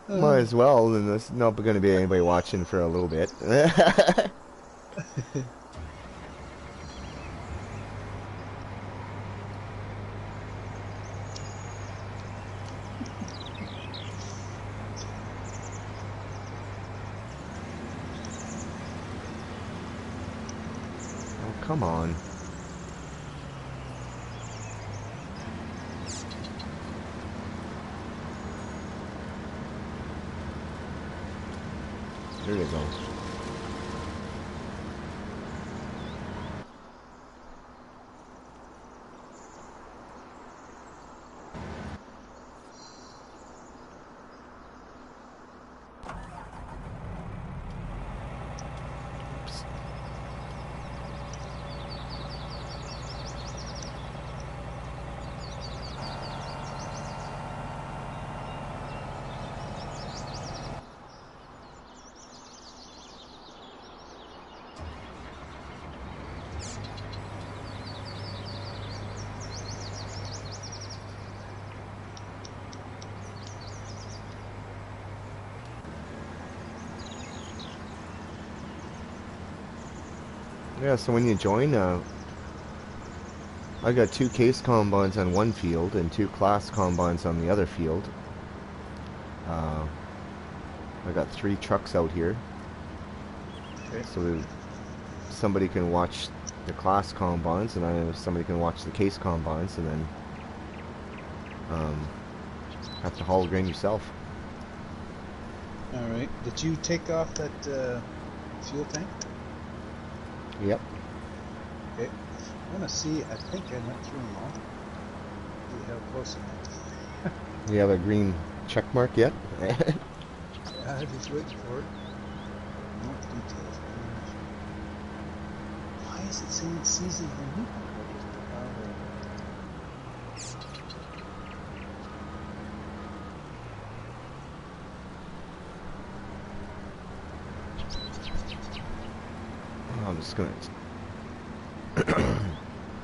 Might as well, and there's not going to be anybody watching for a little bit. Oh, come on. There you go. Oops. Yeah, so when you join, I got 2 case combines on one field and 2 class combines on the other field. Uh, I got 3 trucks out here, Okay. so somebody can watch the class combines, and somebody can watch the case combines, and then have to haul the grain yourself. All right. Did you take off that fuel tank? Yep. Okay. I want to see. I think I went through them all. See how close I am. You have a green check mark yet? I'm just waiting for it. No details. Why is it saying season renewal? I'm just gonna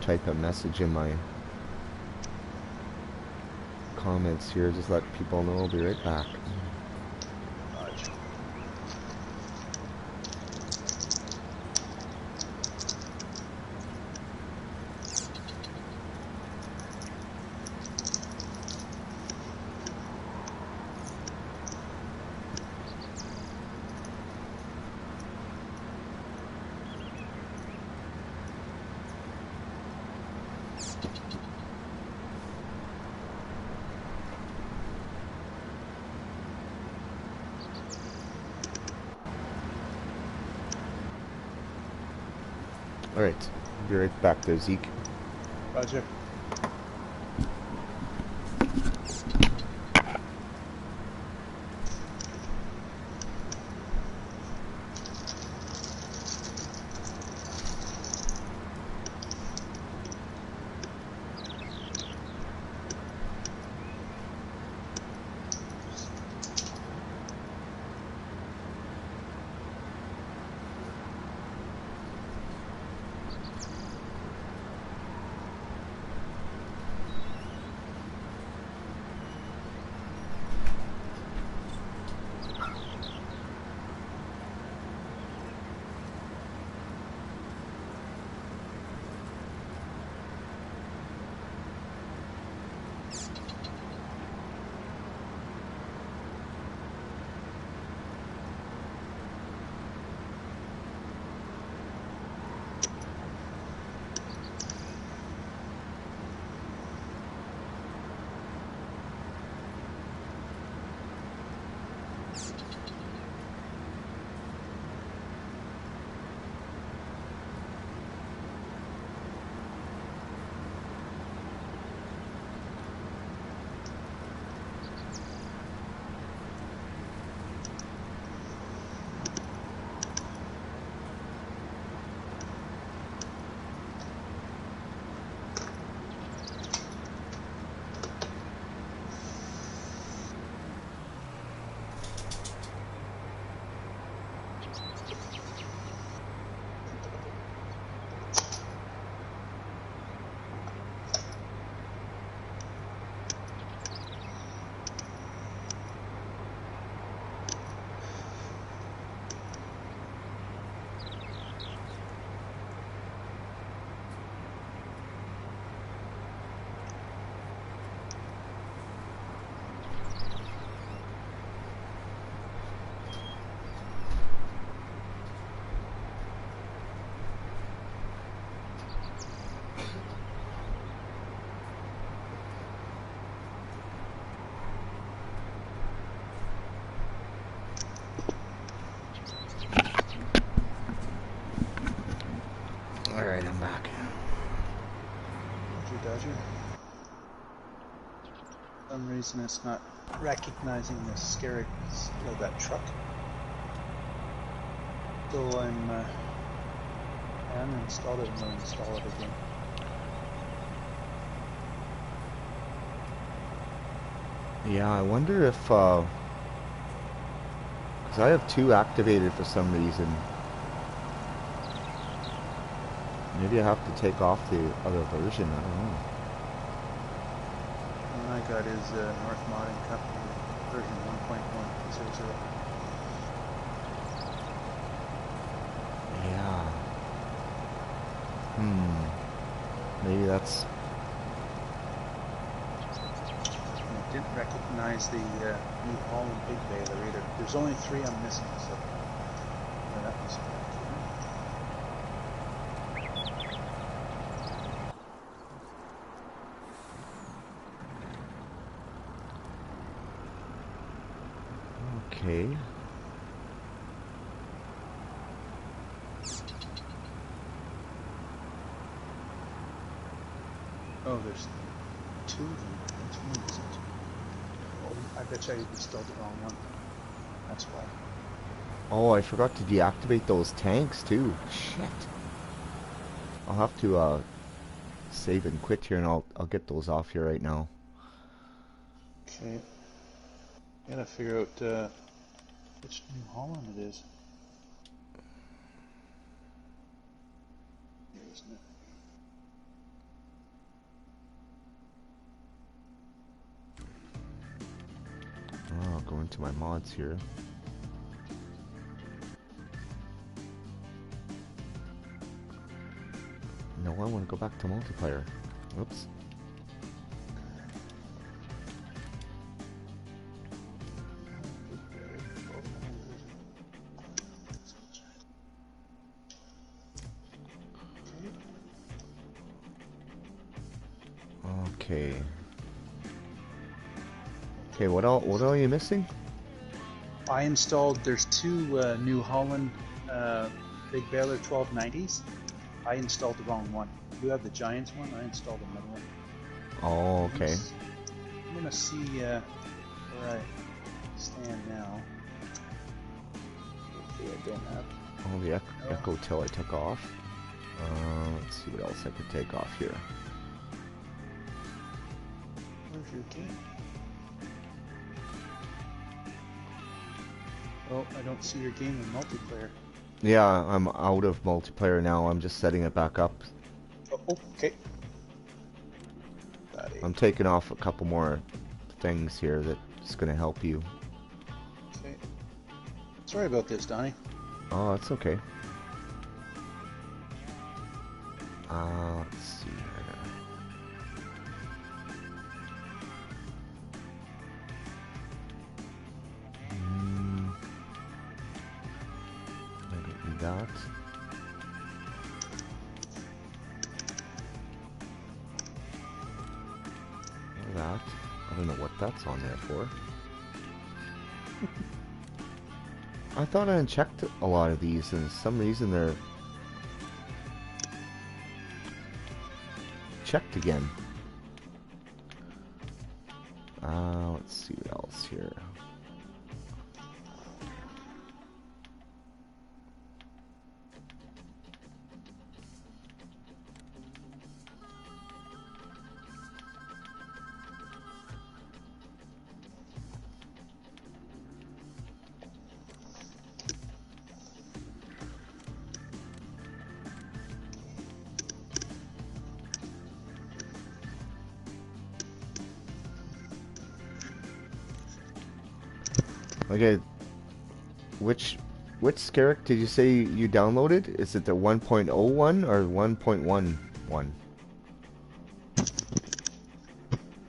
type a message in my comments here, just let people know I'll be right back. Alright, be right back there, Zeke. Roger. Roger. For some reason it's not recognizing the Scarrick of that truck. So I'm uninstalled it and we'll install it again. Yeah, I wonder if, because I have two activated for some reason. Maybe I have to take off the other version, I don't know. The one I got is North Modding Company version 1.100. Yeah. Maybe that's... And it didn't recognize the New Holland Big Baler either. There's only 3 I'm missing, so yeah, that was okay. Oh, there's 2 of them. Which one is it? Oh, I bet you installed the wrong one. That's why. Oh, I forgot to deactivate those tanks too. Shit. I'll have to save and quit here, and I'll get those off here right now. Okay. Gotta figure out which New Holland it is. Here, isn't it? Oh, I'll go into my mods here. No, I want to go back to multiplayer. Oops. Okay. Okay, what are you missing? I installed, there's 2 New Holland Big Baler 1290s. I installed the wrong one. You have the Giants one, I installed another one. Oh, okay. I'm gonna see where I stand now. Hopefully I don't have... Oh, the Echo Till I took off. Let's see what else I could take off here. Where's your game? Oh, I don't see your game in multiplayer. Yeah, I'm out of multiplayer now. I'm just setting it back up. Oh, okay. I'm taking off a couple more things here that's going to help you. Okay. Sorry about this, Donnie. Oh, it's okay. Let's see here. I don't need that. That. I don't know what that's on there for. I thought I unchecked a lot of these, and for some reason they're checked again. Let's see what else here. Okay, which Scarrick did you say you downloaded? Is it the 1.01 or 1.11?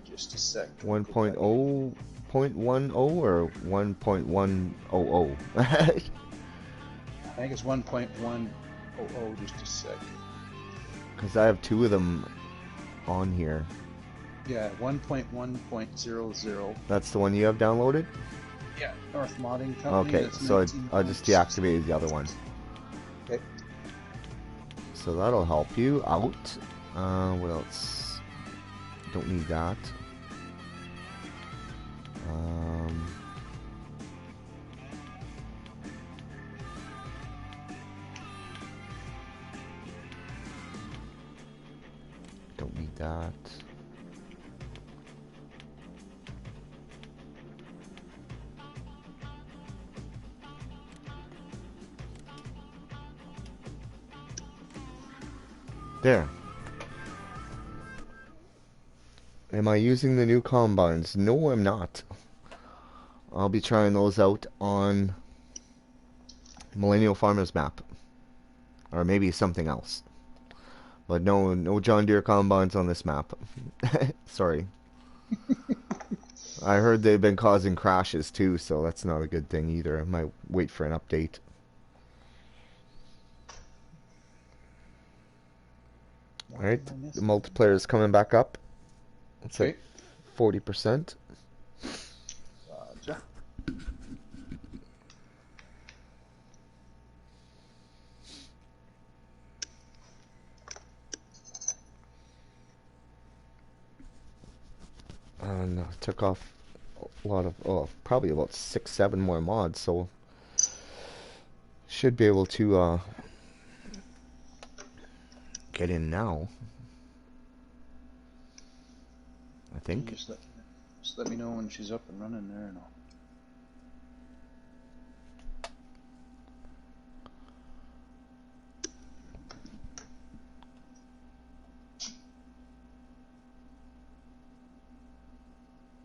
Just a sec. 1.0.10 or 1.100? I think it's 1.100, just a sec. Because I have 2 of them on here. Yeah, 1.1.00. That's the one you have downloaded? Yeah, North Modding Company. Okay, so I just deactivated the other one. Okay. So that'll help you out. What else? Don't need that. Don't need that. There. Am I using the new combines? No, I'm not. I'll be trying those out on Millennial Farmers map. Or maybe something else. But no John Deere combines on this map. Sorry. I heard they've been causing crashes too, so that's not a good thing either. I might wait for an update. Alright, the multiplayer is coming back up. It's at 40%. Roger. And I took off a lot of, probably about 6-7 more mods, so should be able to get in now. I think. Just let me know when she's up and running there and all.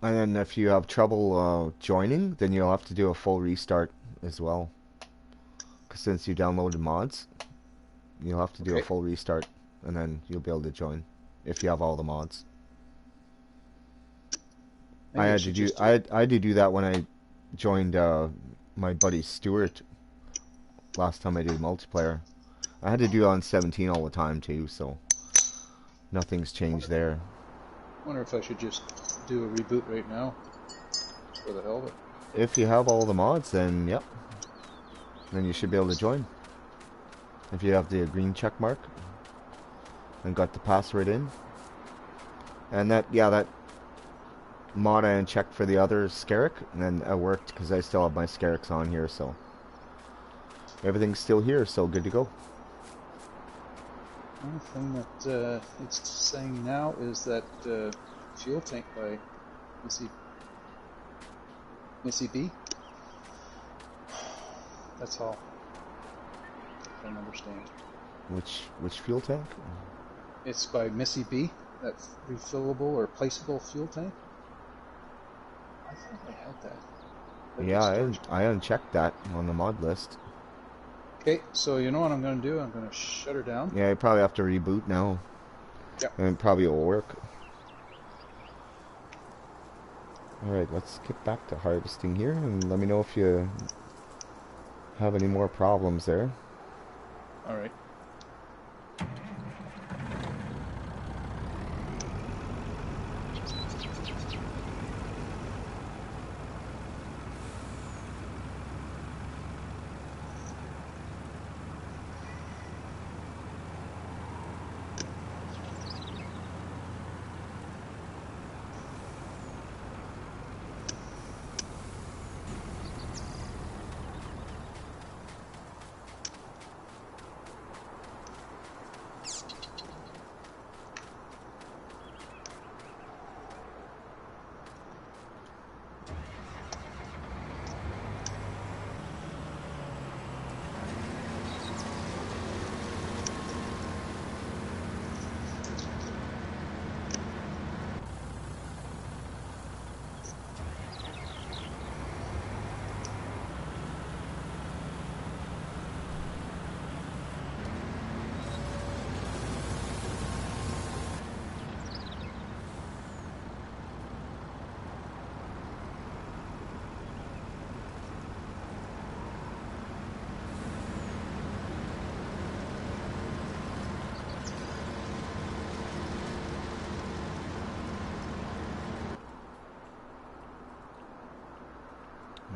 And then if you have trouble joining, then you'll have to do a full restart as well. Because since you downloaded mods, you'll have to do a full restart, and then you'll be able to join if you have all the mods. I had to do that when I joined my buddy Stuart last time I did multiplayer. I had to do it on 17 all the time too, so nothing's changed there. Wonder if I should just do a reboot right now, just for the hell of it. If you have all the mods, then yep, then you should be able to join. If you have the green check mark and got the password in, and that mod I unchecked for the other Scarrick, and then it worked because I still have my Scarricks on here, so everything's still here, so good to go. The only thing that it's saying now is that fuel tank by Missy B. That's all. I don't understand. Which fuel tank? It's by Missy B. That refillable or placeable fuel tank. I thought I had that. Yeah, I unchecked that on the mod list. Okay, so you know what I'm going to do? I'm going to shut her down. Yeah, you probably have to reboot now. Yeah. And it probably will work. Alright, let's get back to harvesting here, and let me know if you have any more problems there. Alright.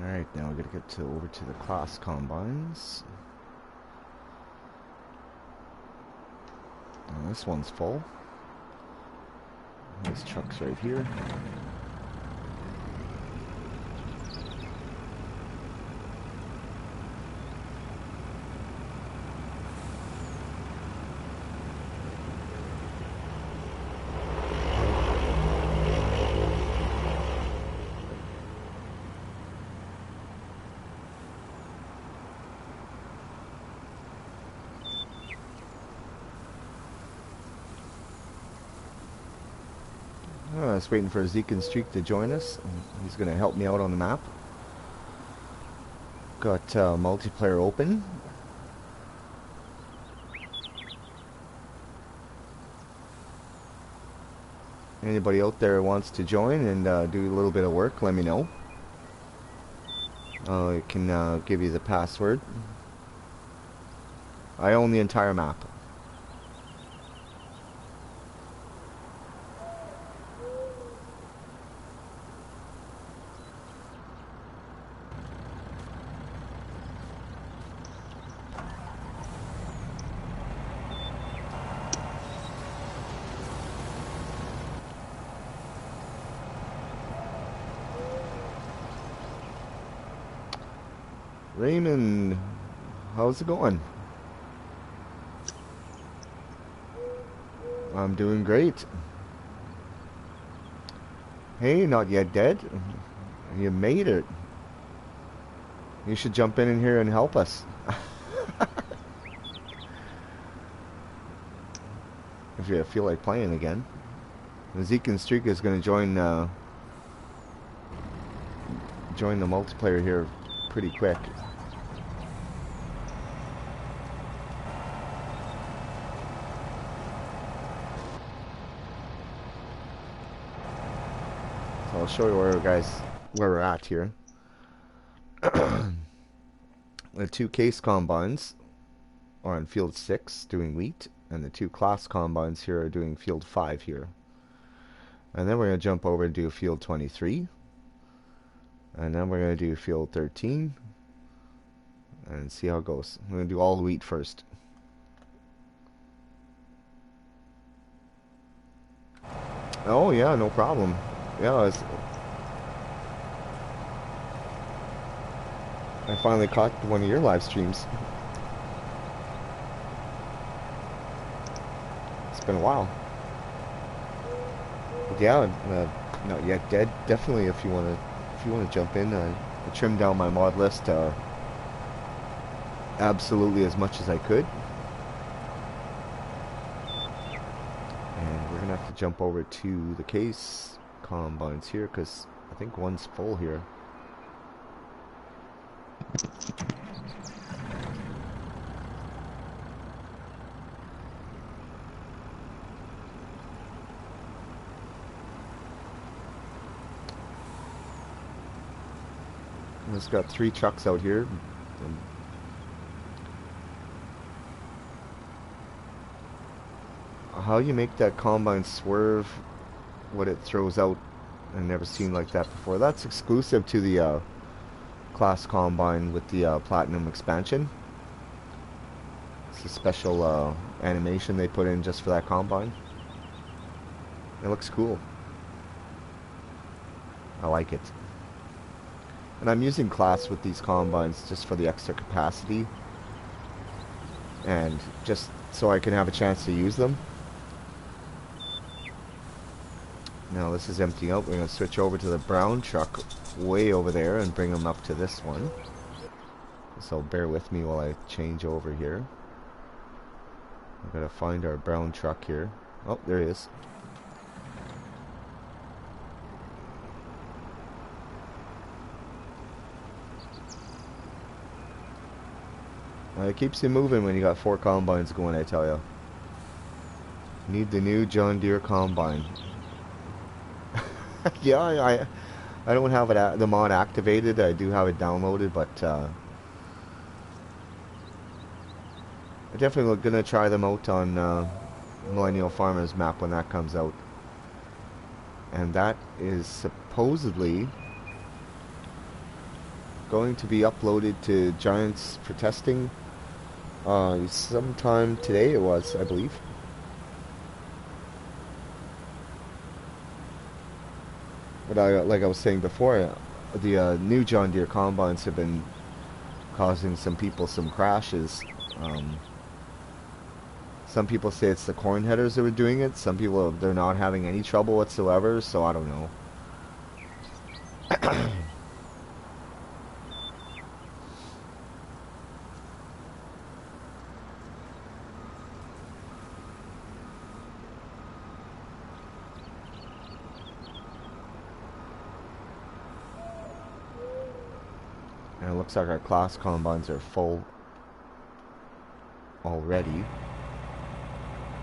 Alright, now we're gonna get over to the class combines. This one's full. This truck's right here. I was waiting for Zeke and Streak to join us. He's going to help me out on the map. Got multiplayer open. Anybody out there wants to join and do a little bit of work, let me know. I can give you the password. I own the entire map. Raymond, how's it going? I'm doing great. Hey, not yet dead. You made it. You should jump in here and help us. If you feel like playing again. Zeke and Streak is going to join the multiplayer here pretty quick. So I'll show you where we're at here. The two case combines are on field 6 doing wheat, and the two class combines here are doing field 5 here. And then we're going to jump over and do field 23. And then we're going to do field 13. And see how it goes. I'm going to do all the wheat first. Oh yeah, no problem. Yeah, I finally caught one of your live streams. It's been a while. But yeah, not yet dead. Definitely, if you want to jump in, I trimmed down my mod list absolutely as much as I could. And we're gonna have to jump over to the case combines here because I think one's full here. It's got 3 trucks out here. How you make that combine swerve, what it throws out, I've never seen like that before. That's exclusive to the class combine with the platinum expansion. It's a special animation they put in just for that combine. It looks cool. I like it. And I'm using class with these combines just for the extra capacity and just so I can have a chance to use them. Now this is emptying out. We're going to switch over to the brown truck way over there and bring them up to this one. So bear with me while I change over here. I've got to find our brown truck here. Oh, there he is. It keeps you moving when you got 4 combines going, I tell you. Need the new John Deere combine. Yeah, I don't have it the mod activated. I do have it downloaded, but I'm definitely gonna try them out on Millennial Farmers map when that comes out. And that is supposedly going to be uploaded to Giants for testing sometime today. It was, I believe. But like I was saying before, the new John Deere combines have been causing some people some crashes. Um, some people say it's the corn headers that were doing it. Some people, they're not having any trouble whatsoever. So I don't know. And it looks like our class combines are full already.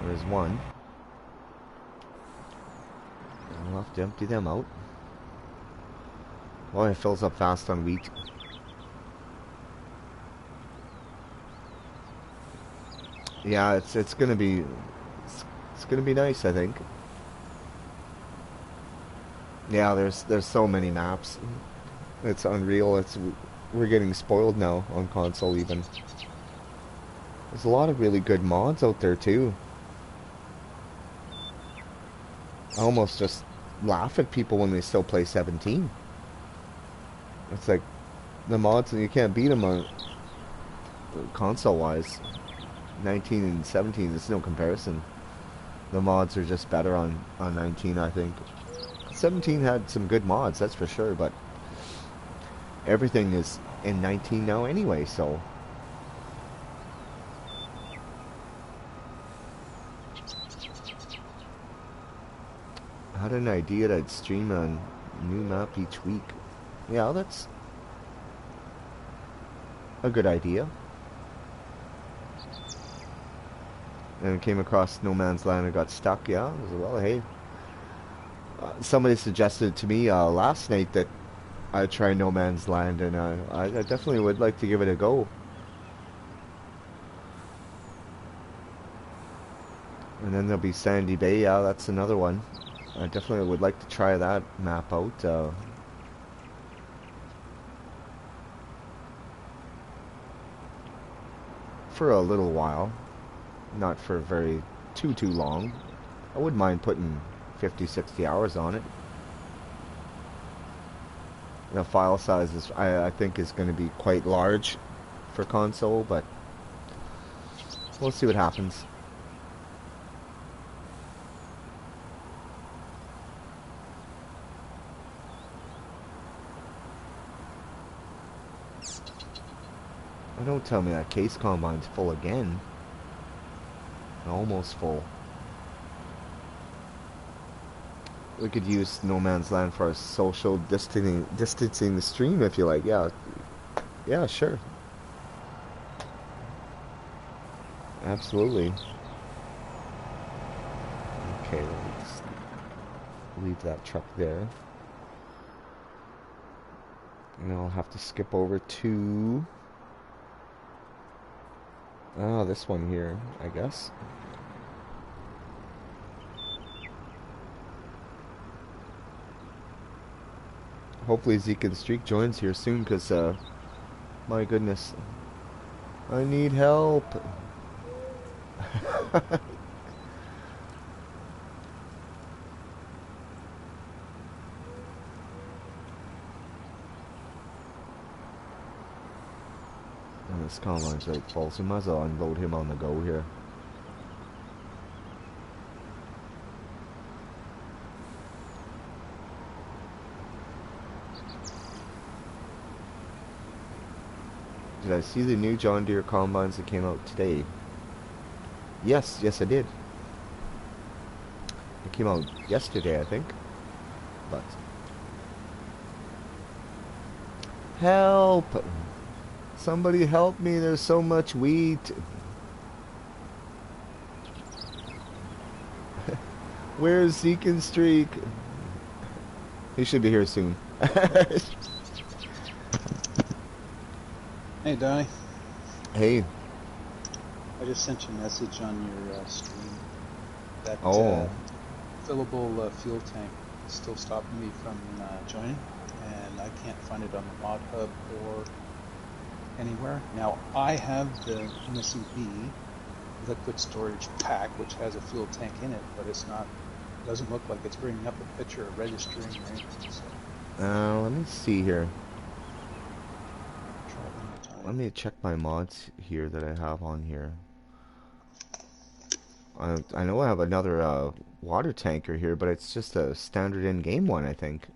There's one. I'll have to empty them out. Well, it fills up fast on wheat. Yeah, it's gonna be it's gonna be nice, I think. Yeah, there's so many maps. It's unreal. We're getting spoiled now on console even. There's a lot of really good mods out there too. I almost just laugh at people when they still play 17. It's like the mods, and you can't beat them on console wise. 19 and 17, there's no comparison. The mods are just better on 19, I think. 17 had some good mods, that's for sure, but everything is in 19 now anyway, so I had an idea that I'd stream a new map each week. Yeah, that's a good idea. And came across No Man's Land and got stuck, yeah. Well, hey. Somebody suggested to me last night that I'd try No Man's Land, and I definitely would like to give it a go. And then there'll be Sandy Bay, yeah, that's another one. I definitely would like to try that map out. For a little while. Not for very too long. I wouldn't mind putting 50, 60 hours on it. The file size is, I think, is going to be quite large for console, but we'll see what happens. Oh, don't tell me that case combine's full again. Almost full. We could use No Man's Land for a social distancing the stream if you like. Yeah, yeah, sure. Absolutely. Okay, let's leave that truck there. And I'll have to skip over to this one here, I guess. Hopefully Zeke and Streak joins here soon, because, my goodness, I need help. And this combine's right full, so might as well unload him on the go here. Did I see the new John Deere combines that came out today? Yes, I did. It came out yesterday, I think. But help! Somebody help me, there's so much wheat. Where's Zeke and Streak? He should be here soon. Hey, Donnie. Hey. I just sent you a message on your stream that fillable fuel tank is still stopping me from joining, and I can't find it on the mod hub or anywhere. Now, I have the MSUB liquid storage pack, which has a fuel tank in it, but it's not Doesn't look like it's bringing up a picture or registering or anything. So Let me see here. try it one more time. Let me check my mods here that I have on here. I know I have another water tanker here, but it's just a standard in-game one, I think.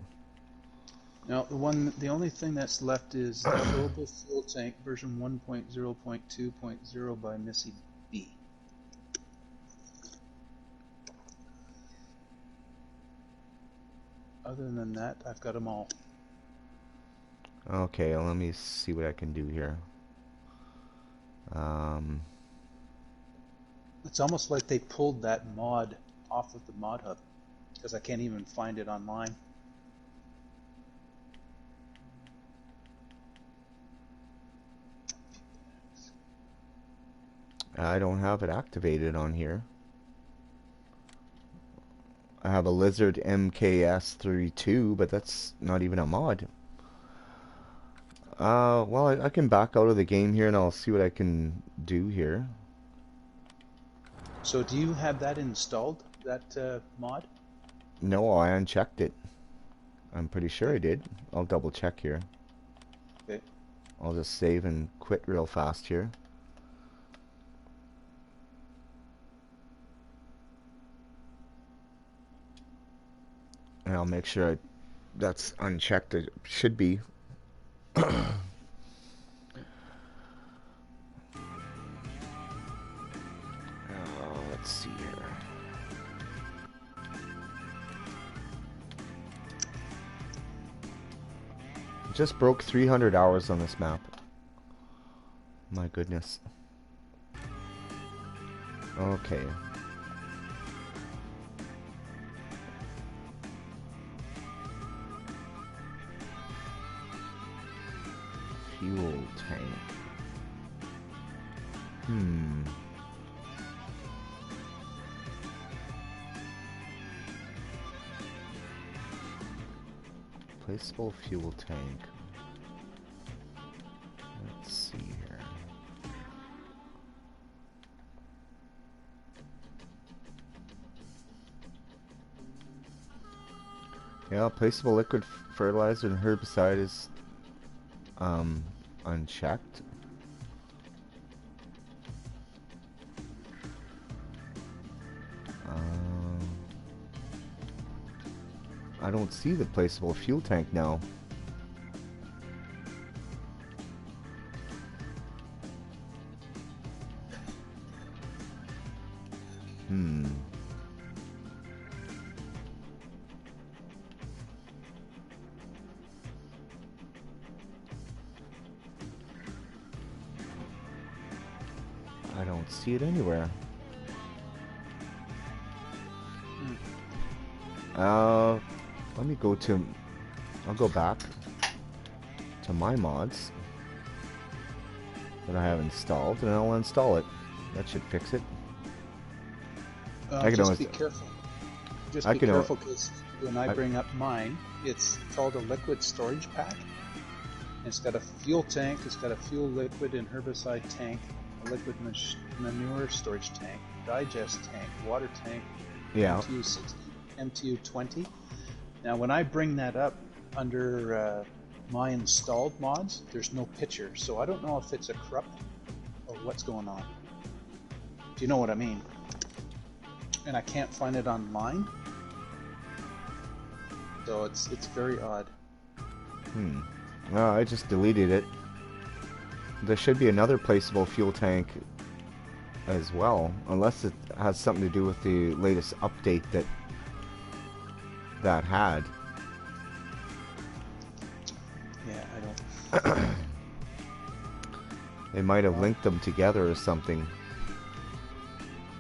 Now the only thing that's left is the fillable fuel tank version 1.0.2.0 by Missy B. Other than that, I've got them all. Okay, let me see what I can do here. It's almost like they pulled that mod off of the mod hub because I can't even find it online. I don't have it activated on here. I have a Lizard MKS32, but that's not even a mod. Well, I can back out of the game here and I'll see what I can do here. So do you have that installed, that mod? No, I unchecked it. I'm pretty sure I did. I'll double check here. Okay. I'll just save and quit real fast here. And I'll make sure that's unchecked. It should be. Let's see here. Just broke 300 hours on this map. My goodness. Okay. Fuel tank. Placeable fuel tank. Let's see here. Yeah, placeable liquid fertilizer and herbicide is unchecked. I don't see the placeable fuel tank now. I don't see it anywhere. Let me go to... I'll go back to my mods that I have installed, and I'll install it. That should fix it. I can just always... be careful. Just be careful because when I bring up mine, it's called a liquid storage pack. It's got a fuel tank, it's got a fuel liquid and herbicide tank, a liquid manure storage tank, digest tank, water tank, yeah. MTU 60, MTU 20. Now when I bring that up under my installed mods, there's no picture, so I don't know if it's a corrupt or what's going on. Do you know what I mean? And I can't find it online, so it's very odd. I just deleted it. There should be another placeable fuel tank as well, unless it has something to do with the latest update that had. Yeah, I don't. They might have linked them together or something.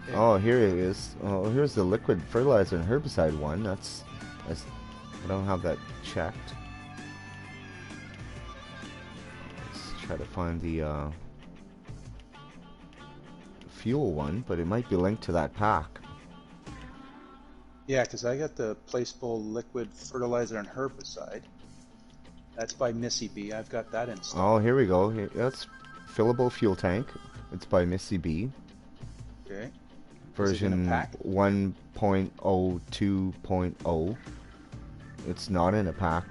Yeah. Oh, here it is. Oh, here's the liquid fertilizer and herbicide one. That's I don't have that checked. Let's try to find the fuel one, but it might be linked to that pack. Yeah, because I got the placeable liquid fertilizer and herbicide. That's by Missy B. I've got that installed. Oh, here we go. That's fillable fuel tank. It's by Missy B. Okay. Is it in a version pack? 1.02.0. It's not in a pack.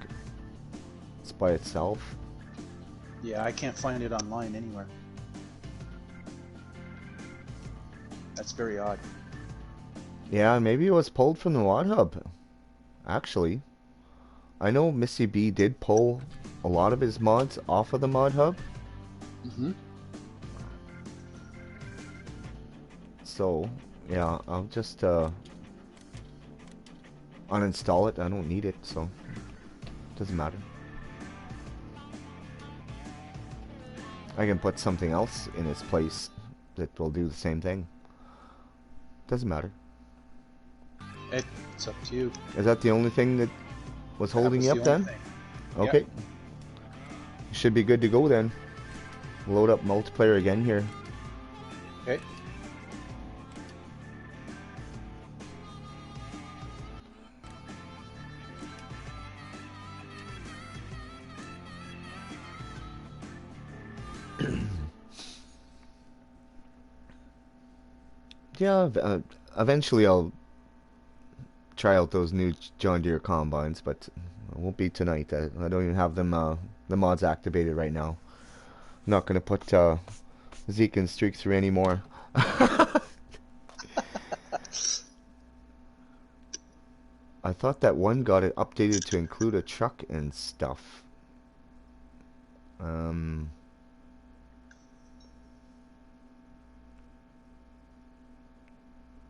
It's by itself. Yeah, I can't find it online anywhere. That's very odd. Yeah, maybe it was pulled from the mod hub. Actually, I know Missy B did pull a lot of his mods off of the mod hub. Mm-hmm. So, yeah, I'll just uninstall it. I don't need it, so it doesn't matter. I can put something else in its place that will do the same thing. Doesn't matter. It's up to you. Is that the only thing that was holding you up then? Okay. Yep. Should be good to go then. Load up multiplayer again here. Okay. Yeah, eventually I'll try out those new John Deere combines, but it won't be tonight. I don't even have them the mods activated right now. I'm not gonna put Zeke and Streak through anymore. I thought that one got it updated to include a truck and stuff.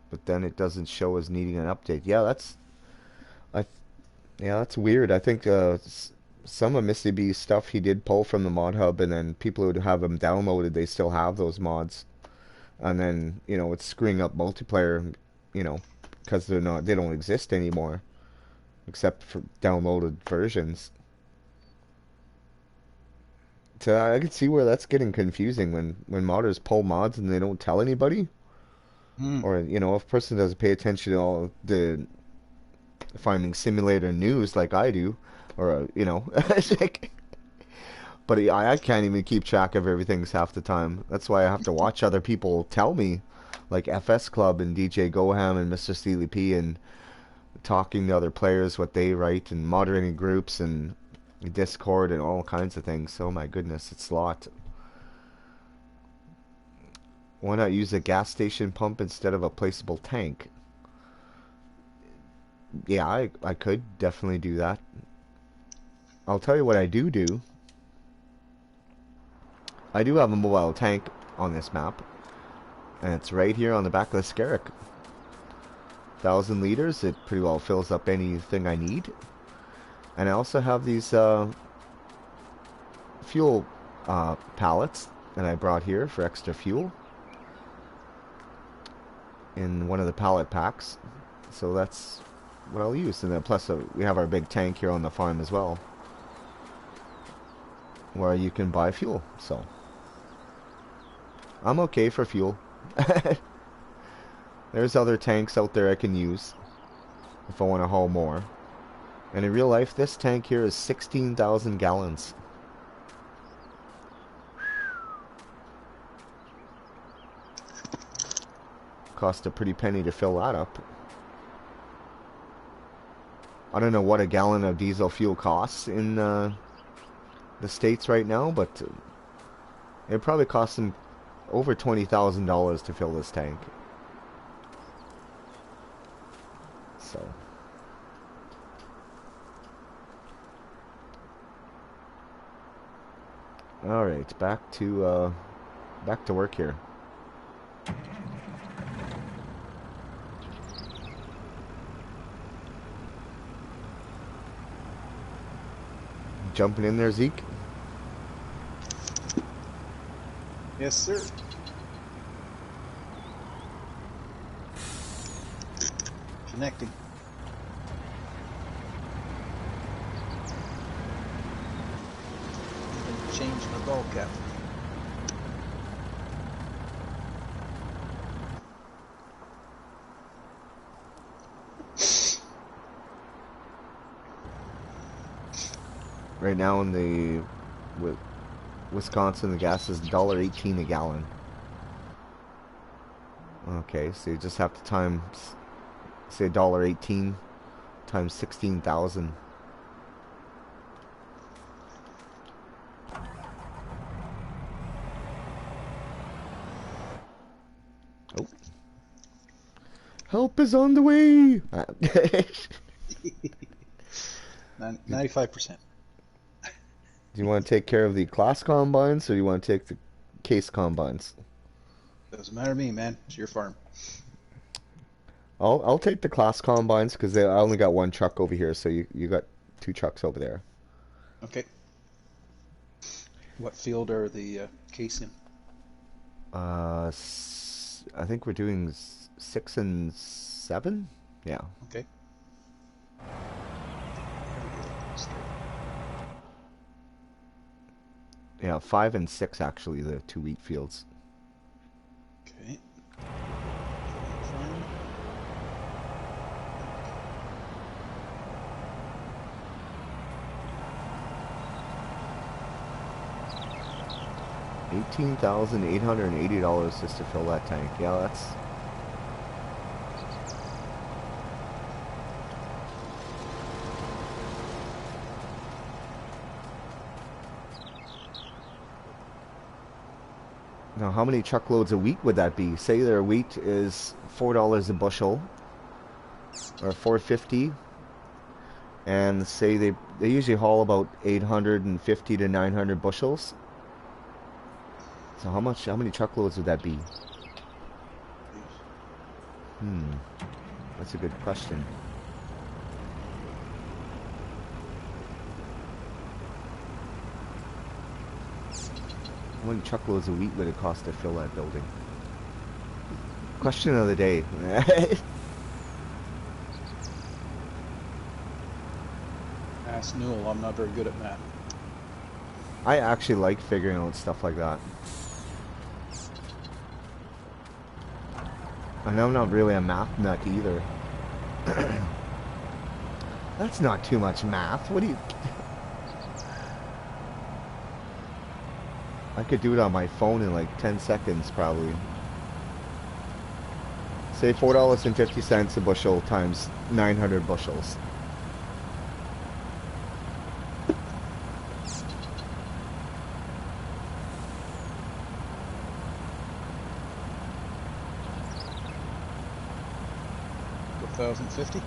But then it doesn't show as needing an update. Yeah, that's weird. I think some of Missy B's stuff he did pull from the mod hub, and then people who have them downloaded, they still have those mods, and then it's screwing up multiplayer, because they don't exist anymore, except for downloaded versions. So I can see where that's getting confusing when modders pull mods and they don't tell anybody. Or, if a person doesn't pay attention to all the Farming Simulator news like I do, or, but I can't even keep track of everything half the time. That's why I have to watch other people tell me, like FS Club and DJ Goham and Mr. Steely P, and talking to other players, what they write, and moderating groups, and Discord, and all kinds of things. Oh my goodness, it's a lot. Why not use a gas station pump instead of a placeable tank? Yeah, I could definitely do that. I'll tell you what I do. I do have a mobile tank on this map, and it's right here on the back of the Scarrick. 1,000 liters, it pretty well fills up anything I need. And I also have these fuel pallets that I brought here for extra fuel in one of the pallet packs, so that's what I'll use. And then plus we have our big tank here on the farm as well, where you can buy fuel, so I'm okay for fuel. There's other tanks out there I can use if I want to haul more, and in real life this tank here is 16,000 gallons. Cost a pretty penny to fill that up. I don't know what a gallon of diesel fuel costs in the States right now, but it probably costs them over $20,000 to fill this tank. So all right, back to work here. Jumping in there, Zeke? Yes, sir. Connecting. Change the ball cap. Right now in the Wisconsin, the gas is $1.18 a gallon. Okay, so you just have to times, say $1.18 times 16,000. Oh, help is on the way. 95%. Do you want to take care of the class combines, or do you want to take the case combines? Doesn't matter to me, man. It's your farm. I'll take the class combines because I only got one truck over here, so you got two trucks over there. Okay. What field are the case in? I think we're doing 6 and 7. Yeah. Okay. Yeah, 5 and 6 actually, the two wheat fields. Okay. 18,880 just to fill that tank. Yeah, that's. Now, how many truckloads of wheat would that be? Say their wheat is $4 a bushel, or 4.50, and say they usually haul about 850 to 900 bushels. So how many truckloads would that be? That's a good question. How many truckloads of wheat would it cost to fill that building? Question of the day. Ask Newell. I'm not very good at math. I actually like figuring out stuff like that. And I'm not really a math nut either. That's not too much math. What do you... I could do it on my phone in like 10 seconds probably. Say $4.50 a bushel times 900 bushels. $1,050.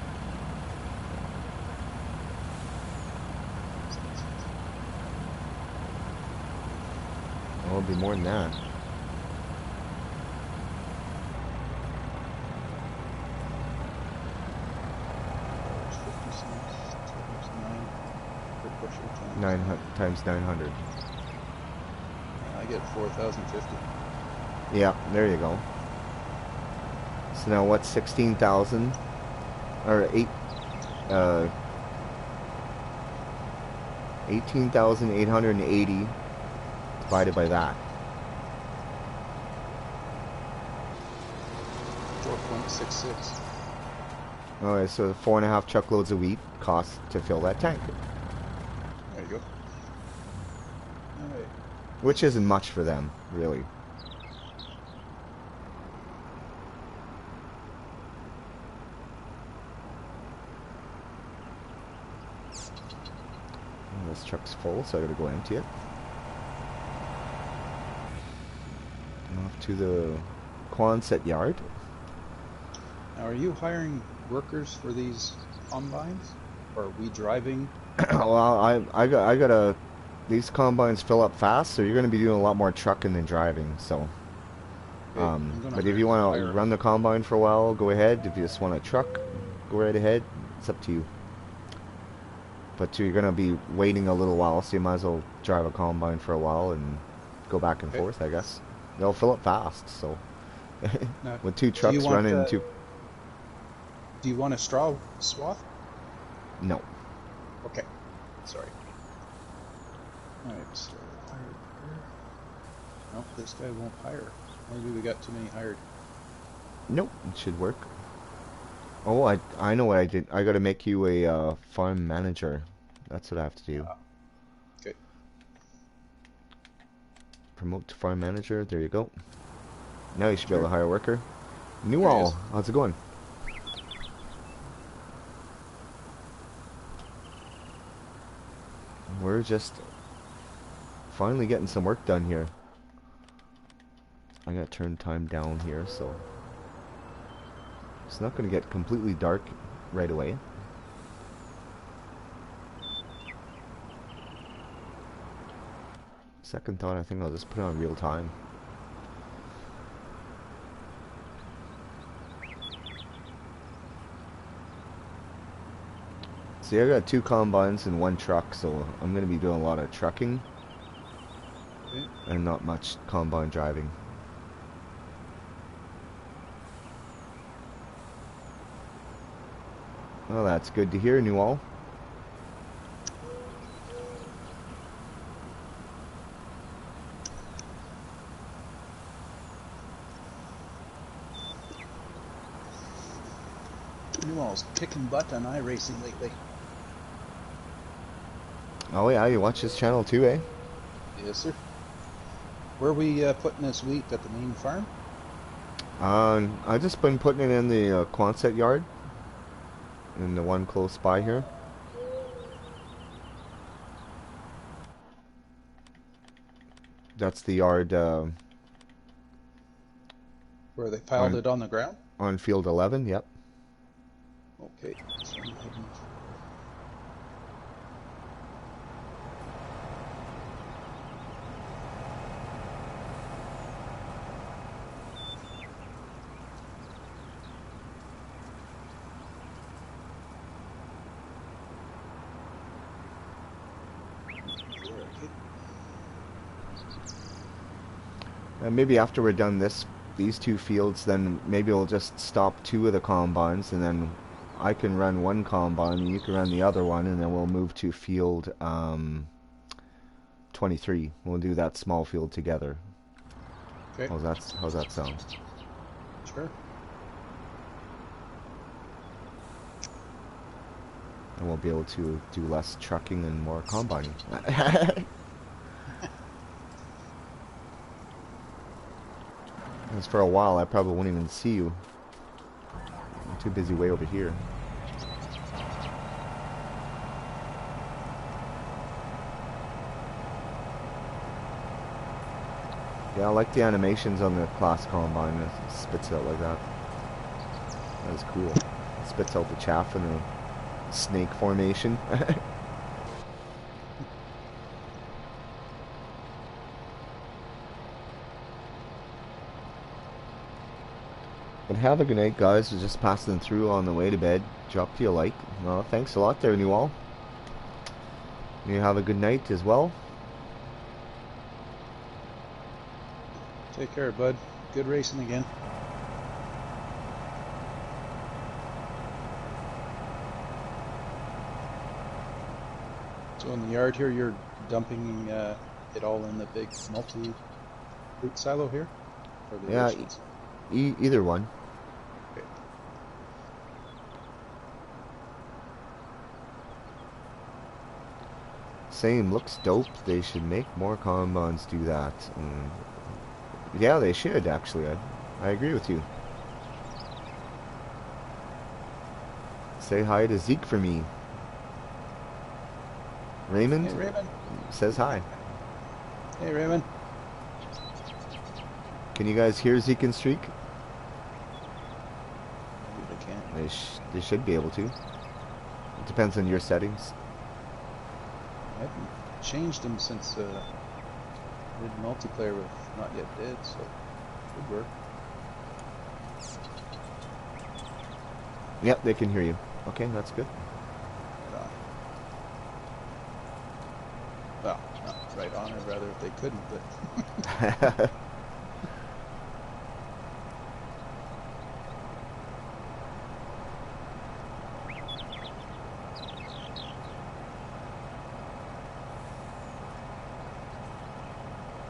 Oh, it'll be more than that. Times 900. I get 4,050. Yeah, there you go. So now what's 16,000? Or 18,880 divided by that. 4.66. Alright, so 4.5 truckloads of wheat cost to fill that tank. There you go. Alright. Which isn't much for them, really. Oh, this truck's full, so I gotta go empty it. Off to the Quonset yard. Now, are you hiring workers for these combines? Or are we driving? Well, I gotta. These combines fill up fast, so you're gonna be doing a lot more trucking than driving. So, but if you want to run the combine for a while, go ahead. If you just want a truck, go right ahead. It's up to you. But you're gonna be waiting a little while, so you might as well drive a combine for a while and go back and forth. I guess they'll fill up fast. So, Now, with two trucks running, two. Do you want a straw swath? No. Okay. Sorry. Alright, so hired. Nope, this guy won't hire. Maybe we got too many hired. Nope, it should work. Oh, I know what I did. I gotta make you a farm manager. That's what I have to do. Okay. Promote to farm manager. There you go. Now you should be able to hire a worker. New There he all. is. How's it going? We're just finally getting some work done here. I gotta turn time down here, so it's not gonna get completely dark right away. Second thought, I think I'll just put it on real time. See, I got 2 combines and 1 truck, so I'm gonna be doing a lot of trucking Okay. and not much combine driving. Well, that's good to hear, New all. Newell's kicking butt on iRacing lately. Oh yeah, you watch this channel too, eh? Yes, sir. Where are we putting this wheat at the main farm? I just been putting it in the Quonset yard, in the one close by here. That's the yard Where they piled it on the ground? on field 11. Yep. Okay. So I'm heading. Maybe after we're done these 2 fields, then maybe we'll just stop 2 of the combines, and then I can run 1 combine, and you can run the other one, and then we'll move to field 23. We'll do that small field together. Okay. How's that sound? Sure. And we'll be able to do less trucking and more combining. Because for a while, I probably won't even see you. I'm too busy way over here. Yeah, I like the animations on the class combine. It spits out like that. That is cool. It spits out the chaff in a snake formation. But have a good night, guys. We're just passing through on the way to bed. Drop you a like. Well, thanks a lot there, New all. You have a good night as well. Take care, bud. Good racing again. So in the yard here, you're dumping it all in the big multi-root silo here? Or the Yeah, oceans? either one. Okay. Same, looks dope. They should make more combines do that. Yeah, they should, actually. I agree with you. Say hi to Zeke for me. Raymond, Hey, Raymond. says hi. Hey, Raymond. Can you guys hear Zeke and Streak? Maybe they can't. They should be able to. It depends on your settings. I haven't changed them since did multiplayer with Not Yet Dead, so it would work. Yep, they can hear you. Okay, that's good. Right on. Well, not right on, I'd rather if they couldn't, but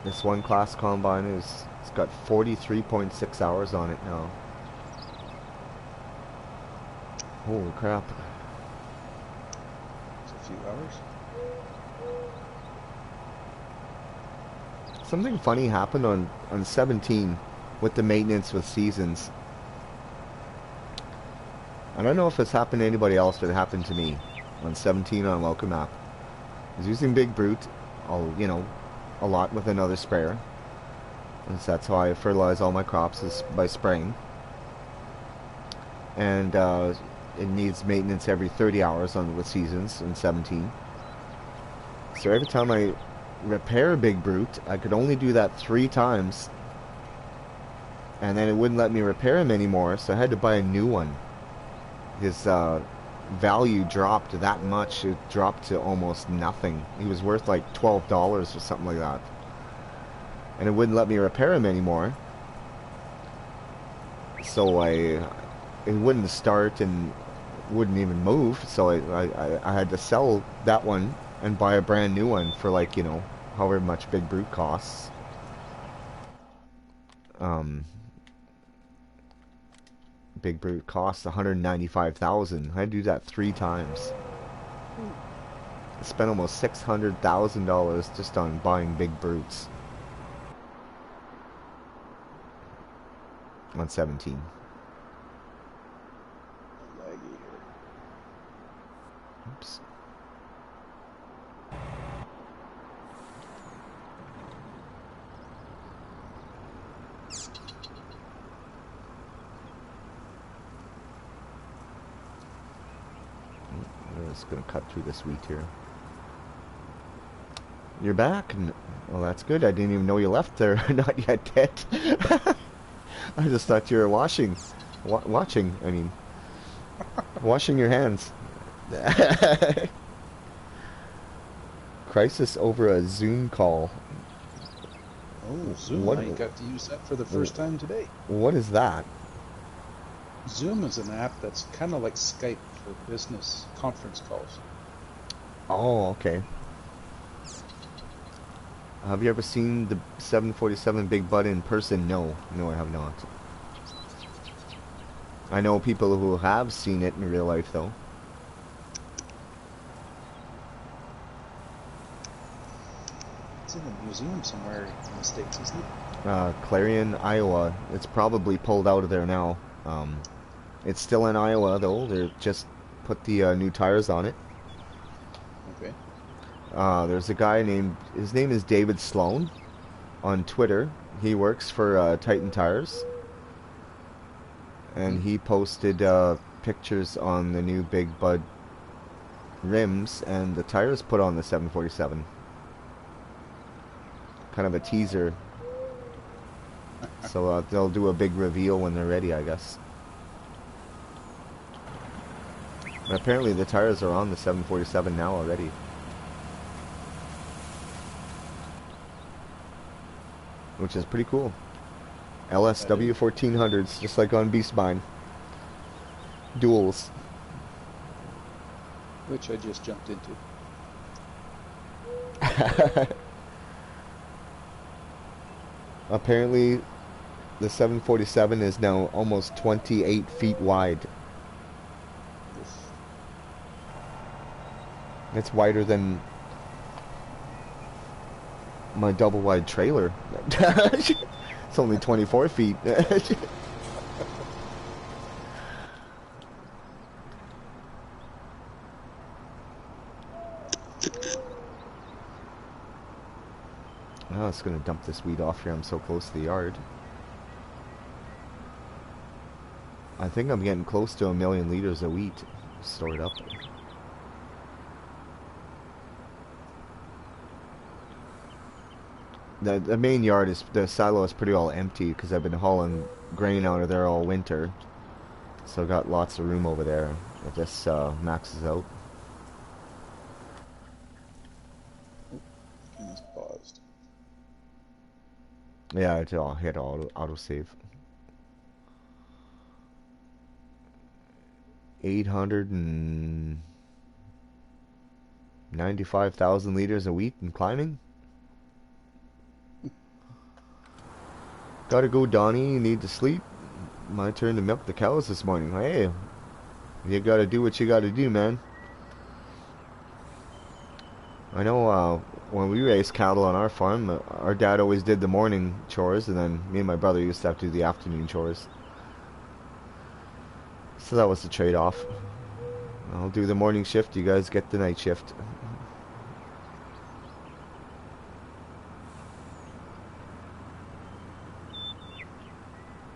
This one class combine it's got 43.6 hours on it now. Holy crap. it's a few hours. Something funny happened on 17 with the maintenance with seasons. I don't know if it's happened to anybody else, but it happened to me on 17 on welker map. I was using Big Brute, you know, a lot with another sprayer. And so that's how I fertilize all my crops, is by spraying. And it needs maintenance every 30 hours on with seasons in 17. So every time I repair a Big Brute, I could only do that 3 times. And then it wouldn't let me repair him anymore, so I had to buy a new one. His value dropped that much. It dropped to almost nothing. He was worth like $12 or something like that. And it wouldn't let me repair him anymore. So it wouldn't start and wouldn't even move. So I had to sell that one and buy a brand new one for, like, you know, however much Big Brute costs. Big Brute costs $195,000. I had to do that 3 times. I spent almost $600,000 just on buying Big Brutes on 17. Oops. I'm just going to cut through this wheat here. You're back? Well, that's good. I didn't even know you left there. Not yet, dead. I just thought you were watching, I mean, washing your hands. Crisis over a Zoom call. Oh, Zoom. I got to use that for the first time today. What is that? Zoom is an app that's kind of like Skype for business conference calls. Oh, okay. Have you ever seen the 747 Big Bud in person? No. No, I have not. I know people who have seen it in real life, though. It's in a museum somewhere in the States, isn't it? Clarion, Iowa. It's probably pulled out of there now. It's still in Iowa, though. They just put the new tires on it. Okay. There's a guy named, his name is David Sloan on Twitter. He works for Titan Tires. And he posted pictures on the new Big Bud rims and the tires put on the 747. Kind of a teaser. So they'll do a big reveal when they're ready, I guess. And apparently the tires are on the 747 now already. Which is pretty cool. LSW 1400s, just like on Beastmine. Duals. Which I just jumped into. Apparently the 747 is now almost 28 feet wide. It's wider than my double wide trailer. It's only 24 feet. Oh, it's gonna dump this wheat off here. I'm so close to the yard. I think I'm getting close to 1 million liters of wheat stored up. The main yard is, the silo is pretty all empty because I've been hauling grain out of there all winter. So I've got lots of room over there. It just maxes out. It's paused. Yeah, I'll hit autosave. 895,000 liters of wheat and climbing. Gotta go, Donnie. You need to sleep. My turn to milk the cows this morning. Hey, you gotta do what you gotta do, man. I know when we raised cattle on our farm, our dad always did the morning chores, and then me and my brother used to have to do the afternoon chores. So that was the trade-off. I'll do the morning shift, you guys get the night shift.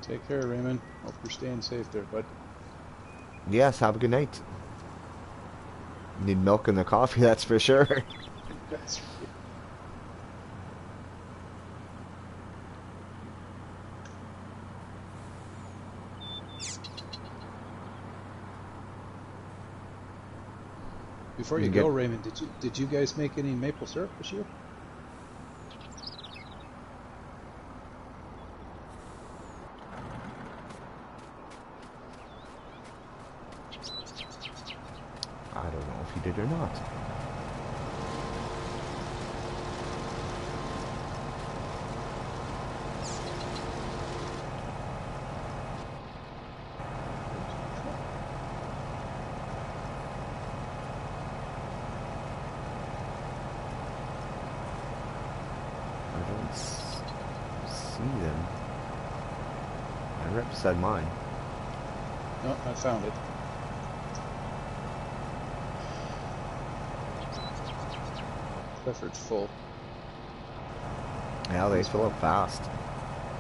Take care, Raymond. Hope you're staying safe there, bud. Yes, have a good night. Need milk in the coffee, that's for sure. That's right. Before you go, Raymond, did you guys make any maple syrup this year? I don't know if you did or not. I don't see them. I right beside mine. No, I found it. Clifford's full. Yeah, they fill up fast.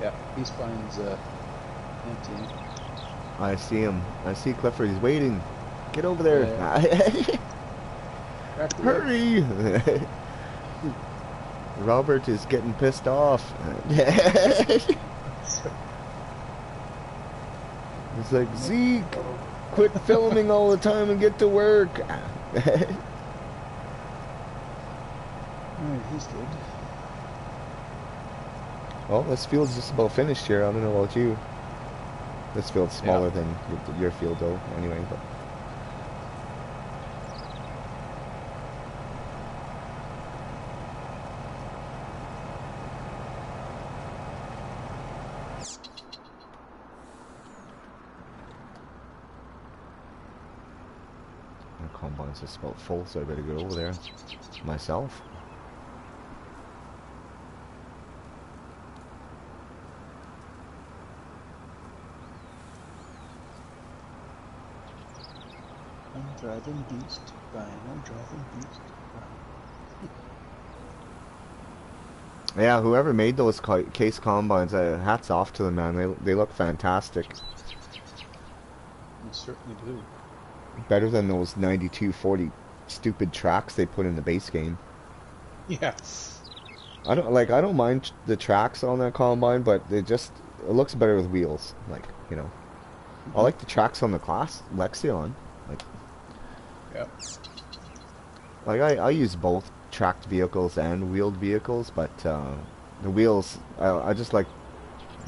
Yeah, Peace Pine's emptying. I see him. I see Clifford. He's waiting. Get over there. Hurry! Robert is getting pissed off. It's like, Zeke, quit filming all the time and get to work. Alright, he's good. Well, this field's just about finished here. I don't know about you. This field's smaller than your field, though, anyway. But my combine's just about full, so I better get over there myself. I'm driving beast by I'm driving beast by. Yeah, whoever made those case combines, hats off to them, man. They look fantastic. They certainly do. Better than those 9240 stupid tracks they put in the base game. Yeah. I don't mind the tracks on that combine, but it looks better with wheels. Like, you know. I like the tracks on the class Lexion. Like, yeah. Like I use both tracked vehicles and wheeled vehicles, but the wheels, I just like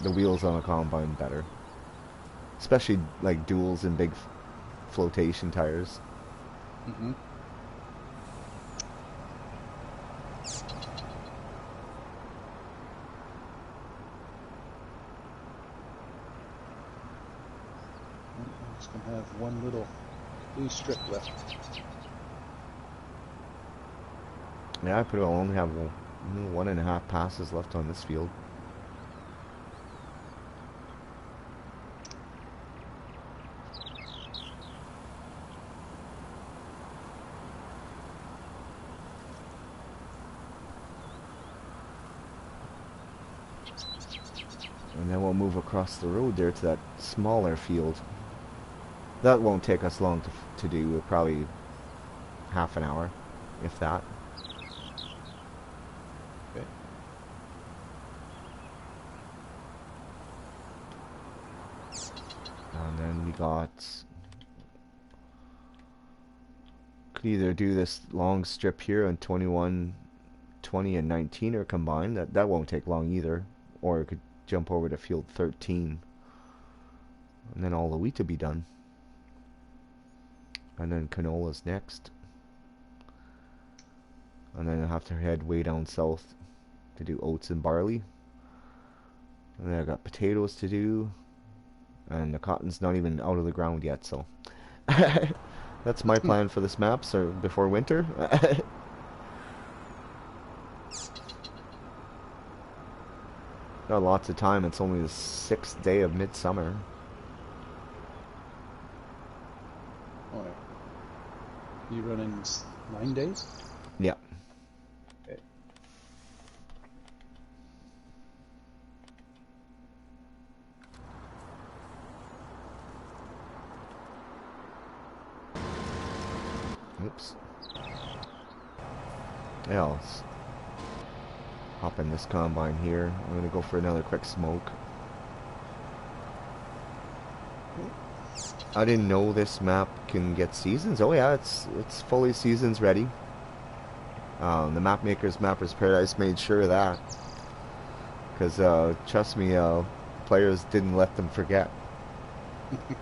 the wheels on a combine better. Especially like duals and big flotation tires. Mm-hmm. I'm just gonna have one little blue strip left. Yeah, I only have 1.5 passes left on this field. And then we'll move across the road there to that smaller field. That won't take us long to do, probably half an hour, if that. Okay. And then we got... Could either do this long strip here on 21, 20, and 19 or combined. That won't take long either. Or it could jump over to field 13. And then all the wheat to be done. And then canola's next. And then I'll have to head way down south to do oats and barley. And then I got potatoes to do. And the cotton's not even out of the ground yet, so that's my plan for this map, so before winter. Got lots of time. It's only the 6th day of midsummer. You running 9 days? Yeah. Okay. Oops. Yeah, let's hop in this combine here. I'm gonna go for another quick smoke. I didn't know this map can get seasons. Oh yeah, it's fully seasons ready. The map makers, Mappers Paradise made sure of that. Because trust me, players didn't let them forget. It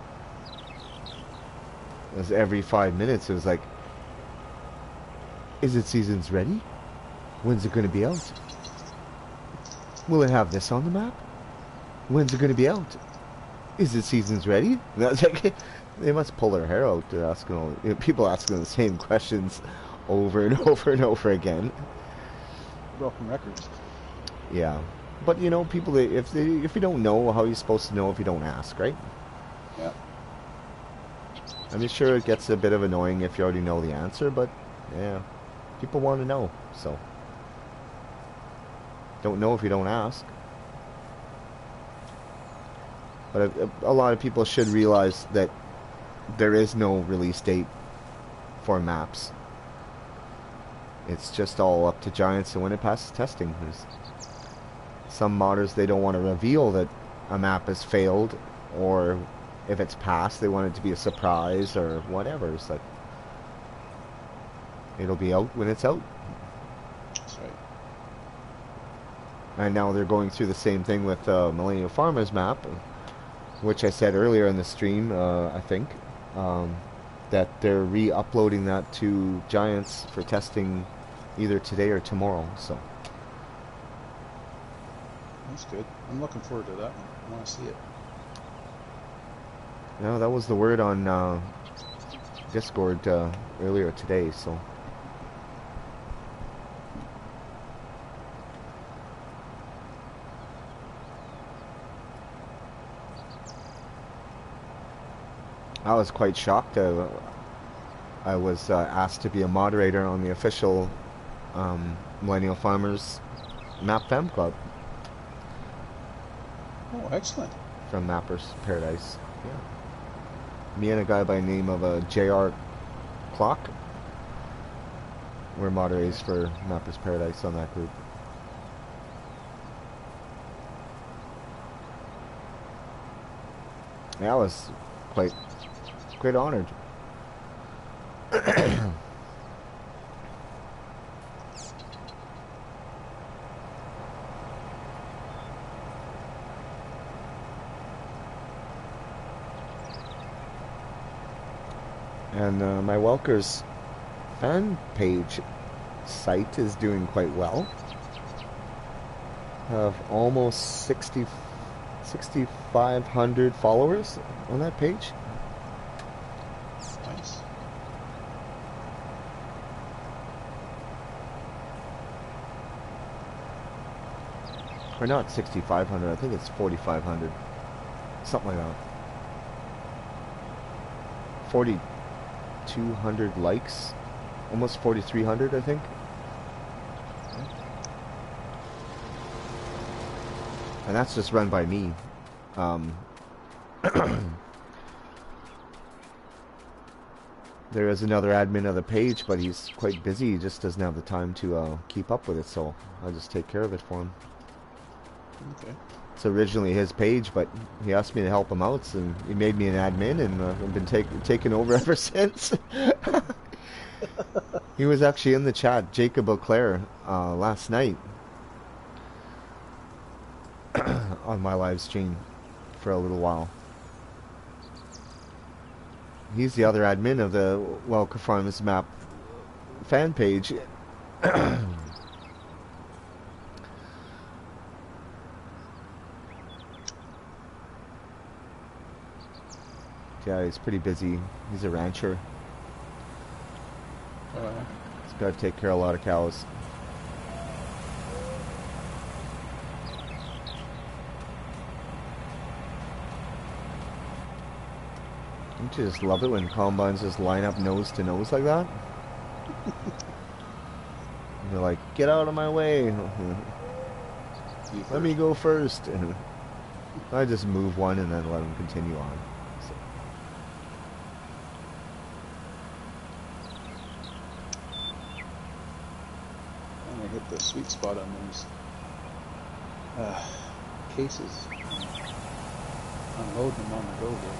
was every 5 minutes. It was like, is it seasons ready? When's it going to be out? Will it have this on the map? When's it going to be out? Is it seasons ready? And I was like, they must pull their hair out to asking all, people asking the same questions over and over and over again. Broken records. Yeah, but you know, people, if you don't know, how are you supposed to know if you don't ask, right? Yeah. I'm sure it gets a bit of annoying if you already know the answer, but yeah, people want to know, so don't know if you don't ask. But a lot of people should realize that there is no release date for maps. It's just all up to Giants and when it passes testing. There's some modders, they don't want to reveal that a map has failed, or if it's passed, they want it to be a surprise or whatever. It's like, it'll be out when it's out. That's right. And now they're going through the same thing with Millennial Farmers map, which I said earlier in the stream, I think, that they're re-uploading that to Giants for testing either today or tomorrow. So That's good. I'm looking forward to that one. I want to see it. yeah, that was the word on Discord earlier today. So I was quite shocked. I was asked to be a moderator on the official Millennial Farmers Map Fam Club. Oh, excellent. From Mappers Paradise. Yeah. Me and a guy by the name of JR Clock were moderators for Mappers Paradise on that group. Yeah, I was quite honored. And my Welker's fan page site is doing quite well. I have almost 6,500 followers on that page. Nice. Or not 6,500, I think it's 4,500. Something like that. 4,200 likes. Almost 4,300, I think. And that's just run by me. There is another admin of the page, but he's quite busy. He just doesn't have the time to keep up with it, so I'll just take care of it for him. Okay. It's originally his page, but he asked me to help him out, and he made me an admin, and I've been taking over ever since. He was actually in the chat, Jacob Auclair, last night on my live stream for a little while. He's the other admin of the Welker Farmers Map fan page. Yeah, he's pretty busy. He's a rancher. He's got to take care of a lot of cows. Don't you just love it when combines just line up nose to nose like that? And you're like, get out of my way. Let me go first. And I just move one and then let them continue on. So. And I hit the sweet spot on those cases. Unload them on the go here.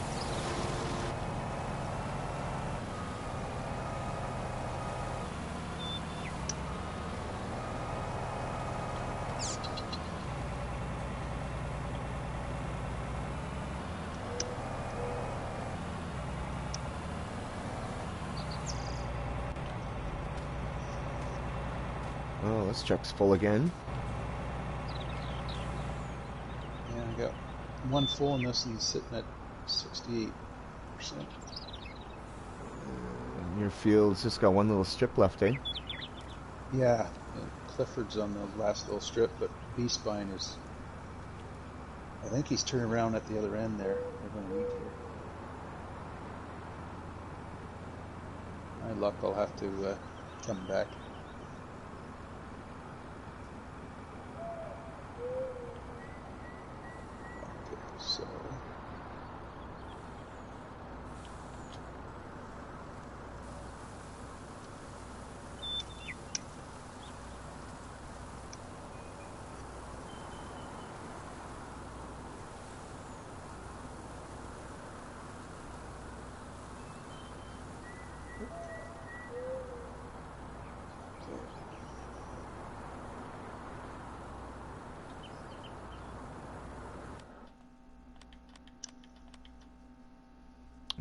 Oh, this truck's full again. Yeah, I got one full in this and sitting at 68%. Your field's just got one little strip left, eh? Yeah, Clifford's on the last little strip, but B-spine is... I think he's turning around at the other end there. They're going to wheat here. My luck, I'll have to come back. Okay, so...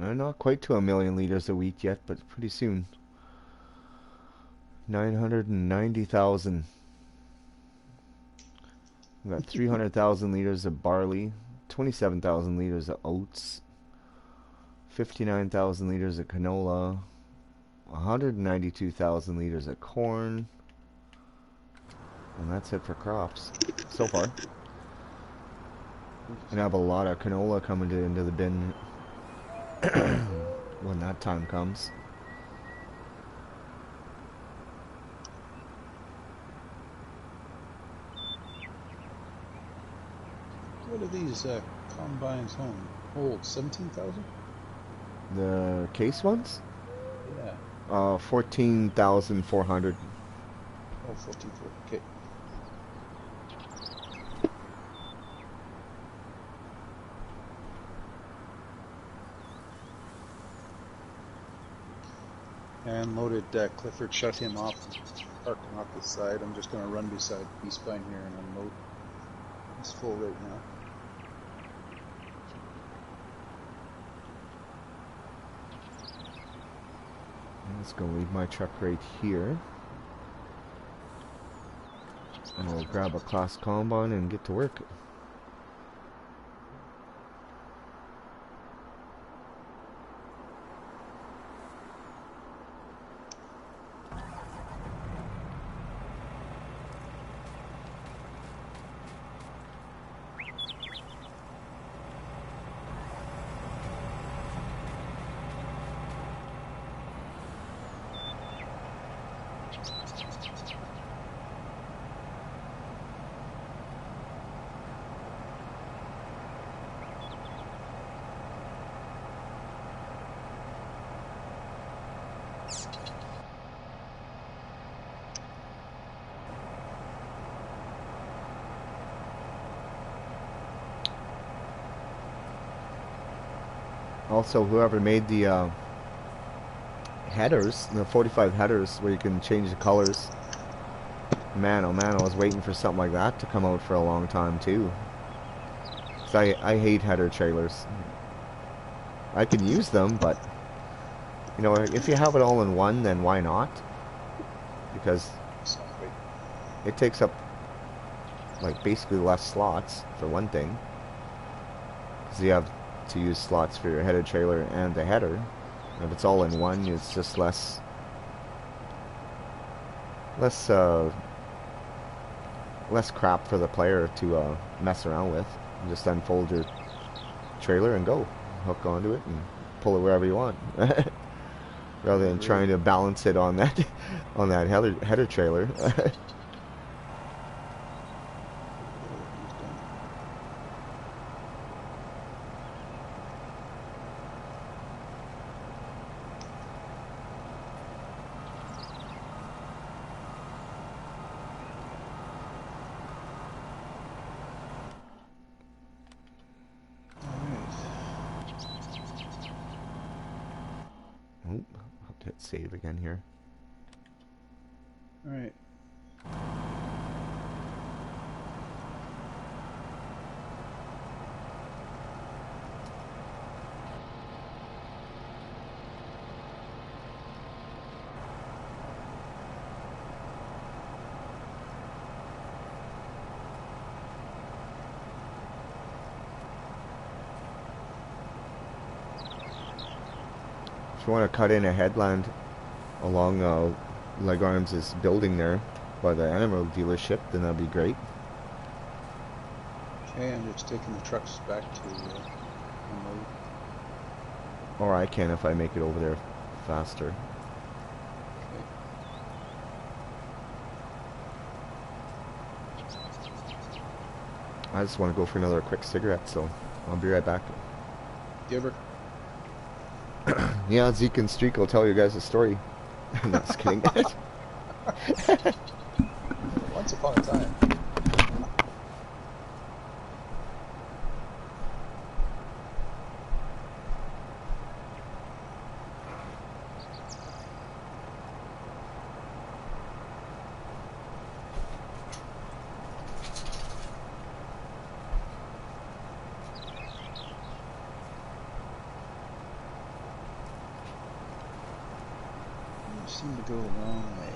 Not quite to 1,000,000 liters of wheat yet, but pretty soon. 990,000. We got 300,000 liters of barley, 27,000 liters of oats, 59,000 liters of canola, 192,000 liters of corn, and that's it for crops so far. And I have a lot of canola coming into the bin when that time comes. What are these combines hold? 17,000? The case ones? Yeah. 14,400. Oh, 14,400. Okay. And loaded Clifford, shut him off, parked him off the side. I'm just going to run beside B-spine here and unload. It's full right now. Let's go leave my truck right here. And we'll grab a class combine and get to work. Also, whoever made the headers, the 45 headers, where you can change the colors. Man, oh man, I was waiting for something like that to come out for a long time too. 'Cause I hate header trailers. I can use them, but you know, if you have it all in one, then why not? Because it takes up like basically less slots for one thing. Because you have to use slots for your header trailer and the header. If it's all in one, it's just less crap for the player to mess around with. You just unfold your trailer and go. Hook onto it and pull it wherever you want, rather than trying to balance it on that header trailer. Oh, I'll have to hit save again here. All right. If you want to cut in a headland along Legarms' building there by the animal dealership, then that'd be great. Okay, I'm just taking the trucks back to unload. Or I can if I make it over there faster. Okay. I just want to go for another quick cigarette, so I'll be right back. Do you ever? Yeah, Zeke and Streak will tell you guys a story. I'm not just kidding. Once upon a time. You seem to go the wrong way.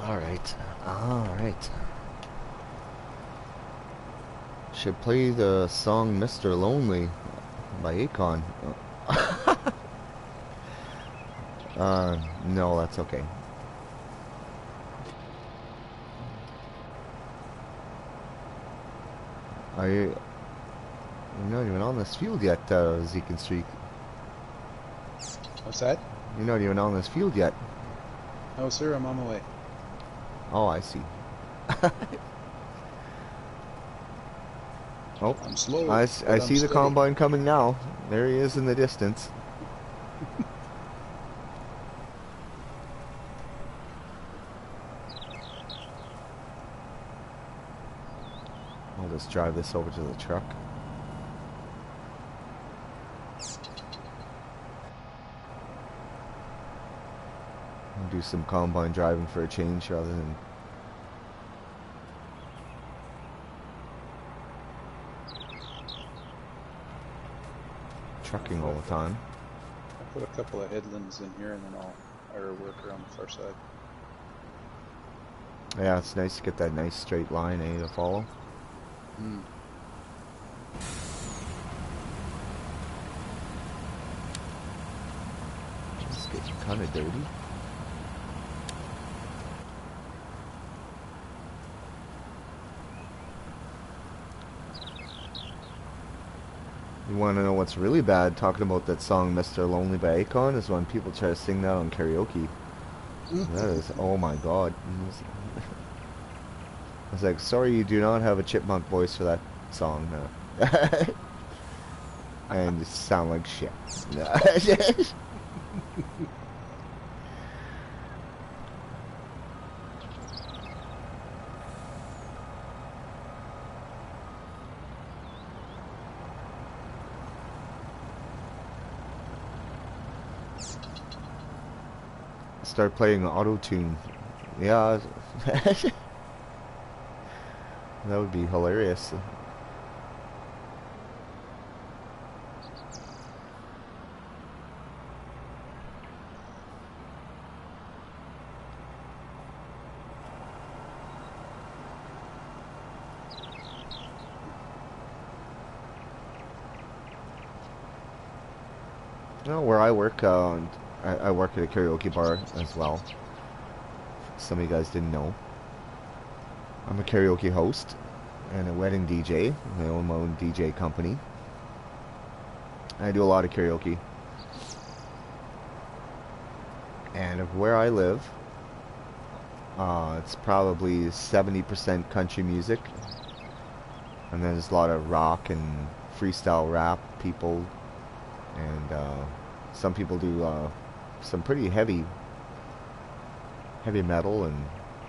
Alright. Should play the song Mr. Lonely by Akon. No, that's okay. You're not even on this field yet, Zeke and Streak. What's that? You're not even on this field yet. No, sir, I'm on my way. Oh, I see. Oh, I'm slow, I but I'm see the steady. combine coming now. There he is in the distance. I'll just drive this over to the truck. I'll do some combine driving for a change rather than trucking all the time. I'll put a couple of headlands in here and then I'll hire a worker on the far side. Yeah, it's nice to get that nice straight line, to follow. Mm. It's getting kind of dirty. You want to know what's really bad? Talking about that song "Mr. Lonely" by Akon is when people try to sing that on karaoke. That is, oh my god. I was like, sorry, you do not have a chipmunk voice for that song. No. And you sound like shit. Start playing auto-tune. Yeah. That would be hilarious. You know, where I work, I work at a karaoke bar as well. Some of you guys didn't know. I'm a karaoke host and a wedding DJ. I own my own DJ company. I do a lot of karaoke. And of where I live, it's probably 70% country music. And then there's a lot of rock and freestyle rap people. And some people do some pretty heavy metal and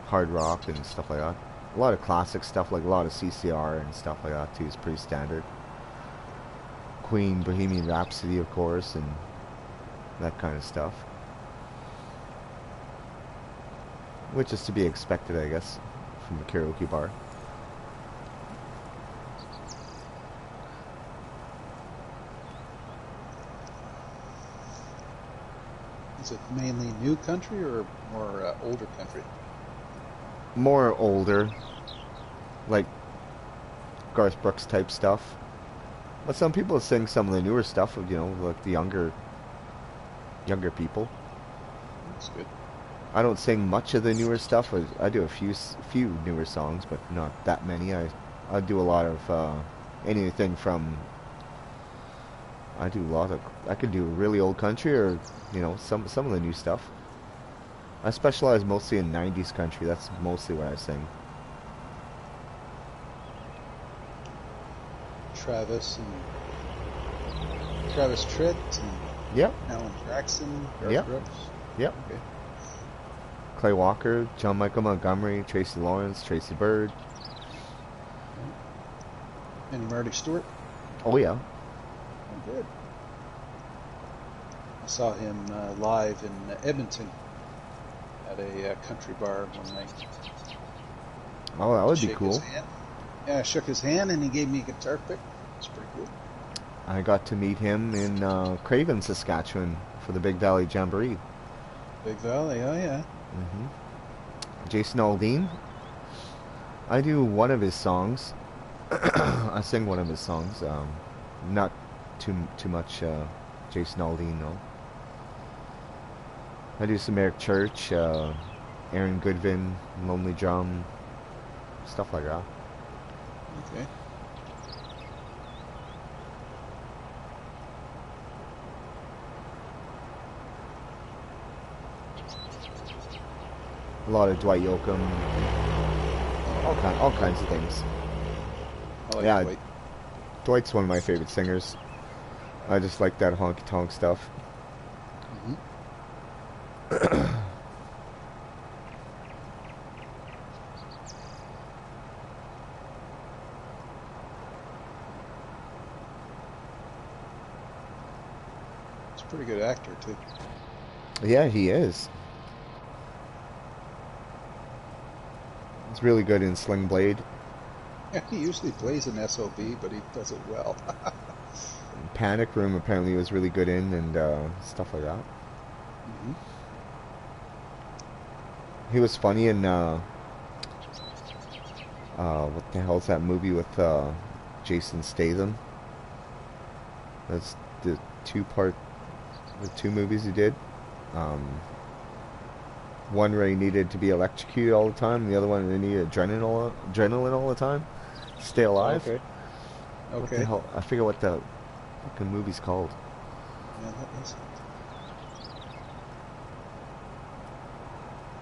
hard rock and stuff like that. A lot of classic stuff, like a lot of CCR and stuff like that too, is pretty standard. Queen, Bohemian Rhapsody, of course, and that kind of stuff. Which is to be expected, I guess, from a karaoke bar. Is it mainly new country or more older country? More older, like Garth Brooks type stuff. But some people sing some of the newer stuff, you know, like the younger people. That's good. I don't sing much of the newer stuff. I do a few newer songs, but not that many. I do a lot of anything from. I could do really old country or, you know, some of the new stuff. I specialize mostly in 90s country. That's mostly what I sing. Travis Tritt and Yep. Alan Jackson, Garth Yep. Brooks. Yep. Okay. Clay Walker, John Michael Montgomery, Tracy Lawrence, Tracy Bird. And Marty Stewart. Oh yeah. Oh, good. I saw him live in Edmonton at a country bar one night. Oh, that would be Shake cool. his hand. Yeah, I shook his hand and he gave me a guitar pick. It's pretty cool. I got to meet him in Craven, Saskatchewan for the Big Valley Jamboree. Big Valley, oh yeah. Jason Aldean. I do one of his songs. I sing one of his songs. Not too much Jason Aldean, though. I do some Eric Church, Aaron Goodvin, Lonely Drum, stuff like that. Okay. A lot of Dwight Yoakam. all kinds of things. I like Yeah, Dwight. Dwight's one of my favorite singers. I just like that honky tonk stuff. Mm-hmm. He's a pretty good actor too. Yeah, he is. He's really good in Sling Blade. Yeah, he usually plays an SOB, but he does it well. Panic Room apparently was really good in, and stuff like that. Mm-hmm. He was funny in what the hell's that movie with Jason Statham? That's the two movies he did. One where he needed to be electrocuted all the time, and the other one he needed adrenaline all the time to stay alive. Okay. What the Okay. hell? I forget what the fucking movie's called. Yeah, that is.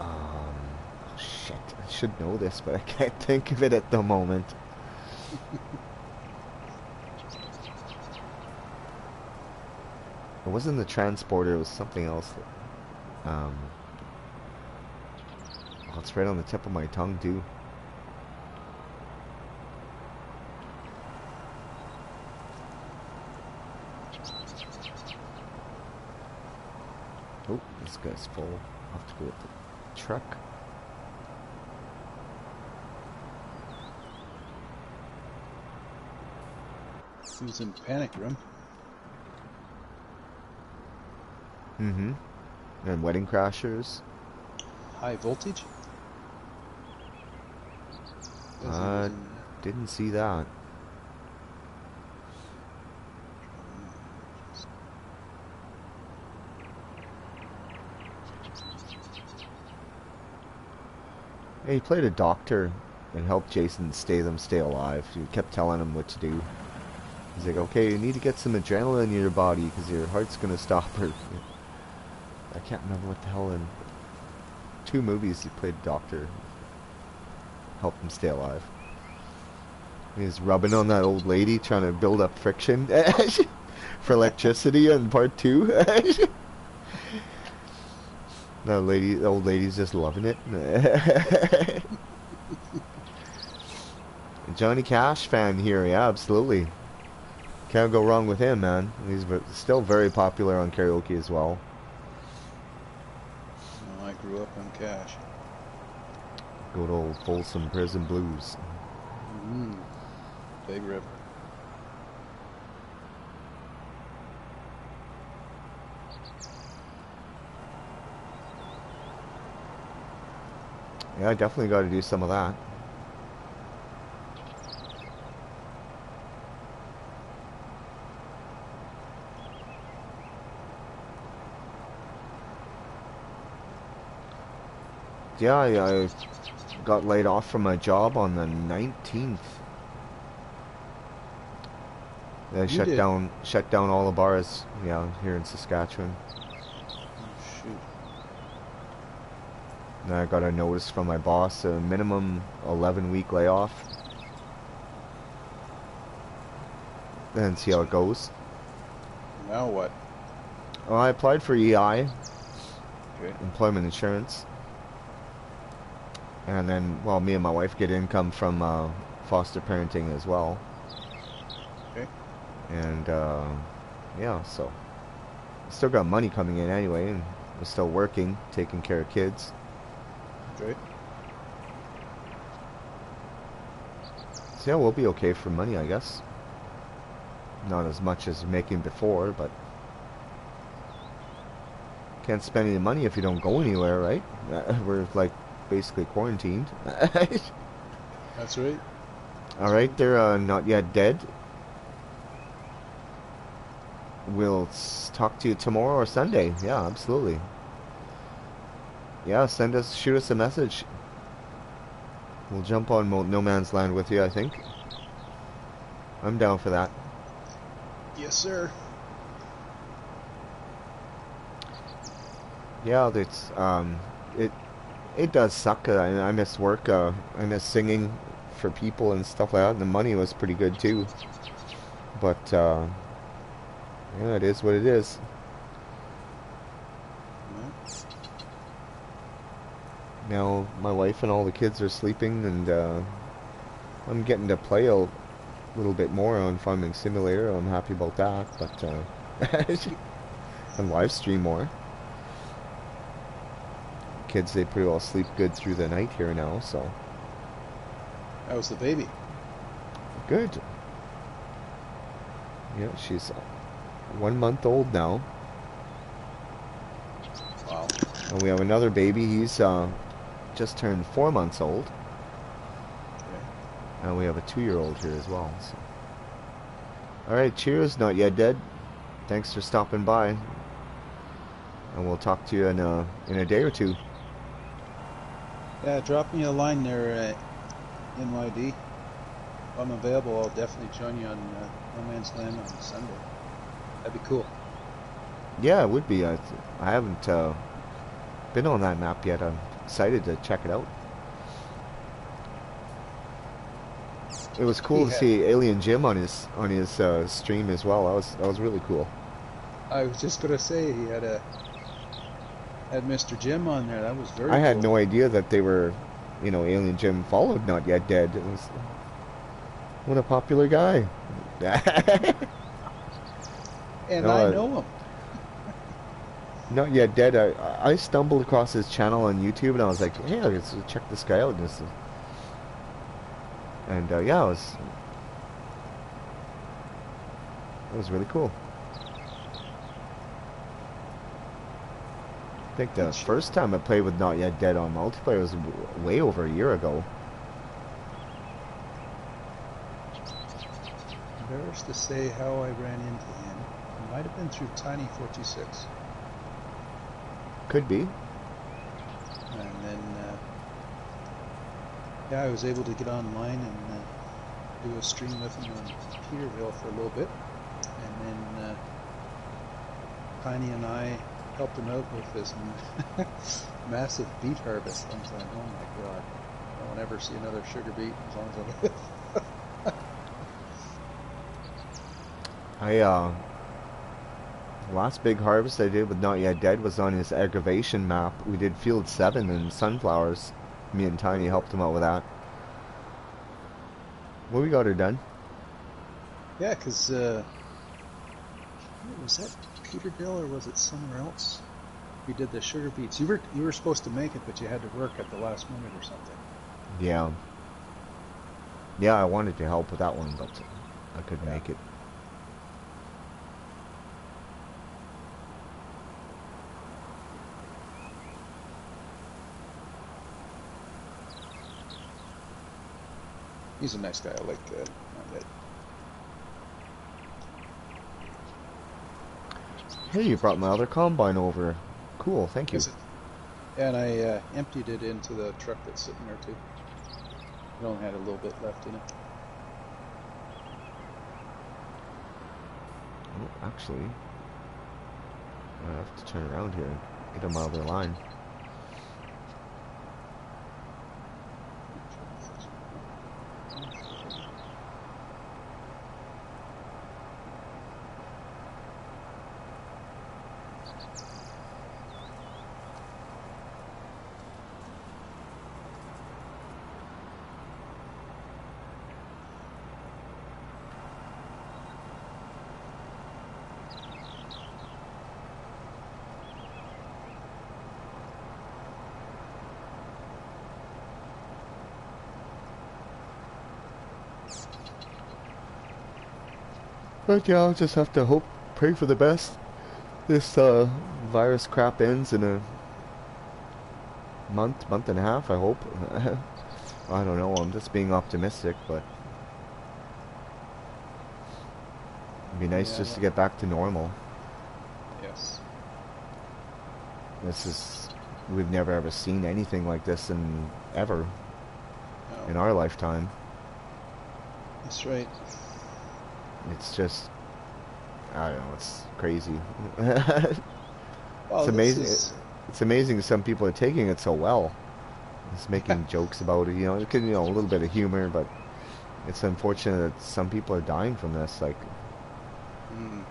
Oh shit, I should know this, but I can't think of it at the moment. It wasn't the transporter, it was something else. Oh, it's right on the tip of my tongue, too. Oh, this guy's full. I'll have to go with the truck. He was in Panic Room. Mm-hmm. And Wedding Crashers. High Voltage. Yes, he was in that. Didn't see that. Yeah, he played a doctor and helped Jason Statham stay alive. He kept telling him what to do. He's like, okay, you need to get some adrenaline in your body because your heart's going to stop. Or I can't remember what the hell in 2 movies he played a doctor. Helped him stay alive. He's rubbing on that old lady trying to build up friction for electricity in part 2. The old lady's just loving it. Johnny Cash fan here, yeah, absolutely. Can't go wrong with him, man. He's still very popular on karaoke as well. I grew up on Cash. Good old Folsom Prison Blues. Mm-hmm. Big River. Yeah, I definitely got to do some of that. Yeah, I got laid off from my job on the 19th. They shut down all the bars, yeah, here in Saskatchewan. Oh, shoot. And I got a notice from my boss, a minimum 11-week layoff. And see how it goes. Now what? Well, I applied for EI, Okay. employment insurance. And then, well, me and my wife get income from foster parenting as well. Okay. And, yeah, so still got money coming in anyway, and we're still working, taking care of kids. Okay. So yeah, we'll be okay for money, I guess. Not as much as making before, but can't spend any money if you don't go anywhere, right? We're like basically quarantined. That's right. All right, they're not yet dead. We'll talk to you tomorrow or Sunday. Yeah, absolutely. Yeah, shoot us a message. We'll jump on No Man's Land with you, I think. I'm down for that. Yes, sir. Yeah, it's It does suck. I miss work. I miss singing for people and stuff like that. And the money was pretty good too. But yeah, it is what it is. No. Now my wife and all the kids are sleeping, and I'm getting to play a little bit more on Farming Simulator. I'm happy about that. But and live stream more. Kids, they pretty well sleep good through the night here now, so How's the baby? good. Yeah, she's 1 month old now, Wow. and we have another baby. He's just turned 4 months old, Okay. and we have a 2-year-old here as well. So. All right, cheers. Not yet dead. Thanks for stopping by, and we'll talk to you in a day or two. Yeah, drop me a line there, NYD. If I'm available, I'll definitely join you on No Man's Land on Sunday. That'd be cool. Yeah, it would be. I haven't been on that map yet. I'm excited to check it out. It was cool to see Alien Jim on his stream as well. That was really cool. I was just gonna say he had Mr. Jim on there. That was very cool. I had no idea that they were, Alien Jim followed Not Yet Dead. It was what a popular guy. And No, I know him. Not Yet Dead. I stumbled across his channel on YouTube, and I was like, hey, let's check this guy out. And yeah, it was really cool. I think the first time I played with Not Yet Dead on multiplayer was way over a year ago. Embarrassed to say how I ran into him. It might have been through Tiny426. Could be. And then, yeah, I was able to get online and do a stream with him on Peterville for a little bit. And then Tiny and I helped him out with this massive beet harvest. I was like, oh my god, I won't ever see another sugar beet as long as I live. The last big harvest I did with Not Yet Dead was on his aggravation map. We did field 7 and sunflowers. Me and Tiny helped him out with that. Well, we got her done. Yeah, because was that Peterbilt or was it somewhere else? We did the sugar beets. You were supposed to make it, but you had to work at the last minute or something. Yeah. Yeah, I wanted to help with that one, but I couldn't make it. He's a nice guy. I like that. Hey, you brought my other combine over. Cool, thank you. Yeah, and I emptied it into the truck that's sitting there too. It only had a little bit left in it. Oh, actually, I have to turn around here and get on my other line. But yeah, I'll just have to pray for the best. This virus crap ends in a month and a half, I hope. I don't know, I'm just being optimistic, but it'd be nice just to get back to normal. Yes. We've never ever seen anything like this in our lifetime. That's right. It's just, I don't know, it's crazy. Well, it's amazing. It's amazing some people are taking it so well. Just making jokes about it, you know, it could, you know, a little bit of humor, but it's unfortunate that some people are dying from this. Mm.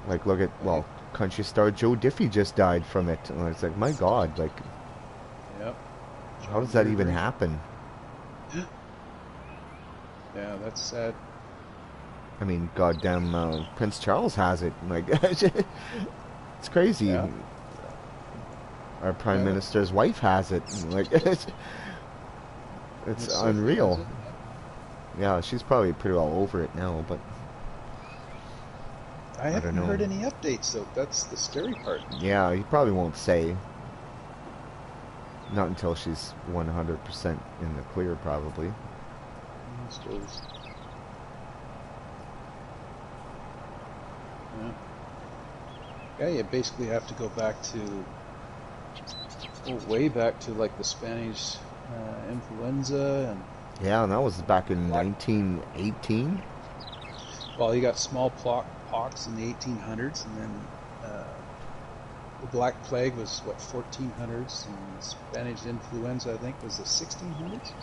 Like look at, well, country star Joe Diffie just died from it. And it's like, my God, like, Yep. how does that even happen? Yeah, that's sad. I mean, goddamn, Prince Charles has it. Like, it's crazy. Yeah. Our prime Yeah. minister's wife has it. Like, it's Miss Sophie has unreal. it. Yeah, she's probably pretty well over it now, but I I don't haven't know. heard any updates though. That's the scary part. Yeah, he probably won't say. Not until she's 100% in the clear, probably. I suppose. Yeah. Yeah, you basically have to go back to, way back to like the Spanish influenza and Yeah, and that was back in black. 1918. Well, you got smallpox in the 1800s, and then the Black Plague was what 1400s, and the Spanish influenza I think was the 1600s.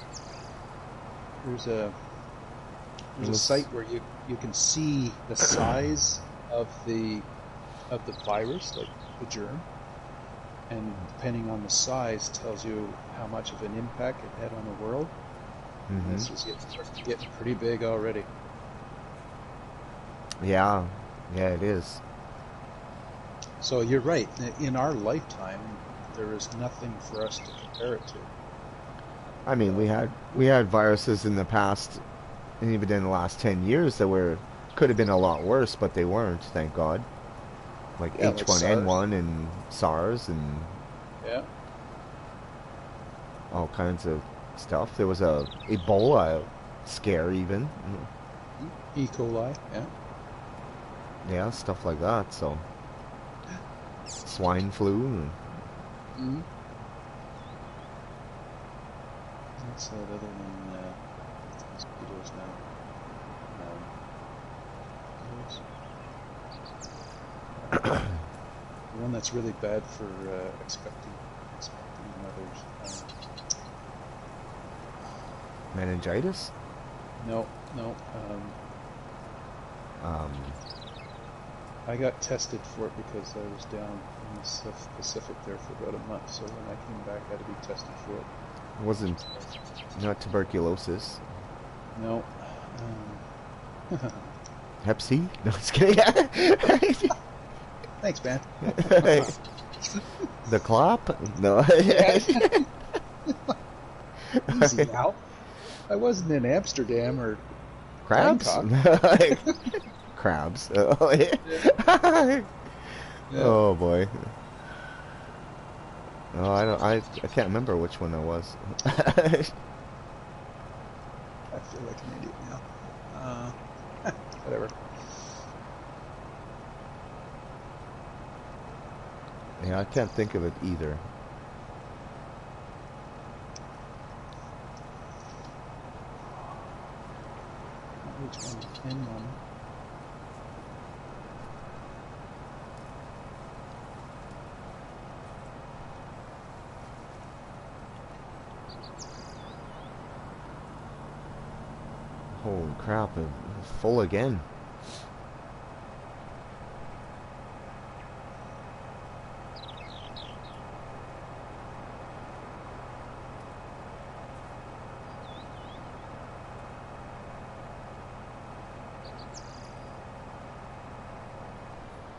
There's a site where you can see the size of the virus, like the germ, and depending on the size tells you how much of an impact it had on the world. Mm-hmm. This was getting pretty big already. Yeah, yeah, it is. So you're right. In our lifetime, there is nothing for us to compare it to. I mean, we had viruses in the past, and even in the last 10 years that could have been a lot worse, but they weren't, thank God. Like Yeah, like H1N1 and SARS and Yeah. all kinds of stuff. There was a Ebola scare even. E. coli. Yeah. Yeah, stuff like that. So swine flu. Mm-hmm. What's that other one? Mosquitoes now. The one that's really bad for expecting mothers. Meningitis. No. Um, I got tested for it because I was down in the South Pacific there for about a month. So when I came back, I had to be tested for it. it wasn't not tuberculosis. No. Hep C? No, just kidding. Thanks, man. The clop? No. Easy now. I wasn't in Amsterdam or Crabs? Bangkok. Crabs. Yeah. Oh boy. Oh, I can't remember which one that was. I feel like an idiot now. Whatever. Yeah, I can't think of it either. Which one? N1. Holy crap, it's full again.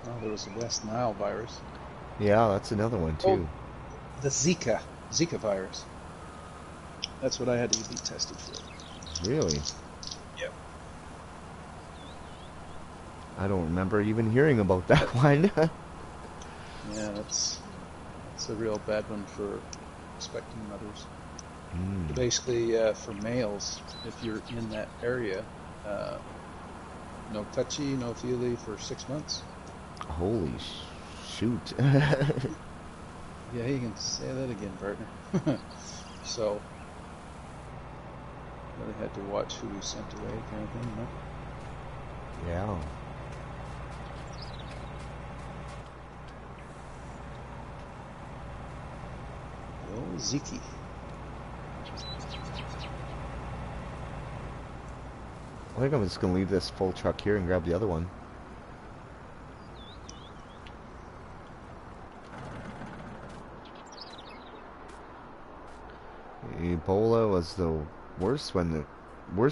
Oh, there was the West Nile virus. Yeah, that's another one too. Oh, the Zika virus. That's what I had to be tested for. Really? Yep. I don't remember even hearing about that one. Yeah, that's a real bad one for expecting mothers. Mm. Basically, for males, if you're in that area, no touchy, no feely for 6 months. Holy shoot. Yeah, you can say that again, partner. So, really had to watch who we sent away, kind of thing, you know? Yeah. Oh, Ziki. I think I'm just gonna leave this full truck here and grab the other one. Ebola was the worse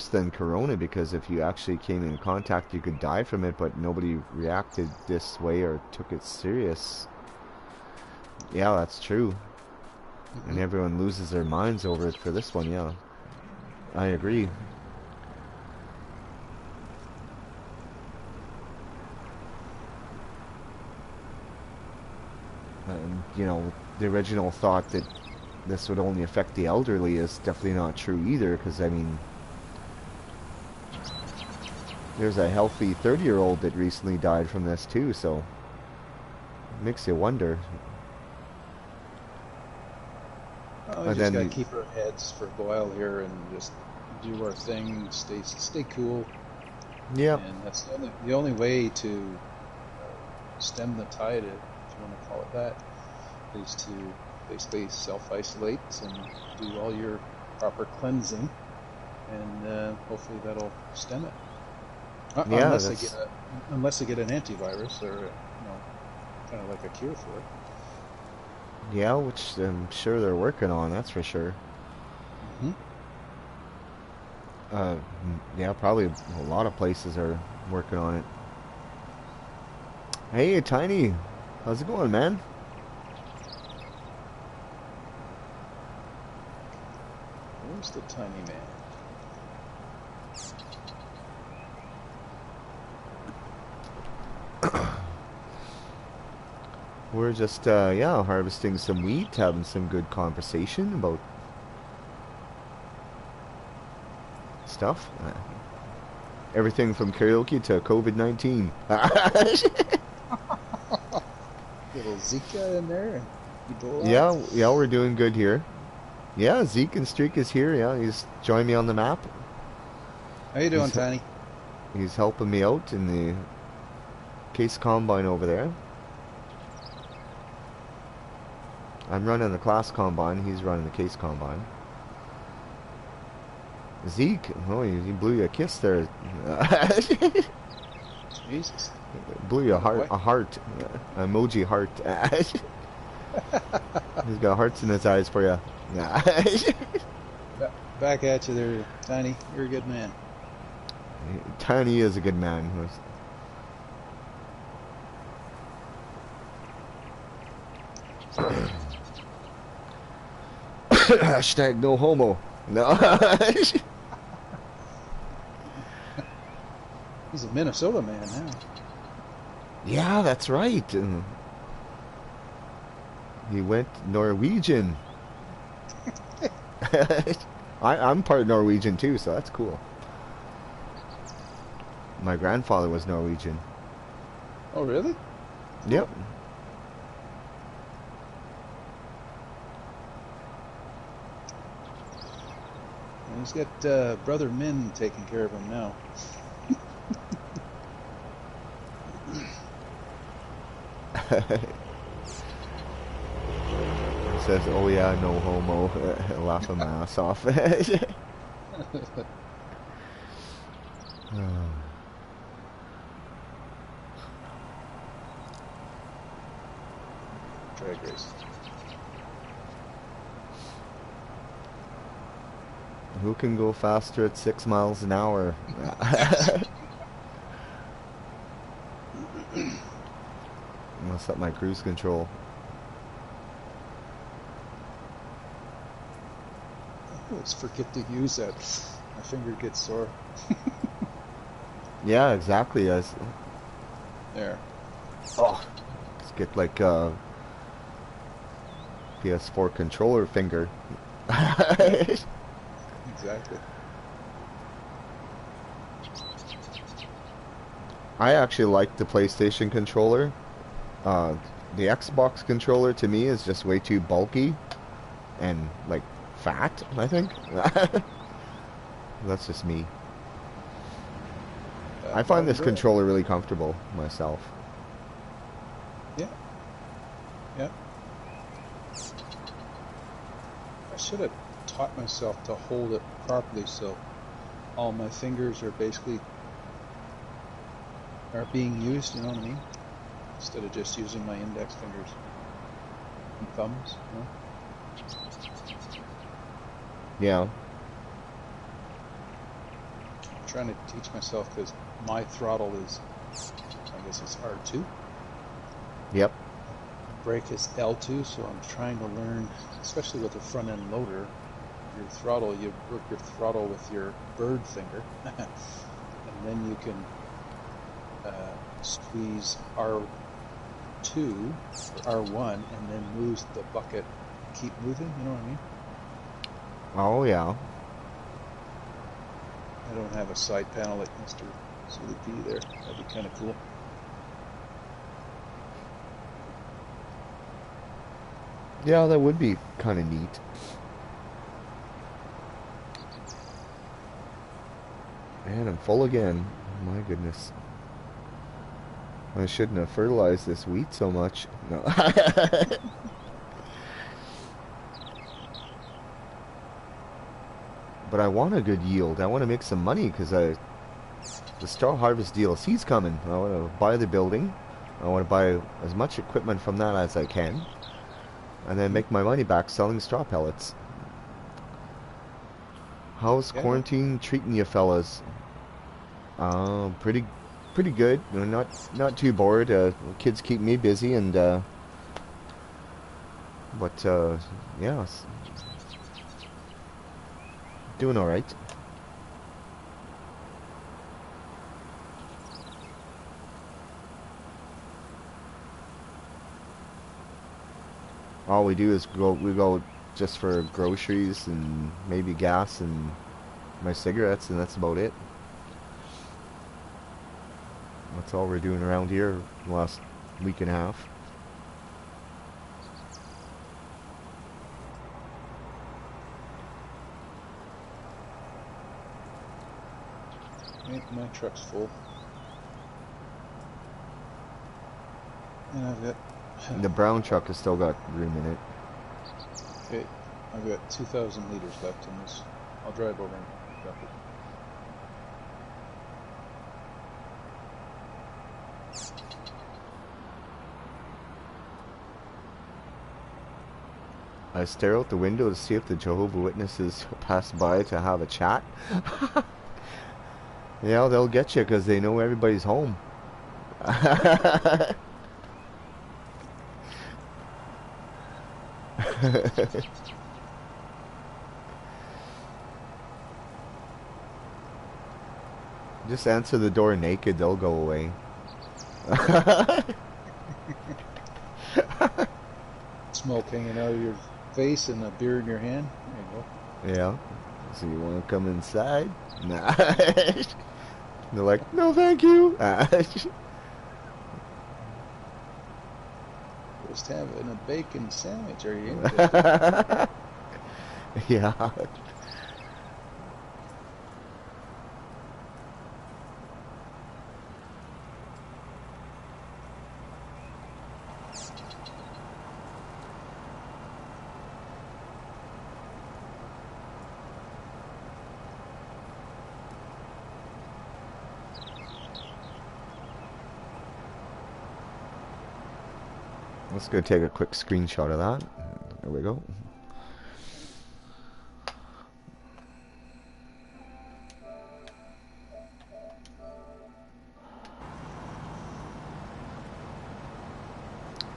than Corona, because if you actually came in contact, you could die from it, but nobody reacted this way or took it serious. Yeah, that's true. And everyone loses their minds over it for this one, yeah. I agree. And, you know, the original thought that this would only affect the elderly is definitely not true either, because, I mean, there's a healthy 30-year-old that recently died from this too, so it makes you wonder. Oh, we just gotta keep our heads for a while here and just do our thing, stay cool. Yeah. And that's the only way to stem the tide, if you want to call it that, is to basically self-isolate and do all your proper cleansing, and hopefully that'll stem it. Yeah, unless they get an antivirus, or kind of like a cure for it. Yeah, which I'm sure they're working on, that's for sure. Yeah, probably a lot of places are working on it. Hey, Tiny, how's it going, man? Where's the tiny man? We're just, yeah, harvesting some wheat, having some good conversation about stuff. Everything from karaoke to COVID-19. Little Zika in there. Yeah, we're doing good here. Yeah, Zeke and Streak is here. Yeah, he's joined me on the map. How you doing, Tiny? He's helping me out in the case combine over there. I'm running the class combine. He's running the case combine. Zeke, oh, he blew you a kiss there. Jesus. Blew you a heart, emoji heart. He's got hearts in his eyes for you. Back at you there, Tiny. You're a good man. Tiny is a good man. Hashtag no homo. No. He's a Minnesota man now. Yeah, that's right. He went Norwegian. I'm part Norwegian too, so that's cool. My grandfather was Norwegian. Oh, really? Yep. He's got Brother Min taking care of him now. Says, oh yeah, no homo. Laughing my ass off. Drag race. Who can go faster at 6 miles an hour? I'm gonna set my cruise control. I always forget to use that. My finger gets sore. Yeah, exactly. There. Oh, let's get like a PS4 controller finger. Exactly. I actually like the PlayStation controller. The Xbox controller to me is just way too bulky and like fat, I think. That's just me. I find this controller really comfortable myself. Yeah. Yeah. I should have taught myself to hold it properly so all my fingers are basically being used, you know what I mean? Instead of just using my index fingers and thumbs, you know? Yeah. I'm trying to teach myself because my throttle is, I guess it's R2. Yep. Brake is L2, so I'm trying to learn, especially with a front end loader, your throttle, you work your throttle with your bird finger, and then you can squeeze R2 or R1 and then lose the bucket, keep moving, you know what I mean? Oh, yeah. I don't have a side panel like Mr. Zulu P there. That'd be kind of cool. Yeah, that would be kind of neat. Man, I'm full again. My goodness. I shouldn't have fertilized this wheat so much. No. But I want a good yield. I want to make some money because the straw harvest DLC's coming. I want to buy the building. I want to buy as much equipment from that as I can. And then make my money back selling straw pellets. How's quarantine treating you fellas? Pretty good. Not too bored. Kids keep me busy, and but yeah, doing all right. All we do is we go just for groceries and maybe gas and my cigarettes, and that's about it. That's all we're doing around here the last week and a half. My truck's full. And I've got... The brown truck has still got room in it. Okay, I've got 2,000 liters left in this. I'll drive over and drop it. I stare out the window to see if the Jehovah's Witnesses pass by to have a chat. Yeah, they'll get you because they know everybody's home. Just answer the door naked, they'll go away. Smoke hanging out of your face and a beer in your hand. There you go. Yeah. So you want to come inside? Nah. They're like, no thank you. Just having a bacon sandwich, are you interested? Yeah. Let's go take a quick screenshot of that. There we go.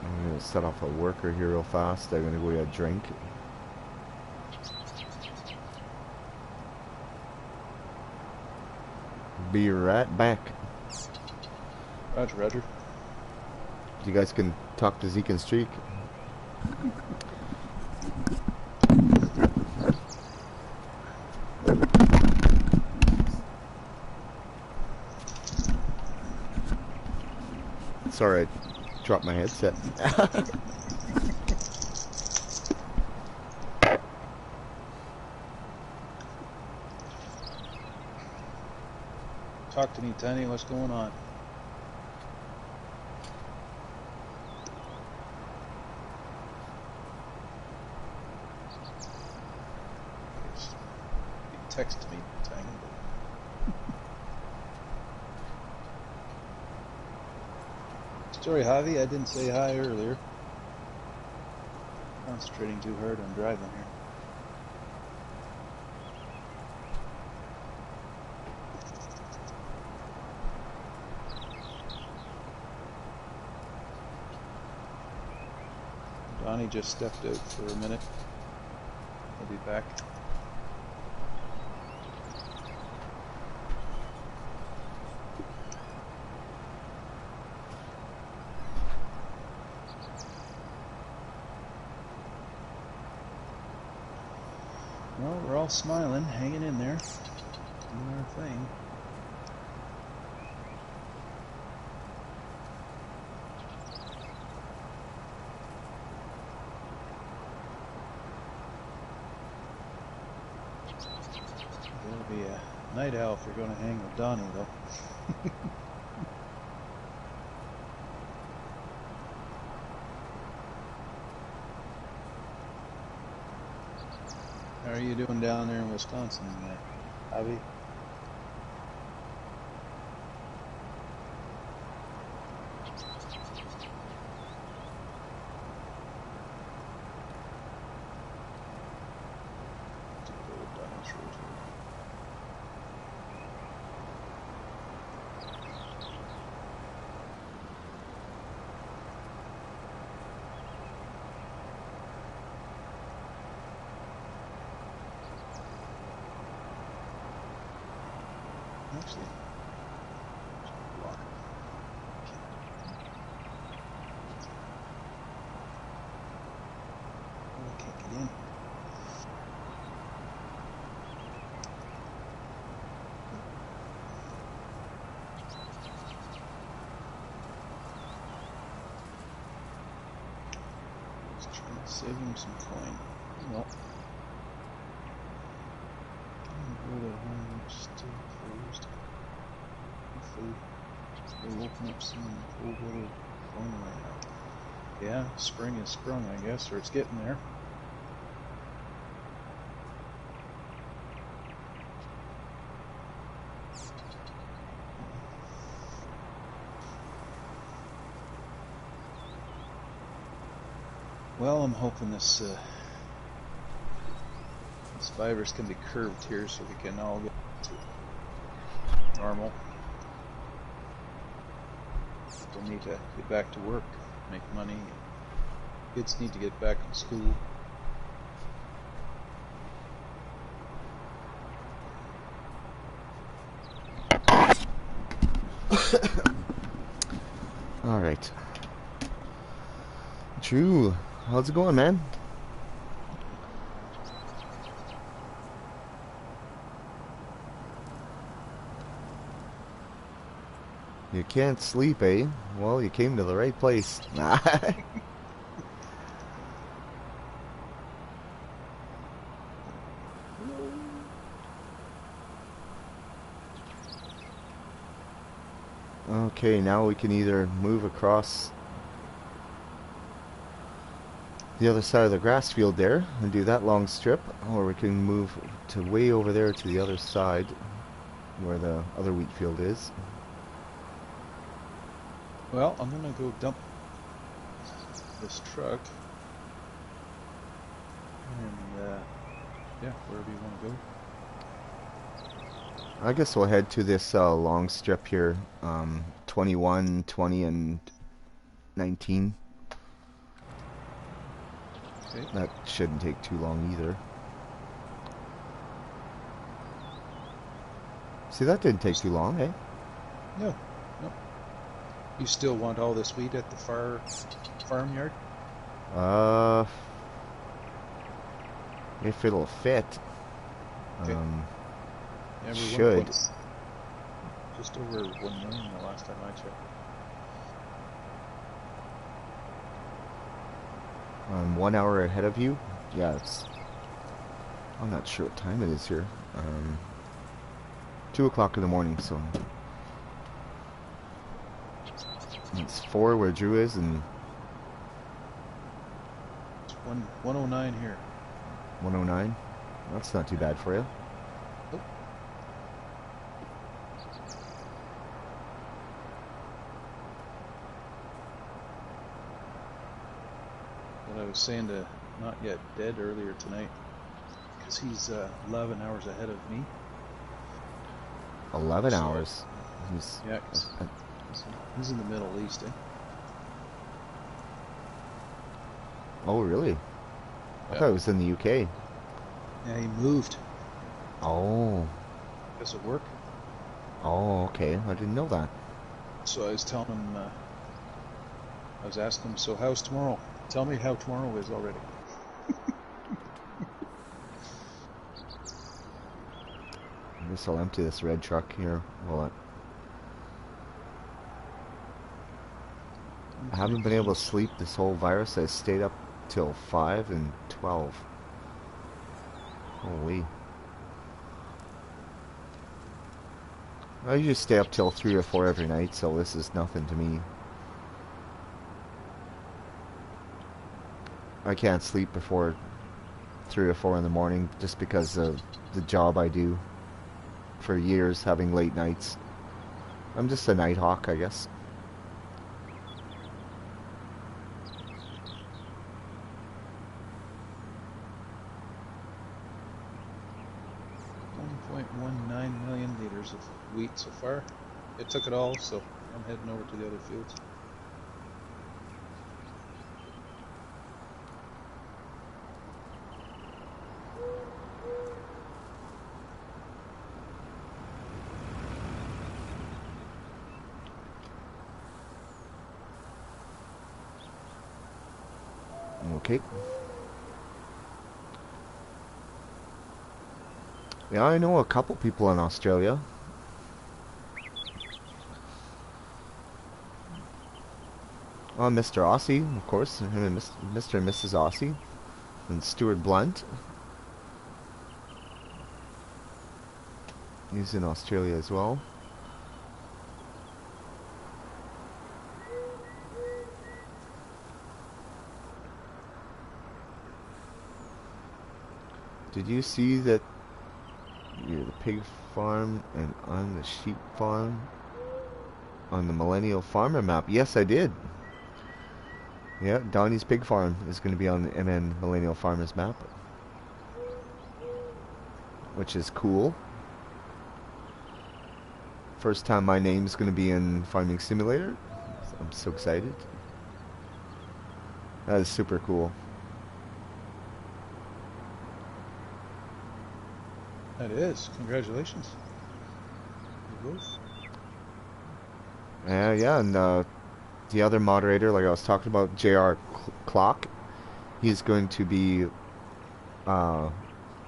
I'm going to set off a worker here real fast. I'm going to go get a drink. Be right back. Roger, roger. You guys can talk to Zeke and Streak. Sorry, I dropped my headset. Talk to me, Tiny. What's going on? Text me, Tiny. Sorry, Javi, I didn't say hi earlier. Concentrating too hard on driving here. Donnie just stepped out for a minute. He'll be back. Well, we're all smiling, hanging in there, doing our thing. That'll be a night owl if you're going to hang with Donnie, though. How are you doing down there in Wisconsin, Javi? Actually, I can't get in. Just trying to save him some coin. Well, go to home, still closed. They're open up some cold weather going right now. Yeah, spring is sprung, I guess, or it's getting there. Well, I'm hoping this virus can be curbed here so we can all get to normal. People need to get back to work, make money. Kids need to get back in school. All right. Drew, how's it going, man? You can't sleep, eh? Well, you came to the right place. Okay, now we can either move across the other side of the grass field there and do that long strip, or we can move to way over there to the other side where the other wheat field is. Well, I'm gonna go dump this truck, and yeah, wherever you want to go. I guess we'll head to this long strip here, 21, 20, and 19. Okay. That shouldn't take too long either. See, that didn't take too long, eh? No, no. You still want all this wheat at the farmyard? If it'll fit. Okay. Yeah, should. Just over 1 million the last time I checked. I'm 1 hour ahead of you. Yeah, I'm not sure what time it is here. 2 o'clock in the morning, so it's 4 where Drew is, and it's 109 here. 109. That's not too bad for you. Nope. was saying to Not Yet Dead earlier tonight, because he's 11 hours ahead of me. 11 hours? Yeah, he's in the Middle East, eh? Oh, really? I thought it was in the UK. Yeah, he moved. Oh. Because of work. Oh, okay. I didn't know that. So I was telling him, I was asking him, so how's tomorrow? Tell me how tomorrow is already. I guess I'll empty this red truck here. Hold on. I haven't been able to sleep this whole virus. I stayed up till 5 and 12. Holy. I usually stay up till 3 or 4 every night, so this is nothing to me. I can't sleep before 3 or 4 in the morning just because of the job I do for years, having late nights. I'm just a night hawk, I guess. Of wheat so far. It took it all, so I'm heading over to the other fields. Okay. Yeah, I know a couple people in Australia. Mr. Aussie, of course, him and Mr. and Mrs. Aussie, and Stuart Blunt. He's in Australia as well. Did you see that you're the pig farm and I'm the sheep farm on the Millennial Farmer map? Yes, I did. Yeah, Donnie's Pig Farm is going to be on the MN Millennial Farmers map, which is cool. First time my name's going to be in Farming Simulator. I'm so excited. That is super cool. That is. Congratulations. You both. Yeah, and the other moderator, like I was talking about, JR Clock, he's going to be,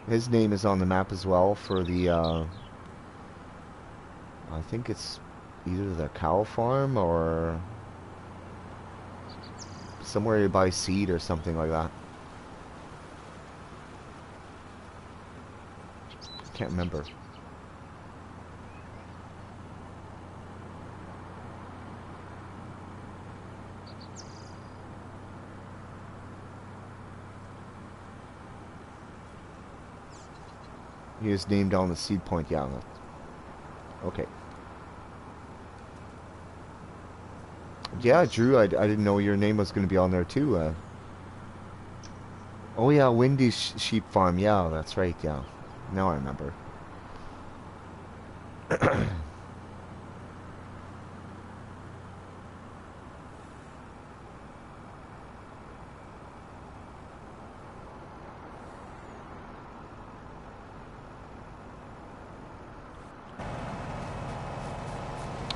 his name is on the map as well for the, I think it's either the cow farm or somewhere you buy seed or something like that. Can't remember. He is named on the seed point, yeah. Okay. Yeah, Drew, I didn't know your name was going to be on there too. Oh yeah, Windy Sheep Farm, yeah, that's right, yeah. Now I remember.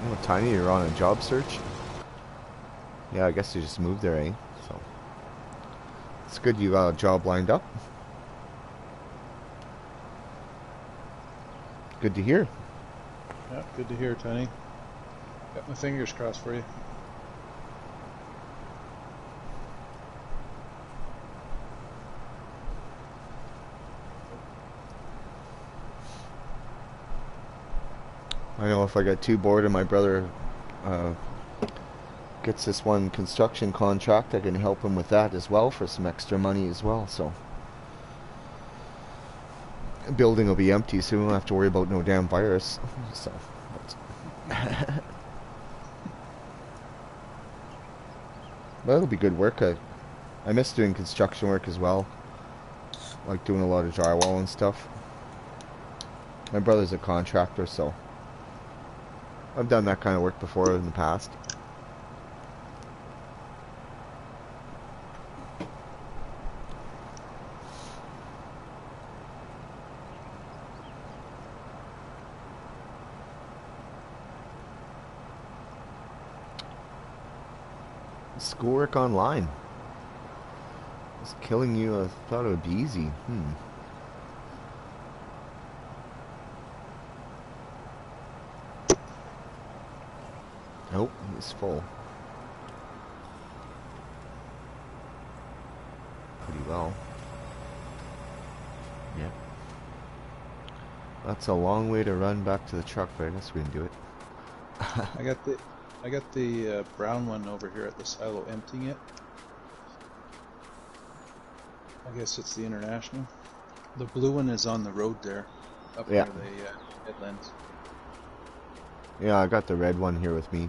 Oh, Tiny, you're on a job search? Yeah, I guess you just moved there, eh? So it's good you got a job lined up. Good to hear. Yeah, good to hear, Tony. Got my fingers crossed for you. I know if I get too bored and my brother gets this one construction contract, I can help him with that as well for some extra money as well, so the building will be empty so we won't have to worry about no damn virus. So well, it'll be good work. I miss doing construction work as well. Like doing a lot of drywall and stuff. My brother's a contractor, so I've done that kind of work before in the past. Schoolwork online. It's killing you. I thought it would be easy. Nope, it's full. Pretty well. Yep. That's a long way to run back to the truck, but I guess we can do it. I got the brown one over here at the silo emptying it. I guess it's the International. The blue one is on the road there, up near the headlands. Yeah, I got the red one here with me.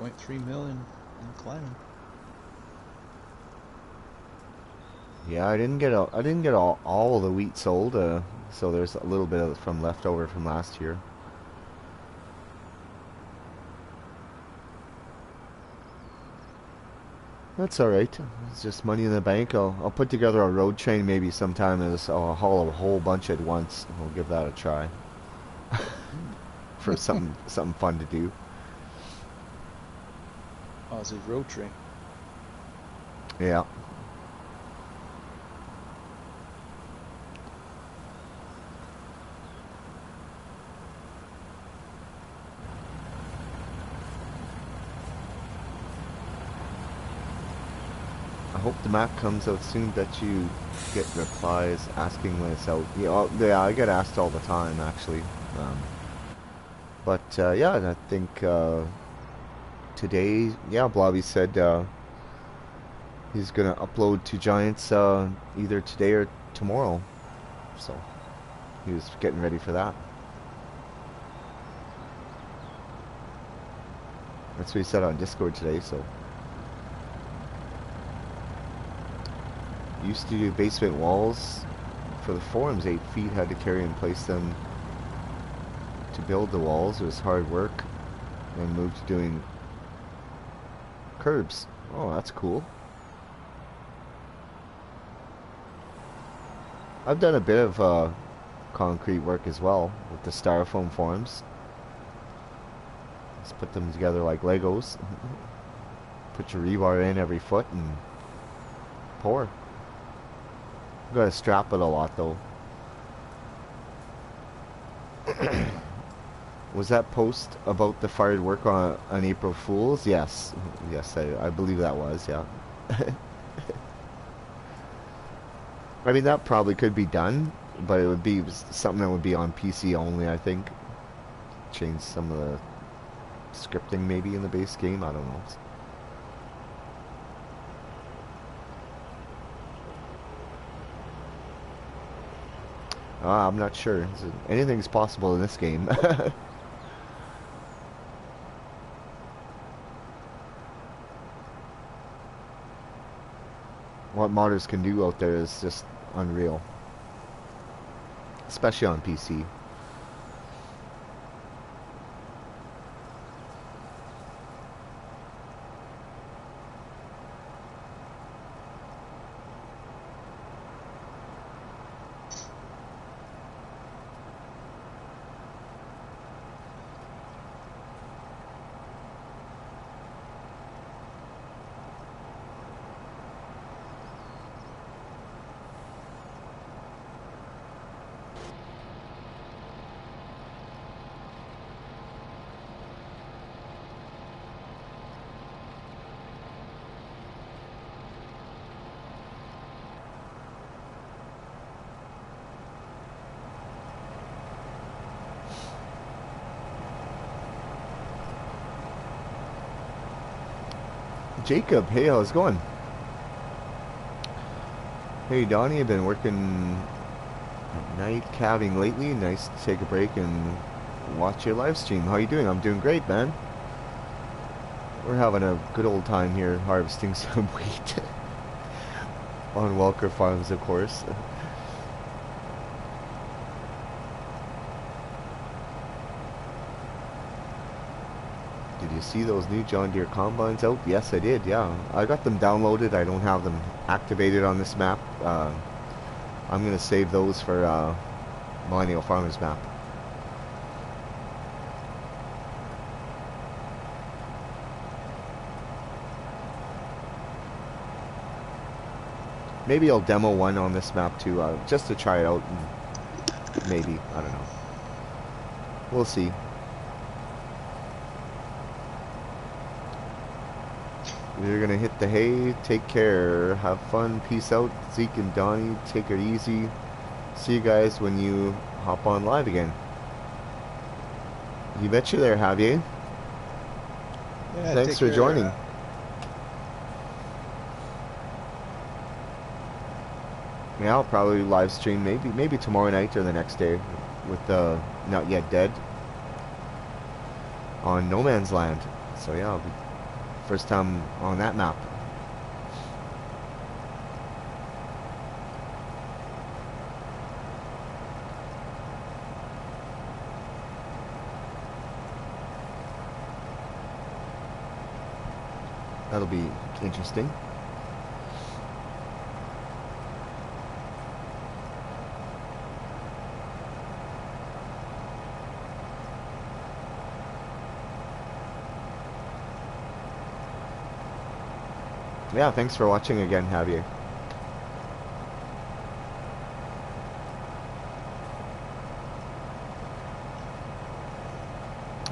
$1.3 million and climbing. Yeah, I didn't get all the wheat sold, so there's a little bit of from leftover from last year. That's all right. It's just money in the bank. I'll put together a road train maybe sometime, and I'll haul a whole bunch at once. We'll give that a try for something fun to do. Aussie road train. Yeah. I hope the map comes out soon that you get replies asking when it's out. Yeah, I get asked all the time actually. Yeah, I think today, yeah, Blobby said he's gonna upload to Giants either today or tomorrow. So he was getting ready for that. That's what he said on Discord today, so. Used to do basement walls for the forums, 8 feet, had to carry and place them to build the walls. It was hard work. Then moved to doing curbs. Oh, that's cool. I've done a bit of concrete work as well with the styrofoam forms. Just put them together like Legos. Put your rebar in every foot and pour. Gotta strap it a lot though. Was that post about the fired work on April Fool's? Yes. Yes, I believe that was, yeah. I mean, that probably could be done, but it would be something that would be on PC only, I think. Change some of the scripting maybe in the base game, I don't know. I'm not sure. Anything's possible in this game. What modders can do out there is just unreal. Especially on PC. Jacob, hey, how's it going? Hey, Donnie, I've been working At night calving lately. Nice to take a break and watch your live stream. How you doing? I'm doing great, man. We're having a good old time here harvesting some wheat on Welker Farms, of course. Did you see those new John Deere combines out? Yes, I did, yeah. I got them downloaded. I don't have them activated on this map. I'm going to save those for Millennial Farmers map. Maybe I'll demo one on this map too, just to try it out. And maybe, I don't know. We'll see. We're gonna hit the hay. Take care. Have fun. Peace out. Zeke and Donnie. Take it easy. See you guys when you hop on live again. You bet you there, Javier. Yeah, thanks for joining. Yeah, I'll probably live stream maybe tomorrow night or the next day with the Not Yet Dead on No Man's Land. So yeah, I'll be first time on that map. That'll be interesting. Yeah, thanks for watching again, Javier.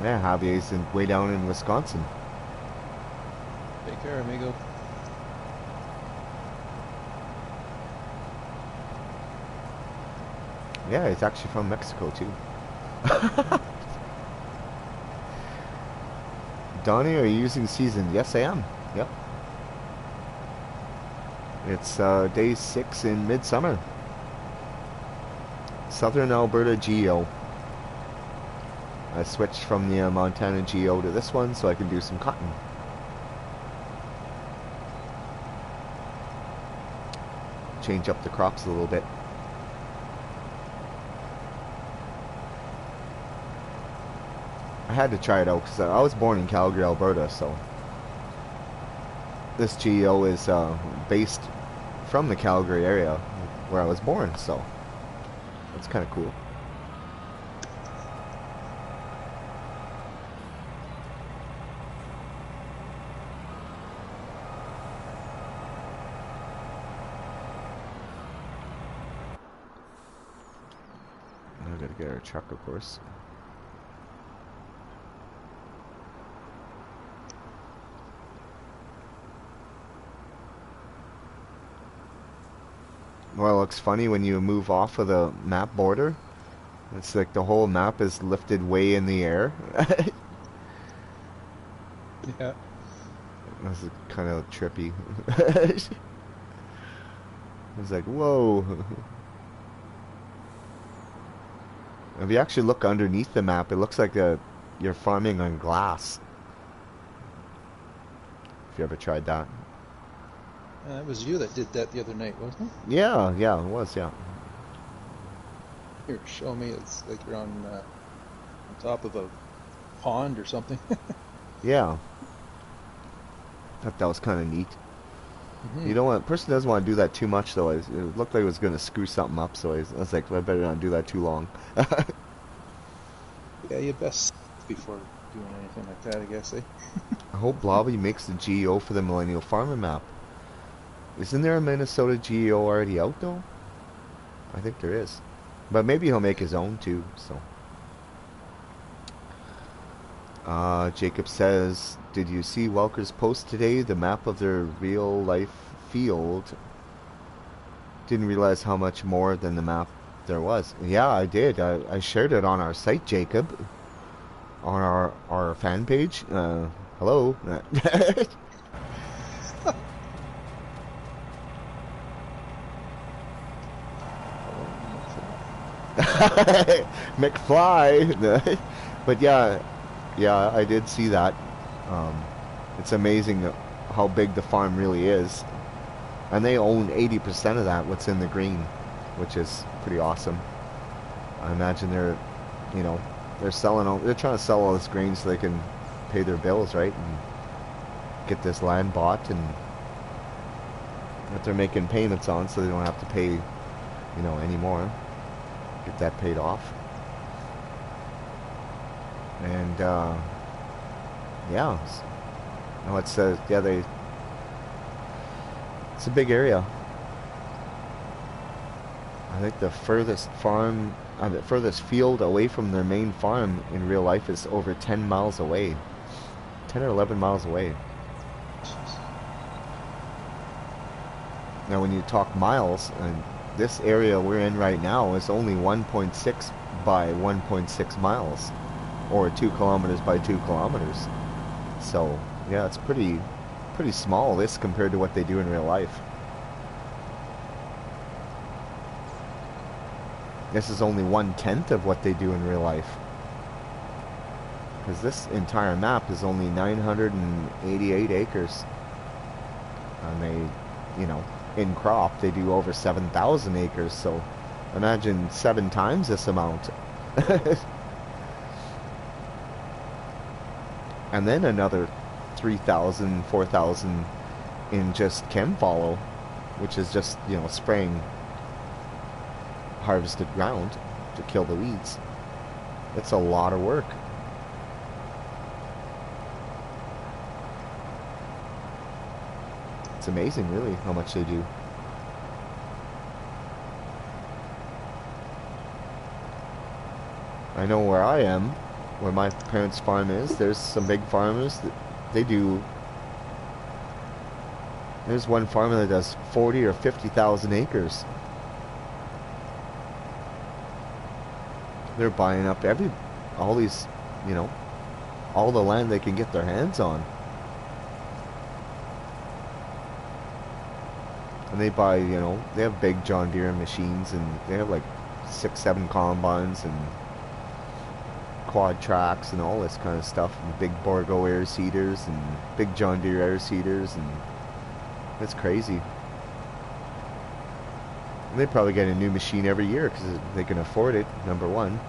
Yeah, Javier's way down in Wisconsin. Take care, amigo. Yeah, he's actually from Mexico too. Donnie, are you using seasoned? Yes, I am. Yep. It's day 6 in midsummer. Southern Alberta GEO. I switched from the Montana GEO to this one so I can do some cotton. Change up the crops a little bit. I had to try it out because I was born in Calgary, Alberta, so this GEO is based from the Calgary area where I was born, so that's kind of cool. I gotta get our truck, of course. Well, it looks funny when you move off of the map border. It's like the whole map is lifted way in the air. Yeah. That's kind of trippy. It's like, whoa. If you actually look underneath the map, it looks like you're farming on glass. If you ever tried that. It was you that did that the other night, wasn't it? Yeah, it was, yeah. Here, show me. It's like you're on top of a pond or something. Yeah. Thought that was kind of neat. Mm-hmm. You know what? Person doesn't want to do that too much, though. It looked like it was going to screw something up, so I was like, I better not do that too long. Yeah, you best before doing anything like that, I guess, eh? I hope Blobby makes the GEO for the Millennial Farmer map. Isn't there a Minnesota GEO already out, though? I think there is. But maybe he'll make his own, too, so. Jacob says, did you see Welker's post today? The map of their real-life field. Didn't realize how much more than the map there was. Yeah, I did. I shared it on our site, Jacob. On our fan page. Hello. McFly. But yeah, yeah, I did see that. It's amazing how big the farm really is, and they own 80% of that. What's in the green, which is pretty awesome. I imagine they're, you know, they're selling all, they're trying to sell all this grain so they can pay their bills, right, and get this land bought and that they're making payments on, so they don't have to pay, you know, anymore. Get that paid off. And yeah, no, it's yeah, it's a big area. I think the furthest farm, the furthest field away from their main farm in real life is over 10 miles away. 10 or 11 miles away. Now when you talk miles, and this area we're in right now is only 1.6 by 1.6 miles, or 2 kilometers by 2 kilometers. So yeah, it's pretty small, this, compared to what they do in real life. This is only 1/10 of what they do in real life. Because this entire map is only 988 acres. And they, you know, in crop, they do over 7,000 acres. So imagine 7 times this amount. And then another 3,000, 4,000 in just chem follow, which is just, you know, spraying harvested ground to kill the weeds. It's a lot of work. It's amazing, really, how much they do. I know where I am, where my parents' farm is, there's some big farmers that they do. There's one farmer that does 40 or 50,000 acres. They're buying up all these, you know, all the land they can get their hands on. And they buy, you know, they have big John Deere machines, and they have like 6, 7 combines and quad tracks and all this kind of stuff, and big Borgo air seeders and big John Deere air seeders, and it's crazy. And they probably get a new machine every year because they can afford it, number one.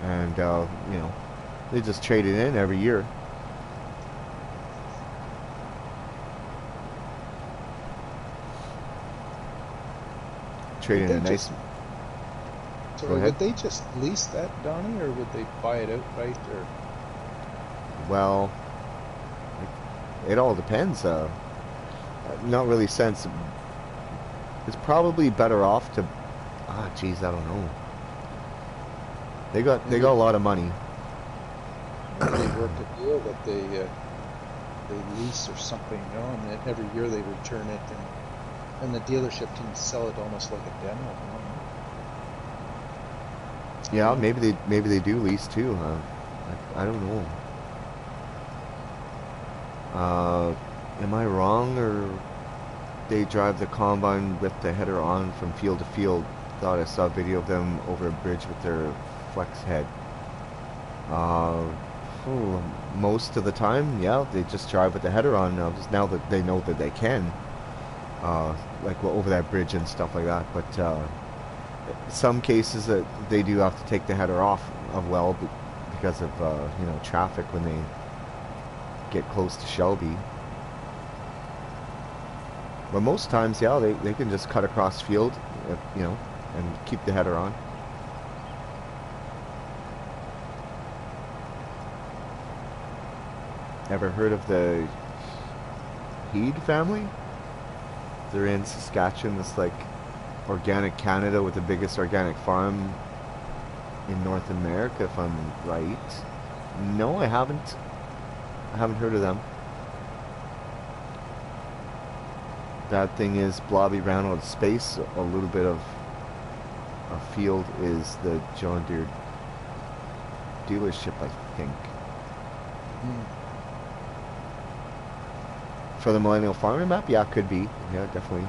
And you know, they just trade it in every year. Trade in a nice. So would they just lease that, Donnie, or would they buy it outright, or? Well, it all depends. Not really sense. It's probably better off to. Geez, I don't know. They got a lot of money. Maybe they work a deal that they lease or something, you know, and then every year they return it, and the dealership can sell it almost like a demo. You know? Yeah, maybe they do lease too. I don't know. Am I wrong, or they drive the combine with the header on from field to field? Thought I saw a video of them over a bridge with their flex head. Most of the time, yeah, they just drive with the header on now, just now that they know that they can, like over that bridge and stuff like that. But some cases that they do have to take the header off of well because of you know, traffic when they get close to Shelby. But most times, yeah, they can just cut across field, you know, and keep the header on. Ever heard of the Heed family? They're in Saskatchewan. It's like organic Canada with the biggest organic farm in North America, if I'm right. No, I haven't. I haven't heard of them. That thing is blobby round out of space. A little bit of a field is the John Deere dealership, I think. For the Millennial Farming map, yeah, it could be. Yeah, definitely.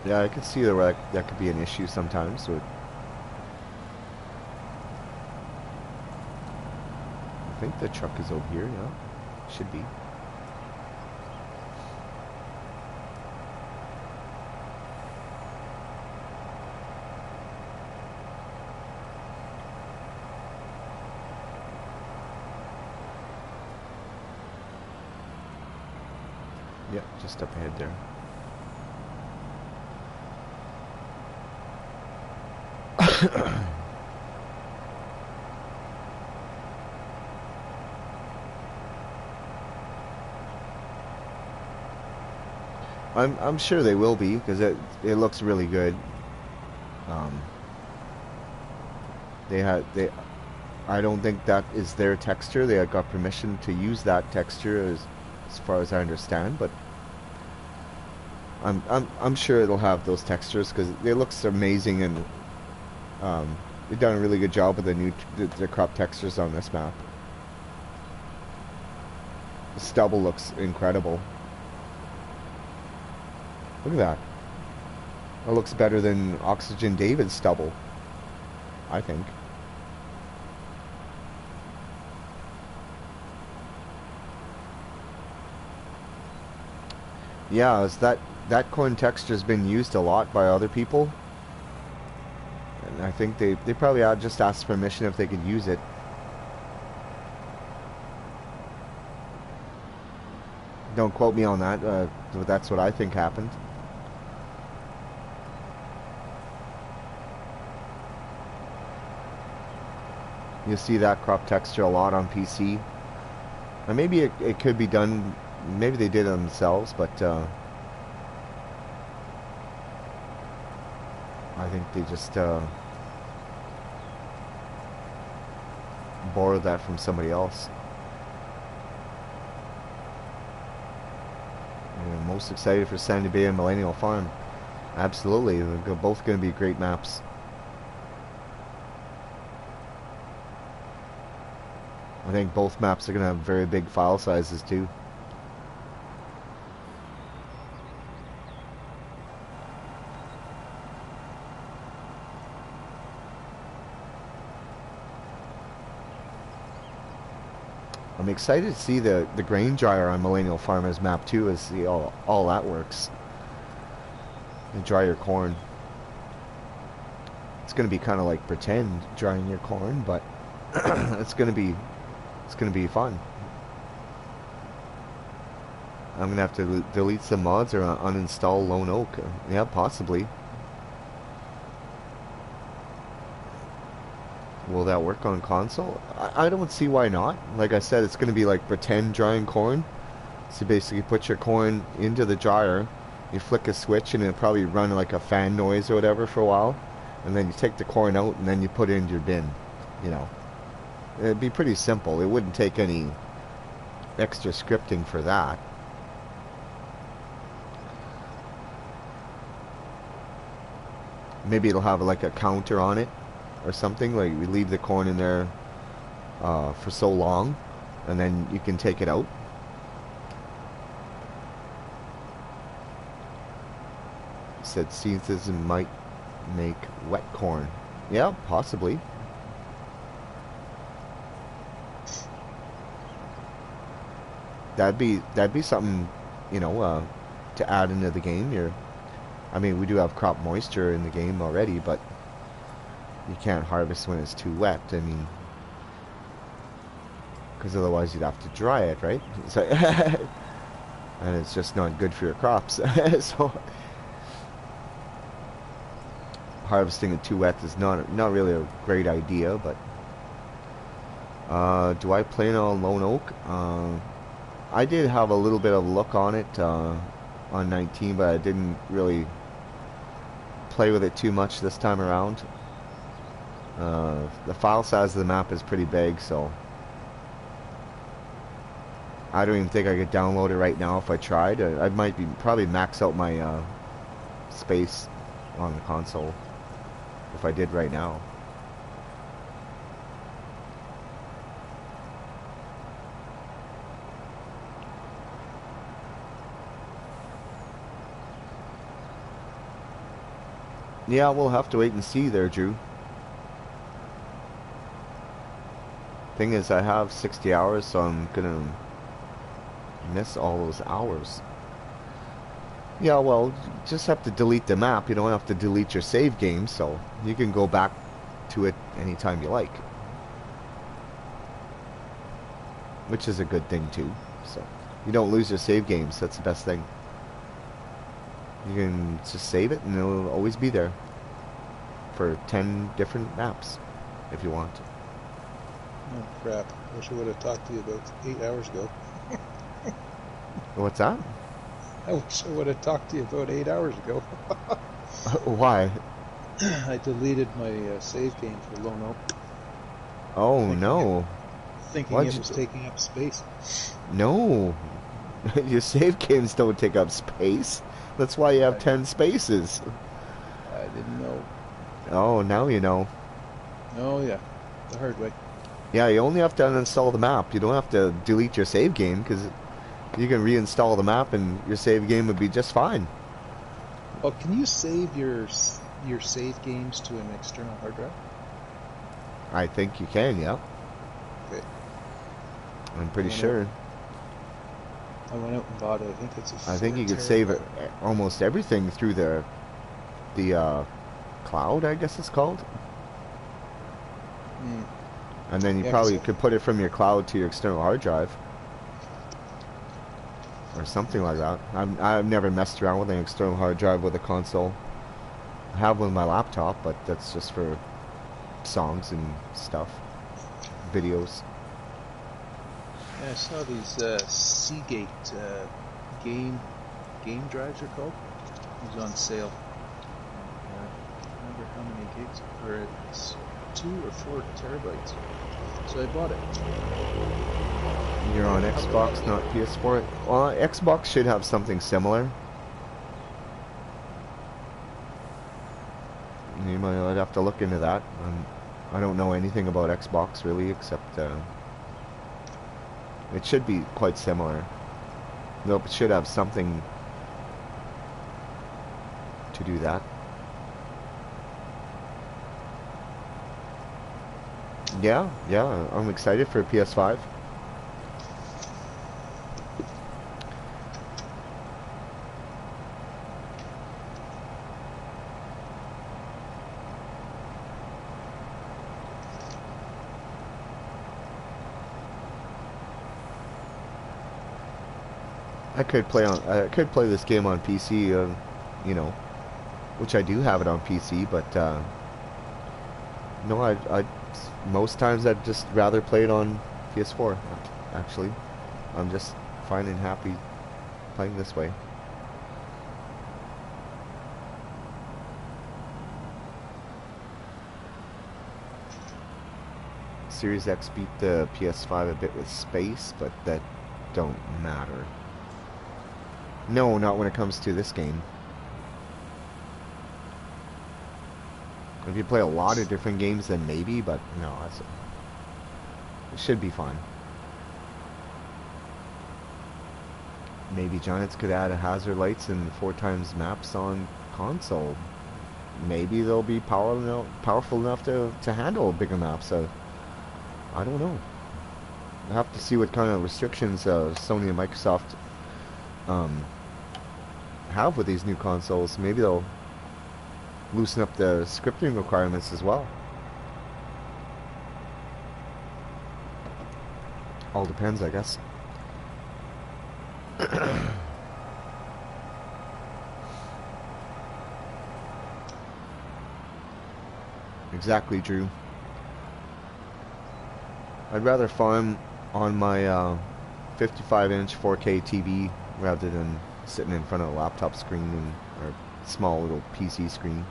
Yeah, I could see that that could be an issue sometimes. I think the truck is over here, yeah. Should be. Yeah, just up ahead there. I'm sure they will be because it looks really good. Um, they I don't think that is their texture. They got permission to use that texture as far as I understand, but I'm sure it'll have those textures because it looks amazing, and they've done a really good job with the crop textures on this map. The stubble looks incredible. Look at that. It looks better than Oxygen David's stubble, I think. Yeah, that corn texture has been used a lot by other people, and I think they probably just asked permission if they could use it. Don't quote me on that, but that's what I think happened. You see that crop texture a lot on PC. And maybe it could be done, maybe they did it themselves, but I think they just borrowed that from somebody else. I'm most excited for Sandy Bay and Millennial Farm. Absolutely, they're both going to be great maps. I think both maps are going to have very big file sizes too. I'm excited to see the grain dryer on Millennial Farmer's map too, and see all that works. And dry your corn. It's going to be kind of like pretend drying your corn, but it's going to be fun. I'm going to have to delete some mods or uninstall Lone Oak. Yeah, possibly. Will that work on console? I don't see why not. Like I said, it's going to be like pretend drying corn. So basically put your corn into the dryer, you flick a switch and it'll probably run like a fan noise or whatever for a while. And then you take the corn out and then you put it into your bin. You know. It'd be pretty simple. It wouldn't take any extra scripting for that. Maybe it'll have like a counter on it or something, like we leave the corn in there for so long and then you can take it out. It said season might make wet corn. Yeah, possibly. That'd be something, you know, to add into the game. I mean, we do have crop moisture in the game already, but you can't harvest when it's too wet. I mean, because otherwise you'd have to dry it, right? So, and it's just not good for your crops. So harvesting it too wet is not really a great idea. But do I plan on Lone Oak? I did have a little bit of look on it on 19, but I didn't really play with it too much this time around. The file size of the map is pretty big, so I don't even think I could download it right now if I tried. I might probably max out my space on the console if I did right now. Yeah, we'll have to wait and see there, Drew. Thing is, I have 60 hours, so I'm gonna miss all those hours. Yeah, well, you just have to delete the map. You don't have to delete your save game, so you can go back to it anytime you like. Which is a good thing, too. So you don't lose your save games. That's the best thing. You can just save it, and it'll always be there for 10 different maps, if you want. Oh, crap. I wish I would have talked to you about 8 hours ago. What's that? I wish I would have talked to you about 8 hours ago. Why? I deleted my save game for Lone Oak. Oh, no. Thinking it was taking up space. No. Your save games don't take up space. That's why you have 10 spaces. I didn't know. Oh, now you know. Oh, yeah. The hard way. Yeah, you only have to uninstall the map. You don't have to delete your save game, because you can reinstall the map and your save game would be just fine. Well, can you save your save games to an external hard drive? I think you can, yeah. Okay. I'm pretty sure. I went out and bought it. I think it's a I think you could save almost everything through the cloud, I guess it's called. Mm. And then you probably could put it from your cloud to your external hard drive. Or something like that. I've never messed around with an external hard drive with a console. I have one with my laptop, but that's just for songs and stuff. Videos. Yeah, I saw these Seagate game drives are called. It was on sale. I don't remember how many gigs, or it's 2 or 4 terabytes. So I bought it. You're on Xbox, not PS4. Well, Xbox should have something similar. You might have to look into that. I don't know anything about Xbox really, except it should be quite similar. Nope, it should have something to do that. Yeah, I'm excited for PS5. I could play this game on PC, you know, which I do have it on PC, but no, I most times I'd just rather play it on PS4. Actually, I'm just fine and happy playing this way. Series X beat the PS5 a bit with space, but that don't matter. No, not when it comes to this game. If you play a lot of different games, then maybe, but no, it should be fine. Maybe Giants could add a hazard lights and 4x maps on console. Maybe they'll be powerful enough to handle bigger maps. I don't know. We'll have to see what kind of restrictions Sony and Microsoft have with these new consoles. Maybe they'll loosen up the scripting requirements as well. All depends, I guess. Exactly, Drew. I'd rather farm on my 55-inch 4K TV rather than sitting in front of a laptop screen or small little PC screen.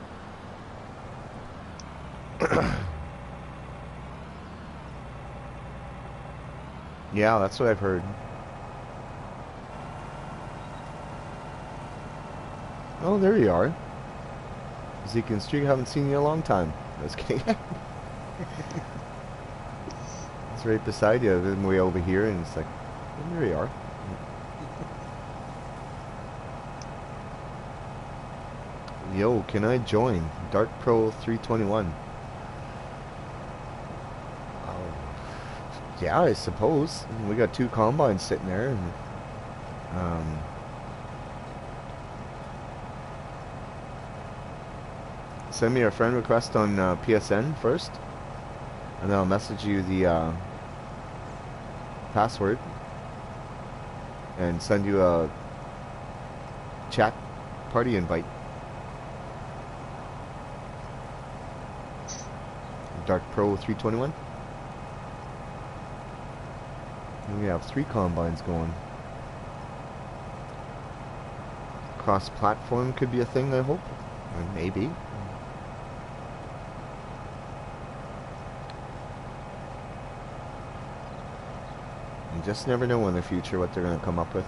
Yeah, that's what I've heard. Oh, there you are. Zeke and Streak, haven't seen you in a long time. I was kidding. It's right beside you, then way over here, and it's like, oh, there you are. Yo, can I join? Dark Pro 321. Oh, yeah, I suppose. We got 2 combines sitting there. And, send me a friend request on PSN first. And then I'll message you the password. And send you a chat party invite. Dark Pro 321. And we have 3 combines going. Cross-platform could be a thing, I hope. Or maybe. You just never know in the future what they're going to come up with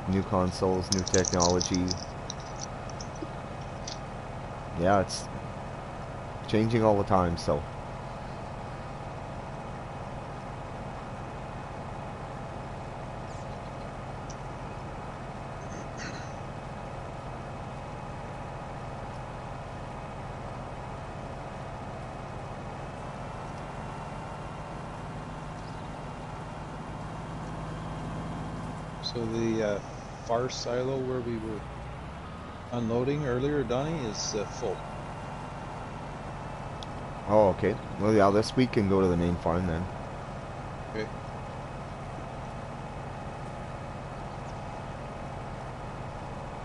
new consoles, new technology. Yeah, it's changing all the time, so. So the far silo where we were unloading earlier, Donnie, is full. Oh, okay. Well, yeah, this week can go to the main farm then. Okay.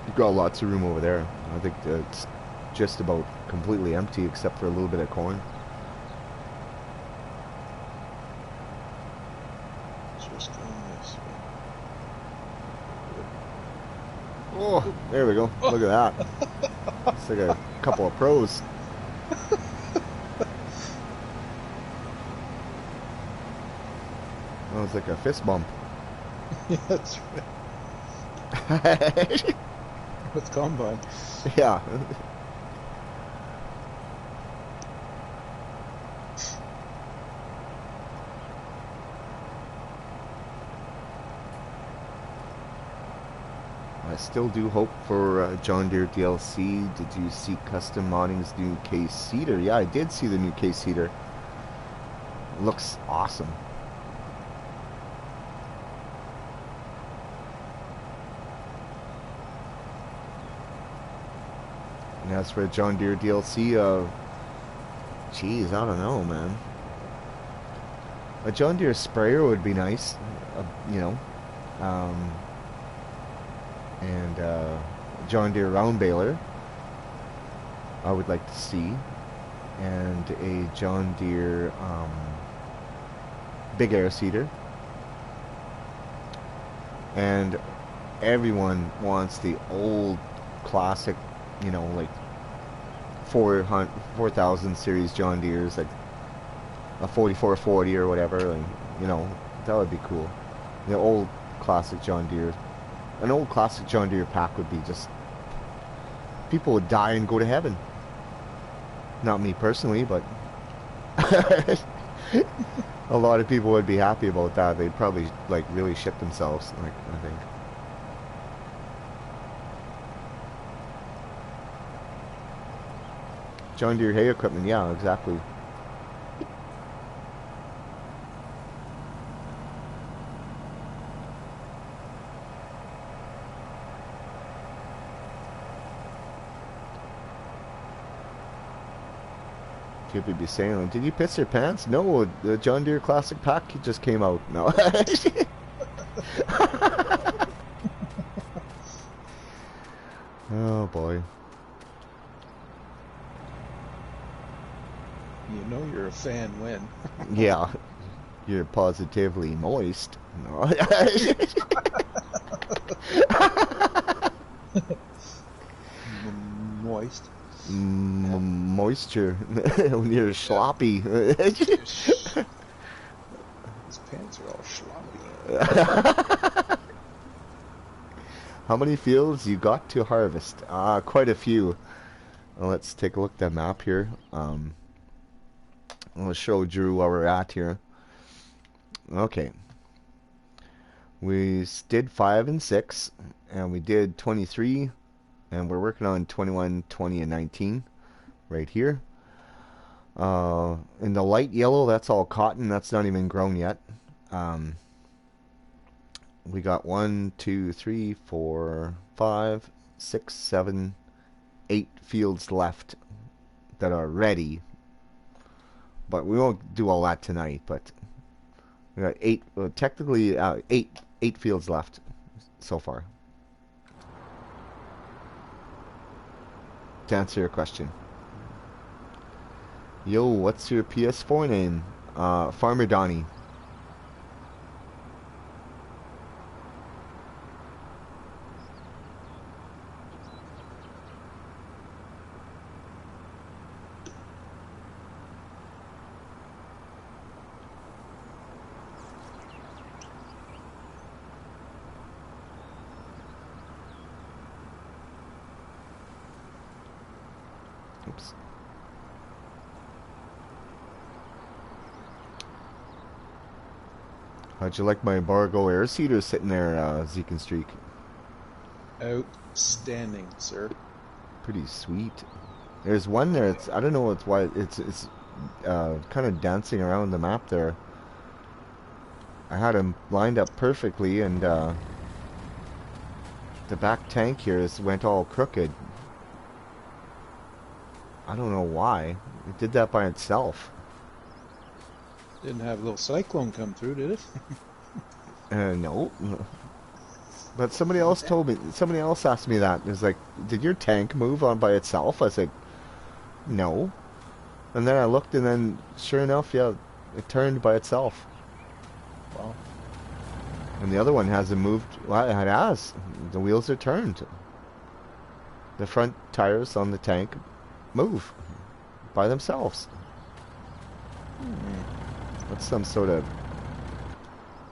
You've got lots of room over there. I think it's just about completely empty except for a little bit of corn. Just going this way. Oh, there we go. Look at that. It's like a couple of pros. That was like a fist bump. Yeah, that's right. With combine. Yeah. I still do hope for John Deere DLC. Did you see Custom Modding's new case seeder? Yeah, I did see the new case seeder. Looks awesome. And as for John Deere DLC, geez, I don't know, man. A John Deere sprayer would be nice, you know. And John Deere round baler I would like to see, and a John Deere big air seeder. And everyone wants the old classic, you know, like 4000 series John Deere's, like a 4440 or whatever, and you know, that would be cool. The old classic John Deere. An old classic John Deere pack would be just... people would die and go to heaven. Not me personally, but... a lot of people would be happy about that. They'd probably, like, really shit themselves, like, I think. John Deere hay equipment, yeah, exactly. People be saying, did you piss your pants? No, the John Deere Classic Pack just came out. No. Oh boy. You know you're a fan when. Yeah. You're positively moist. No. Moist. Moisture. When you're sloppy. His pants are all sloppy. How many fields you got to harvest? Quite a few. Well, let's take a look at the map here. I'll show Drew where we're at here. Okay. We did 5 and 6, and we did 23, And we're working on 21, 20, and 19 right here. In the light yellow, that's all cotton. That's not even grown yet. We got 1, 2, 3, 4, 5, 6, 7, 8 fields left that are ready. But we won't do all that tonight. But we got 8, technically 8 fields left so far. To answer your question. Yo, what's your PS4 name? Farmer Donnie. Oops. How'd you like my Bargo air seeder sitting there, Zeke and Streak? Outstanding, sir. Pretty sweet. There's one there. It's I don't know what's why it's kind of dancing around the map there. I had him lined up perfectly, and the back tank here went all crooked. I don't know why. It did that by itself. Didn't have a little cyclone come through, did it? No. But somebody else told me, somebody else asked me that. It was like, did your tank move on by itself? I said, no. And then I looked, and then sure enough, yeah, it turned by itself. Wow. And the other one hasn't moved. Well, it has. The wheels are turned. The front tires on the tank move by themselves. That's some sort of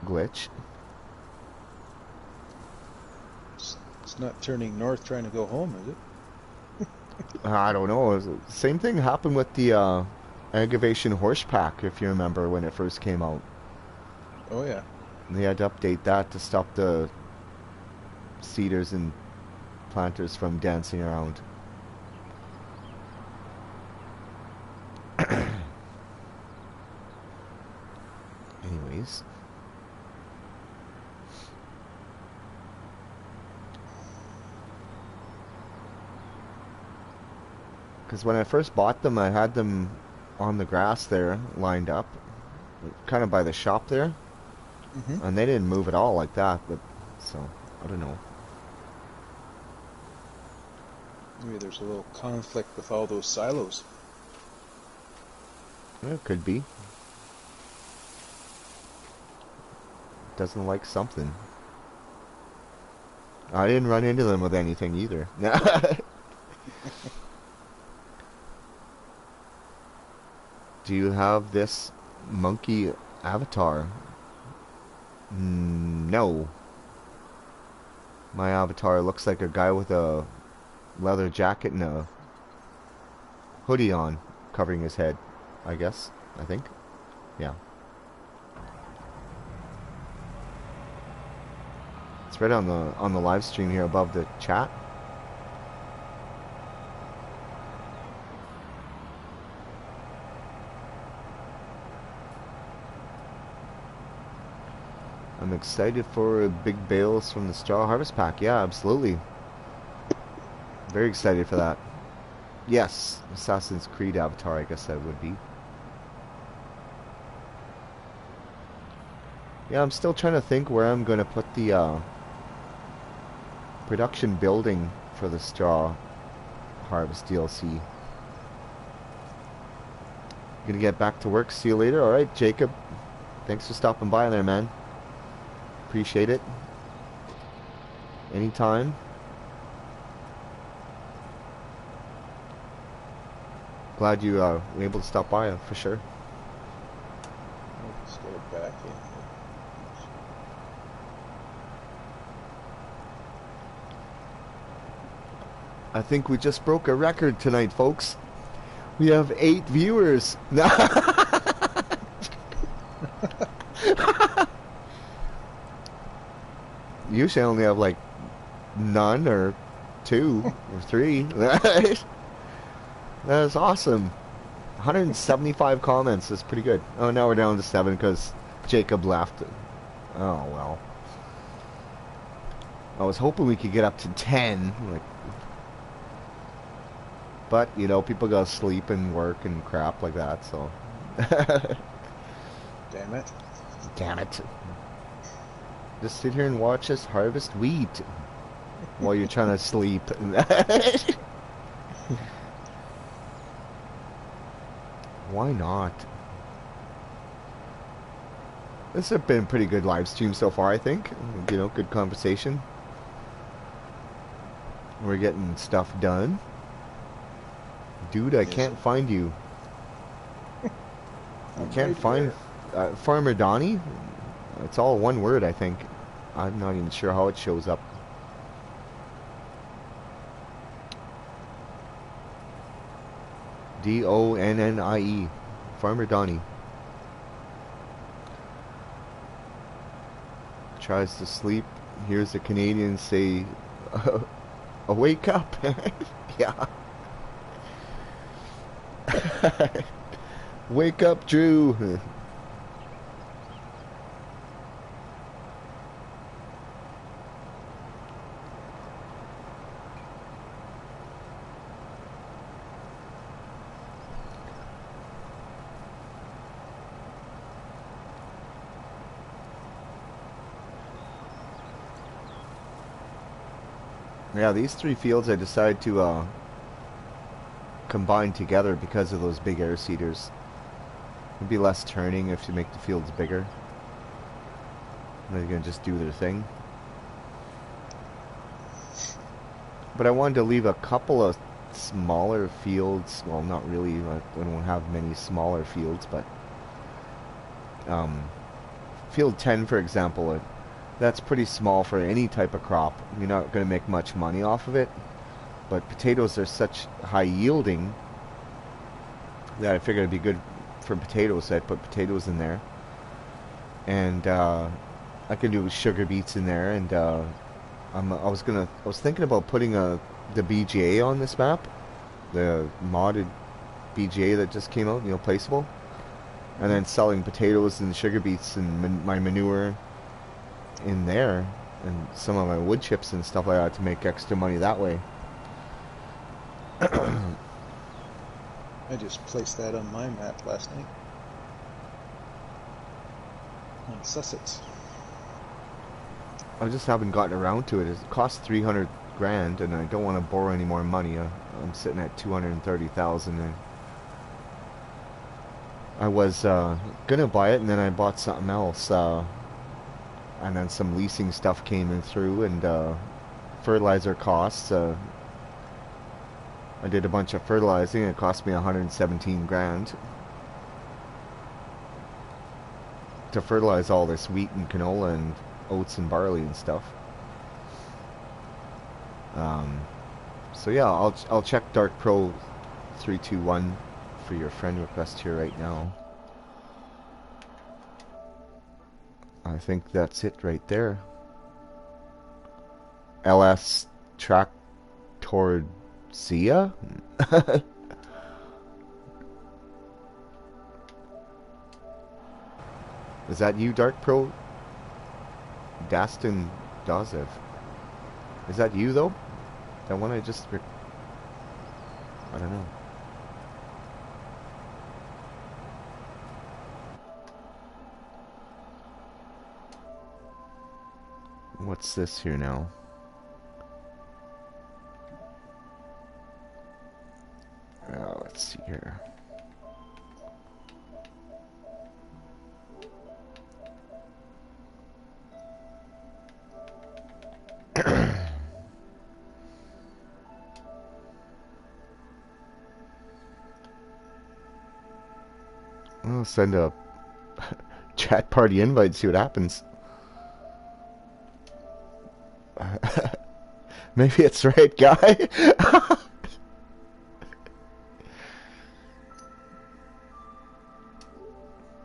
glitch. It's not turning north trying to go home, is it? I don't know. Same thing happened with the Aggravation Horse Pack, if you remember when it first came out. Oh, yeah. They had to update that to stop the seeders and planters from dancing around. Anyways. Because when I first bought them, I had them on the grass there, lined up, kind of by the shop there. Mm-hmm. And they didn't move at all like that, but, so, I don't know. Maybe there's a little conflict with all those silos. Yeah, it could be. Doesn't like something. I didn't run into them with anything either. Do you have this monkey avatar? No. My avatar looks like a guy with a leather jacket and a hoodie on, covering his head, I guess. I think. Yeah. It's right on the live stream here above the chat. I'm excited for big bales from the Straw Harvest Pack. Yeah, absolutely. Very excited for that. Yes, Assassin's Creed avatar, I guess that would be. Yeah, I'm still trying to think where I'm going to put the production building for the Straw Harvest DLC. Gonna get back to work. See you later. Alright, Jacob. Thanks for stopping by there, man. Appreciate it. Anytime. Glad you were able to stop by for sure. Let's get back in. I think we just broke a record tonight, folks. We have 8 viewers. Usually I only have like none or 2 or 3. That is awesome. 175 comments is pretty good. Oh, now we're down to 7 because Jacob left. Oh, well. I was hoping we could get up to 10. Like, but, you know, people gotta sleep and work and crap like that, so. Damn it. Damn it. Just sit here and watch us harvest wheat while you're trying to sleep. Why not? This has been a pretty good live stream so far, I think. You know, good conversation. We're getting stuff done. Dude, I can't find you. I can't find Farmer Donnie. It's all one word, I think. I'm not even sure how it shows up. D-O-N-N-I-E. Farmer Donnie. Tries to sleep. Hears a Canadian say, wake up. Yeah. Wake up, Drew. Yeah, these 3 fields I decided to combine together because of those big air seeders. It'd be less turning if you make the fields bigger. They're gonna just do their thing. But I wanted to leave a couple of smaller fields. Well, not really. I don't have many smaller fields, but field 10, for example, that's pretty small for any type of crop. You're not going to make much money off of it. But potatoes are such high yielding that I figured it'd be good for potatoes. So I'd put potatoes in there. And I could do sugar beets in there. And I was thinking about putting the BGA on this map. The modded BGA that just came out, you know, placeable. And then selling potatoes and sugar beets and my manure in there, and some of my wood chips and stuff like that to make extra money that way. I just placed that on my map last night. On Sussex. I just haven't gotten around to it. It costs 300 grand and I don't want to borrow any more money. I'm sitting at 230,000 and I was gonna buy it and then I bought something else. And then some leasing stuff came in through, and fertilizer costs. I did a bunch of fertilizing. It cost me 117 grand to fertilize all this wheat and canola and oats and barley and stuff. So yeah, I'll check Dark Pro 321 for your friend request here right now. I think that's it right there. LS Tractorzia? Is that you, Dark Pro? Dastin Dozev. Is that you, though? That one I just... I don't know. What's this here now? Let's see here. I'll send a chat party invite and see what happens. Maybe it's the right guy.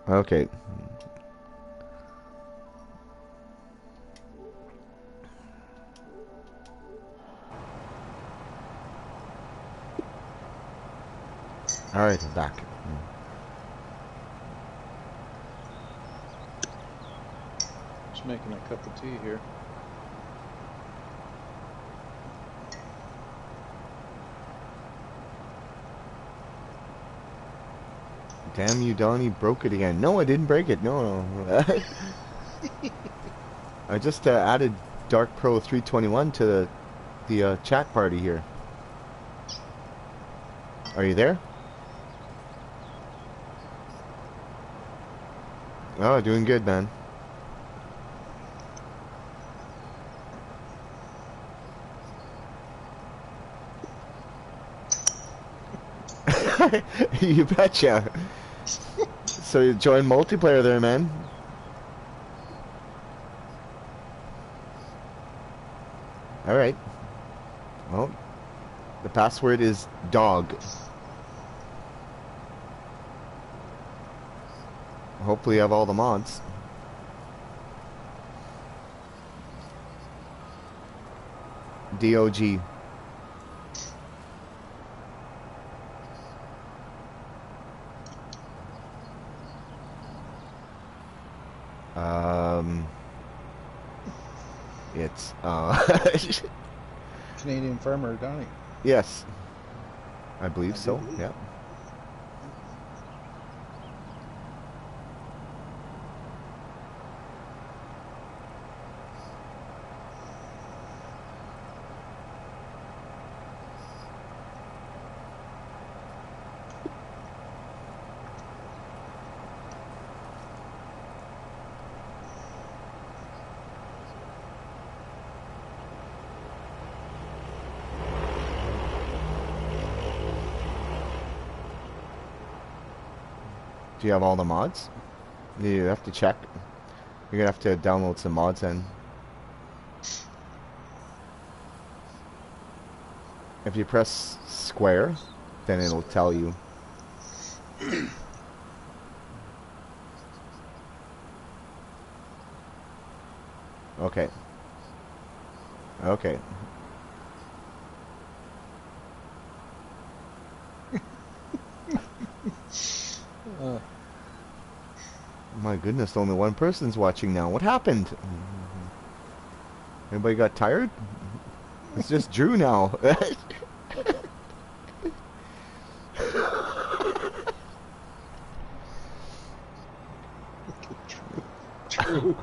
Okay. Alright, I'm back. Just making a cup of tea here. Damn you, Donnie, broke it again. No, I didn't break it. No, no. I just added Dark Pro 321 to the chat party here. Are you there? Oh, doing good, man. You betcha. So you join multiplayer there, man. Alright. Well, the password is dog. Hopefully you have all the mods. DOG. It's Canadian Farmer Donnie. yes, I believe so. Yeah. Do you have all the mods? You have to check. You're gonna have to download some mods then. If you press square, then it'll tell you. Okay. Okay. My goodness, only one person's watching now. What happened? Anybody got tired? It's just Drew now. True.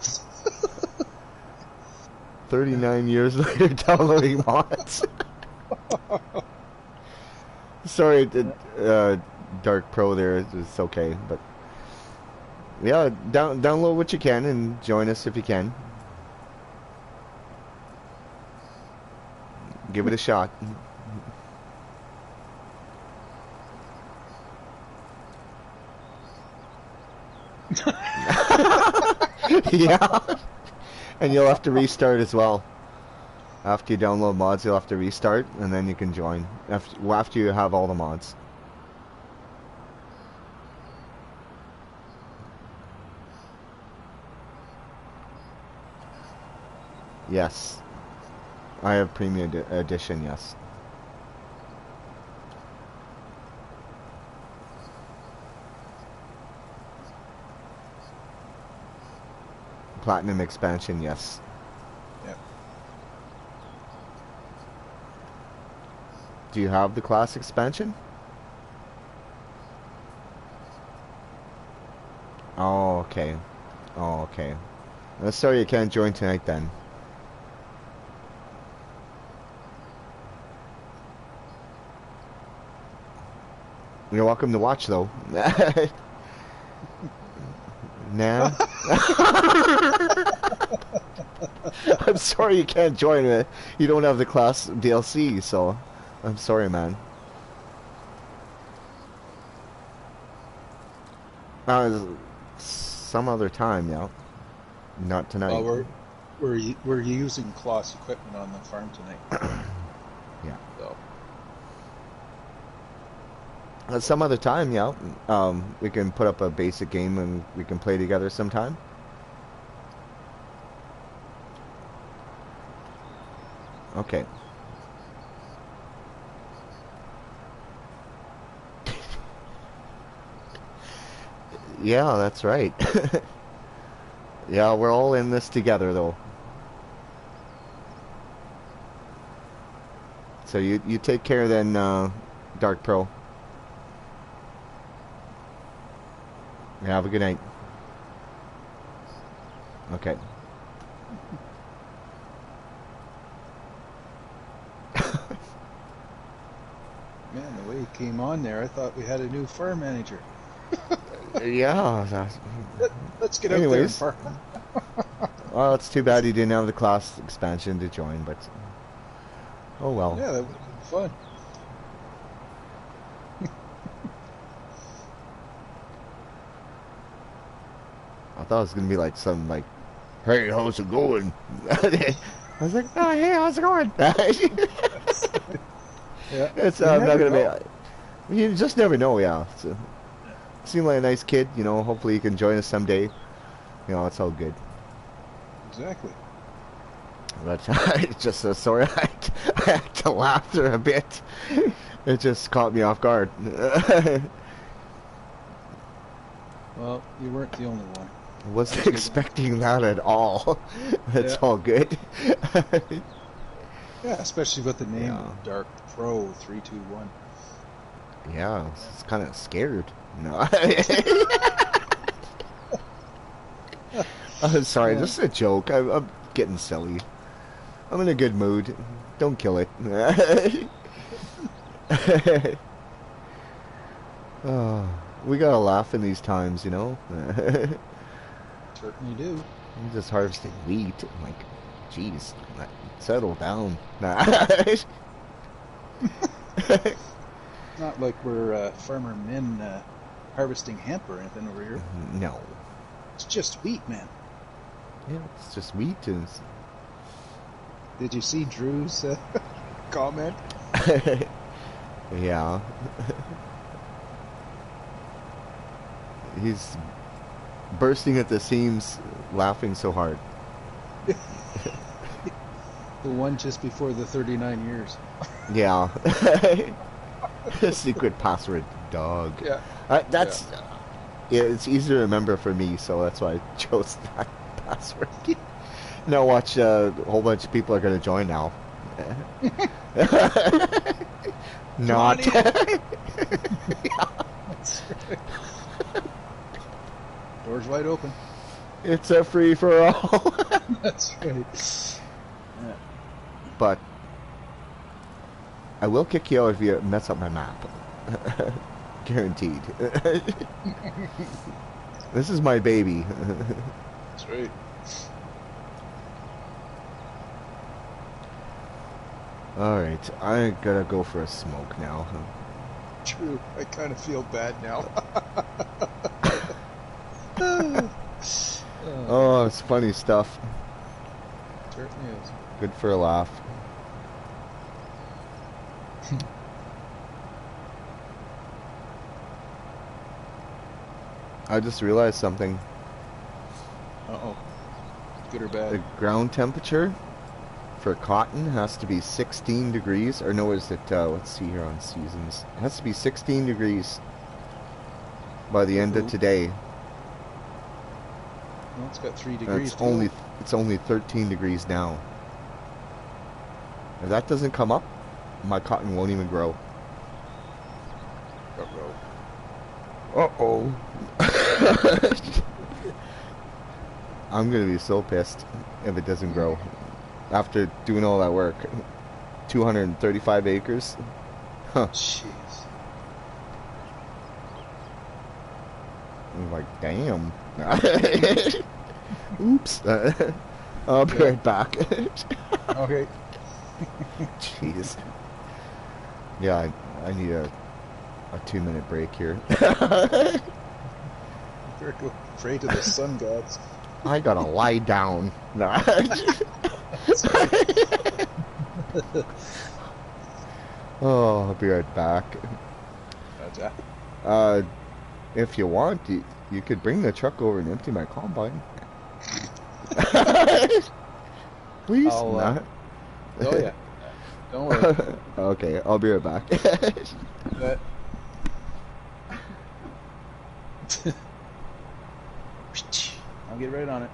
39 years later, downloading mods. Sorry, Dark Pro there. It's okay, but yeah, download what you can and join us if you can. Give it a shot. Yeah, and you'll have to restart as well. After you download mods, you'll have to restart, and then you can join. After you have all the mods. Yes. I have Premium Edition, yes. Platinum expansion, yes. Yep. Do you have the class expansion? Oh, okay. Oh, okay. Sorry you can't join tonight then. You're welcome to watch though. Nah. I'm sorry you can't join it. You don't have the class DLC, so I'm sorry, man. Some other time, yeah. Not tonight. Well, we're using Kloss equipment on the farm tonight. Yeah. So. Some other time, yeah. We can put up a basic game and we can play together sometime. Okay. Yeah, that's right. Yeah, we're all in this together, though. So you take care then, Dark Pro. Yeah, have a good night. Okay. Man, the way he came on there, I thought we had a new farm manager. Yeah. Let's get out there and Anyways. farm. Well, it's too bad he didn't have the class expansion to join, but oh well. Yeah, that would have been fun. I thought it was gonna be like some like, hey, how's it going? I was like, oh, hey, how's it going? Yeah, It's you not never gonna know. be. You just never know, yeah. So, seemed like a nice kid, you know. Hopefully, he can join us someday. You know, it's all good. Exactly. But it's just sorry, I had to laugh there a bit. It just caught me off guard. Well, you weren't the only one. Wasn't expecting that at all. It's Yeah. all good. Yeah, especially with the name Yeah. Dark Pro 321. Yeah, it's kind of scared. No. I'm sorry, Yeah. just a joke. I'm getting silly. I'm in a good mood. Don't kill it. Oh, we gotta laugh in these times, you know. Certainly do. I'm just harvesting wheat. I'm like, jeez, settle down. Not like we're farmer men harvesting hemp or anything over here. No. It's just wheat, man. Yeah, it's just wheat and. Did you see Drew's comment? Yeah. He's bursting at the seams, laughing so hard. The one just before the 39 years. Yeah. Secret password, dog. Yeah. That's. Yeah, it's easy to remember for me, so that's why I chose that password. Now watch, a whole bunch of people are going to join now. Not. That's right. Doors wide open. It's a free for all. That's right. Yeah. But I will kick you out if you mess up my map. Guaranteed. This is my baby. That's right. Alright, I gotta go for a smoke now. True. I kind of feel bad now. Oh, it's funny stuff. Certainly is. Good for a laugh. I just realized something. Uh-oh. Good or The bad? ground temperature for cotton has to be 16 degrees. Or no, is it, let's see here on seasons. It has to be 16 degrees by the end of today. Well, it's got 3 And degrees. it's only 13 degrees now. If that doesn't come up, my cotton won't even grow. Uh-oh. I'm gonna be so pissed if it doesn't grow. After doing all that work. 235 acres. Huh. Jeez. I'm like, damn. Oops. I'll be right back. Okay. Jeez. Yeah, I need a 2-minute break here. Better go pray to the sun gods. I gotta lie down. Oh, I'll be right back. Gotcha. If you want, you could bring the truck over and empty my combine. Please? I'll, Not. Oh, yeah. Don't worry. Okay, I'll be right back. I'll get right on it.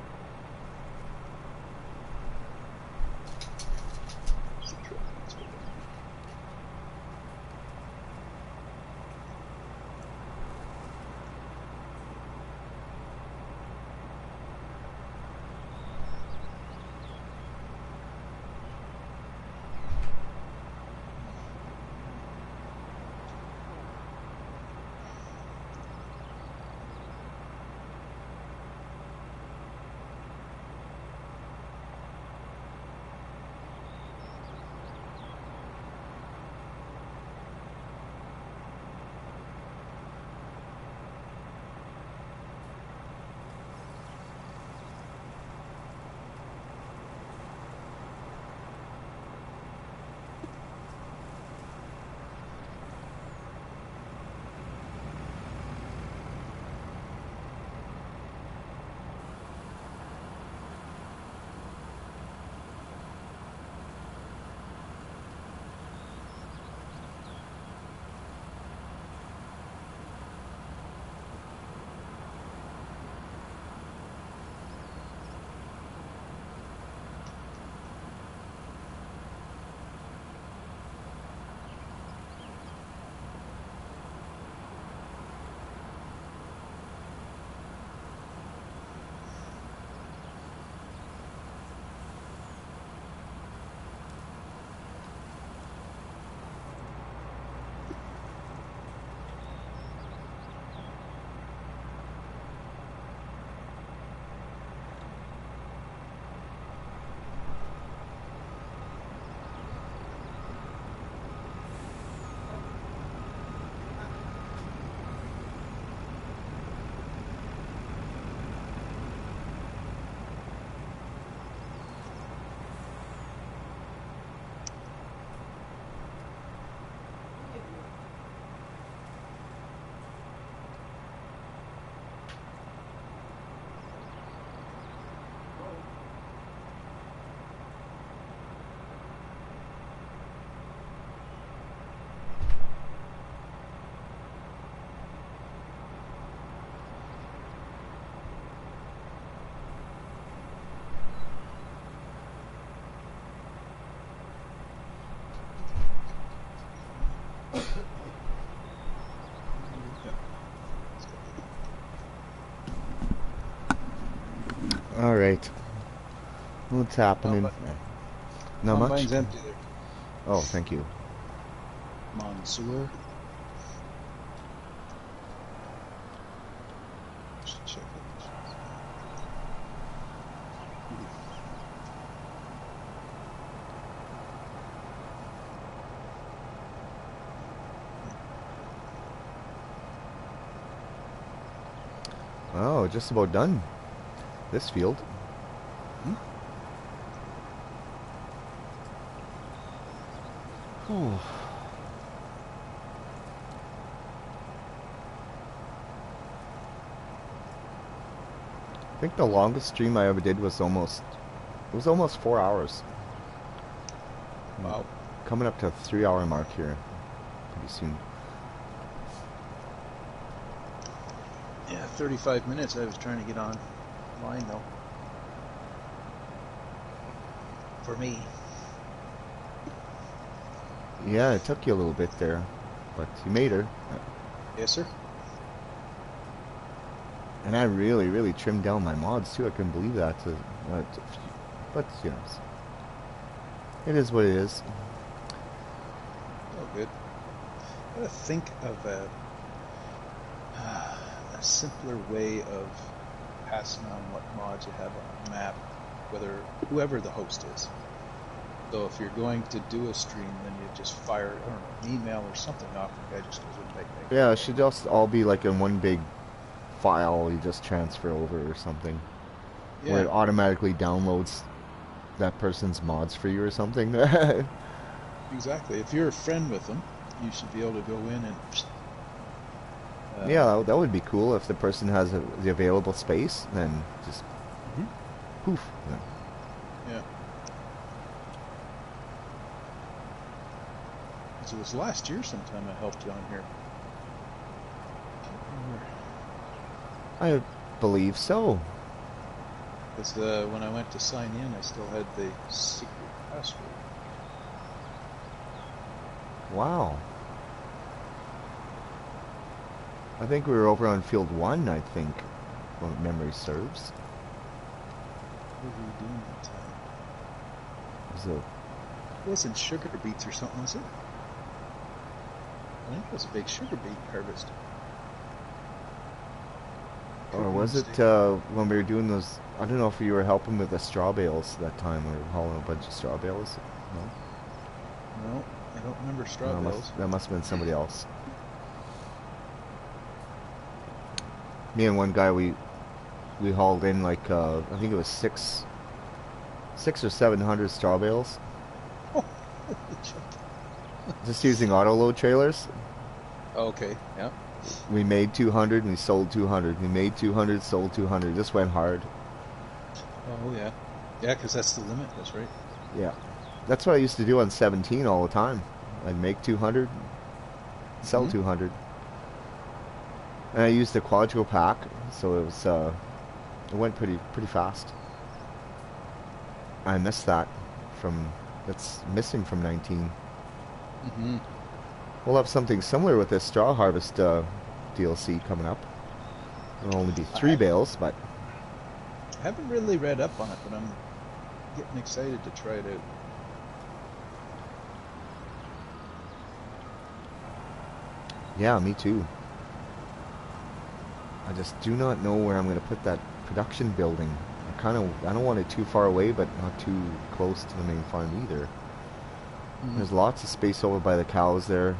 All right. What's happening? Not much. Combine's empty there. Oh, thank you. Monsieur. Should check it. Oh, just about done. This field. Whew. I think the longest stream I ever did was almost 4 hours. Wow. Coming up to a 3-hour mark here pretty soon. Yeah, 35 minutes I was trying to get online though. For me. Yeah, it took you a little bit there, but you made her. Yes, sir. And I really, really trimmed down my mods too. I couldn't believe that. But you know, it is what it is. Oh, good. I gotta think of a simpler way of passing on what mods you have on the map, whoever the host is. So if you're going to do a stream, then you just fire, I don't know, an email or something off, and the guy just goes and make. Yeah, it should just all be like in one big file you just transfer over or something. Yeah. Where it automatically downloads that person's mods for you or something. Exactly. If you're a friend with them, you should be able to go in and... yeah, that would be cool if the person has the available space, then just poof. Yeah. So it was last year sometime I helped you on here. I believe so. Because when I went to sign in, I still had the secret password. Wow. I think we were over on field 1, I think, if memory serves. What were we doing that time? It It wasn't sugar beets or something, was it? I think it was a big sugar beet harvest. or was it when we were doing those? I don't know if you were helping with the straw bales that time. We were hauling a bunch of straw bales. No? No, I don't remember straw No, bales. that must have been somebody else. Me and one guy, we hauled in like I think it was six or 700 straw bales, Oh, just using auto load trailers. okay, yeah. We made 200 and we sold 200. We made 200, sold 200. Just went hard. Oh, yeah. Yeah, because that's the limit, that's right. Yeah, that's what I used to do on 17 all the time. I'd make 200, sell 200. And I used the quadro pack, so it was it went pretty fast. I missed that that's missing from 19. We'll have something similar with this straw harvest DLC coming up. It'll only be 3 bales, but I haven't really read up on it, but I'm getting excited to try it out. yeah, me too. I just do not know where I'm going to put that production building. I don't want it too far away, but not too close to the main farm either. There's lots of space over by the cows there.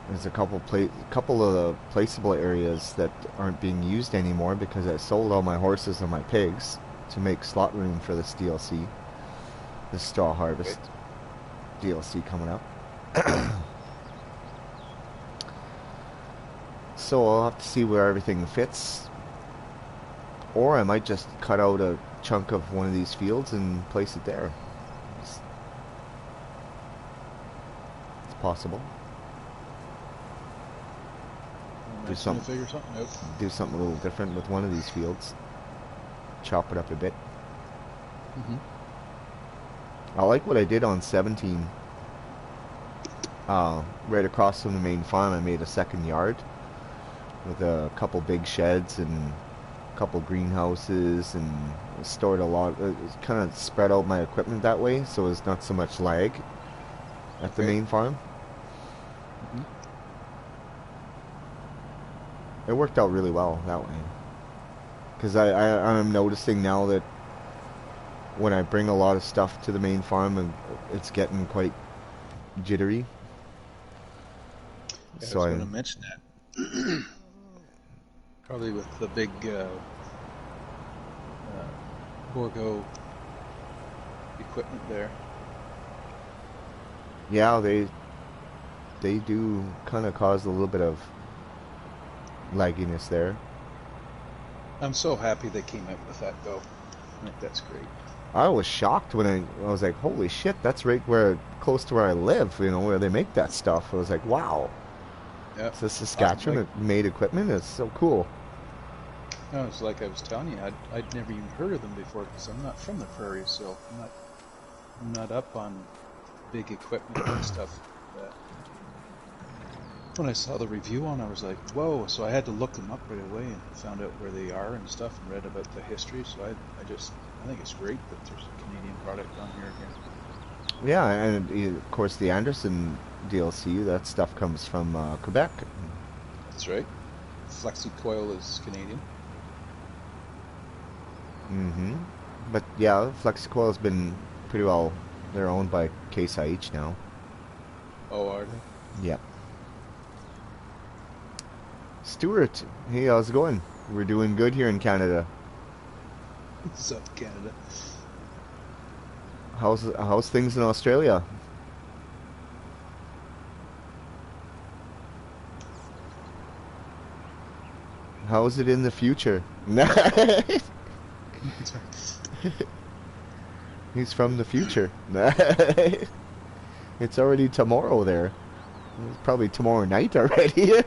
There's a couple of the placeable areas that aren't being used anymore because I sold all my horses and my pigs to make slot room for this DLC. This straw harvest DLC coming up. So I'll have to see where everything fits. Or I might just cut out a chunk of one of these fields and place it there. It's possible. Do something a little different with one of these fields. Chop it up a bit. I like what I did on 17. Right across from the main farm, I made a second yard with a couple big sheds and a couple greenhouses, and stored a lot. Kind of spread out my equipment that way, so there's not so much lag at the main farm. It worked out really well that way. Because I'm noticing now that when I bring a lot of stuff to the main farm, it's getting quite jittery. Yeah, So I was going to mention that. Probably with the big Borgo equipment there. Yeah, they do kind of cause a little bit of lagginess there. I'm so happy they came out with that, though. I think that's great. I was shocked when I was like, holy shit, that's right close to where I live, where they make that stuff. I was like, wow. Yeah. It's the Saskatchewan made equipment. It's so cool. No, it's like I was telling you, I'd never even heard of them before because I'm not from the prairie, so I'm not up on big equipment and stuff. When I saw the review on, I was like, whoa! So I had to look them up right away and found out where they are and stuff, and read about the history. So I think it's great that there's a Canadian product on here again. Yeah, and of course the Anderson DLC, that stuff comes from Quebec. That's right. FlexiCoil is Canadian. But yeah, FlexiCoil has been pretty well. They're owned by Case IH now. Oh, are they? Yep. Stuart, hey, how's it going? We're doing good here in Canada. What's up, Canada? How's things in Australia? How is it in the future? He's from the future. It's already tomorrow there. It's probably tomorrow night already.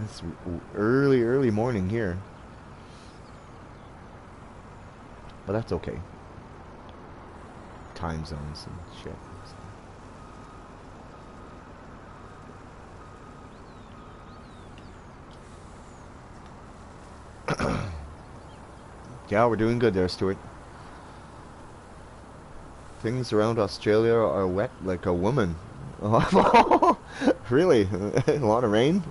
It's early morning here. But that's okay. Time zones and shit. Yeah, we're doing good there, Stuart. Things around Australia are wet like a woman. Really? A lot of rain?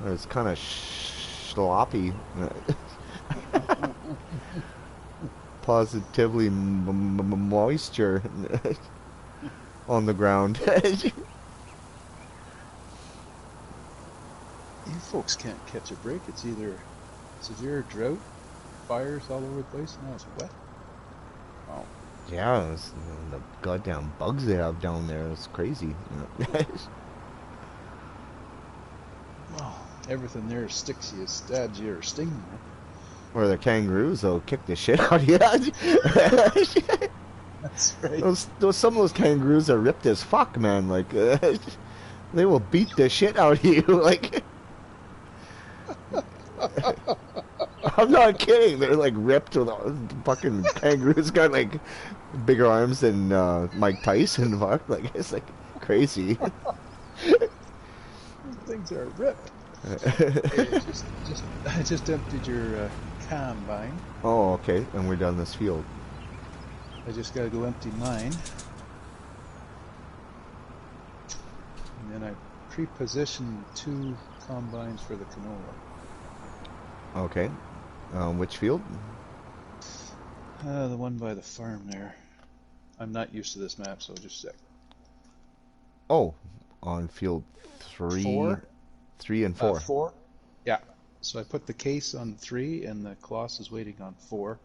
It's kind of sloppy. Positively moisture on the ground. You folks can't catch a break. It's either severe drought, fires all over the place, and now it's wet. Wow. Yeah, the goddamn bugs they have down there is crazy. Well, everything there sticks you, stabs you, or stings you. Or the kangaroos, they'll kick the shit out of you. That's right. Some of those kangaroos are ripped as fuck, man. Like, they will beat the shit out of you. Like, I'm not kidding. They're like ripped. Fucking kangaroos got like bigger arms than Mike Tyson. Fuck, like it's like crazy. Things are ripped. Hey, I just emptied your combine. Oh, okay. And we're down this field. I just gotta go empty mine. And then I pre-positioned 2 combines for the canola. Okay. Which field? The one by the farm there. I'm not used to this map, so just a sec. Oh, on field 3. 4? 3 and 4. 4? Yeah. So I put the case on 3, and the Colossus is waiting on 4.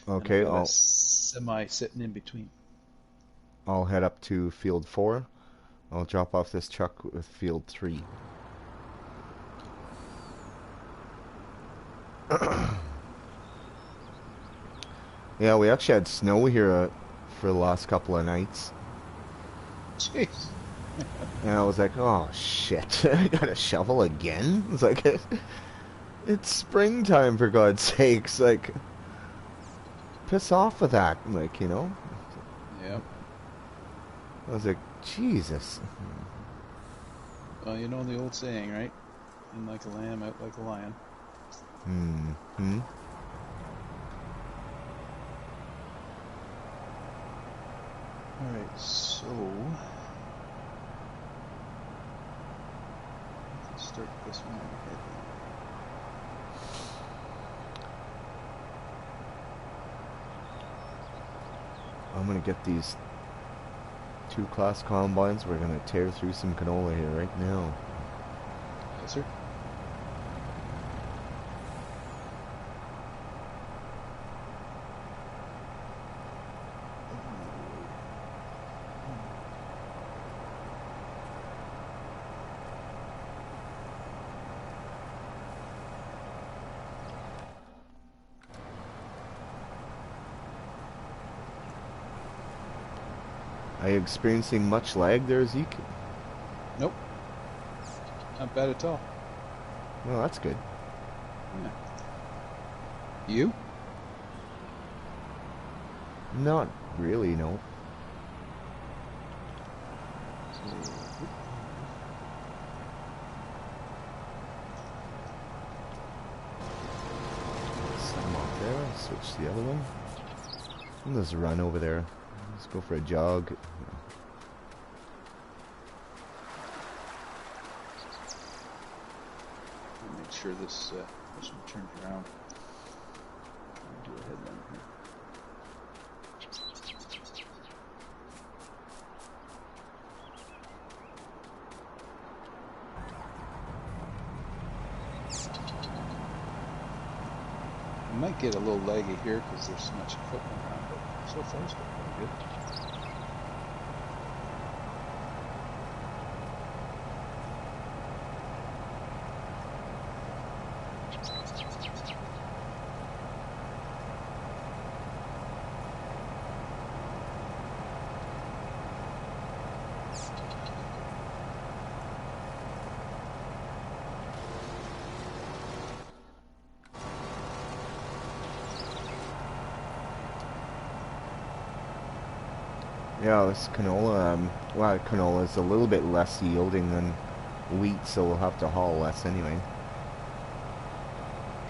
Okay, and I've got a semi sitting in between. I'll head up to field 4. I'll drop off this truck with field 3. Yeah, we actually had snow here for the last couple of nights. Jeez. And I was like, oh shit, I gotta shovel again? It's like, it's springtime for God's sakes, like, piss off with that, like, you know? Yep. I was like, Jesus. Well, you know the old saying, right? In like a lamb, out like a lion. Hmm. Alright, so... let's start this one ahead. I'm gonna get these 2 class combines. We're gonna tear through some canola here right now. Yes, sir. Are you experiencing much lag there, Zeke? Nope. Not bad at all. Well, that's good. Yeah. You? Not really, no. Some off there. Switch to the other one. And let's run over there. Let's go for a jog. Make sure this one turns around. Do a headline here. I might get a little laggy here because there's so much equipment around, but so far it's been pretty good. Yeah, this canola, well, canola is a little bit less yielding than wheat, so we'll have to haul less anyway.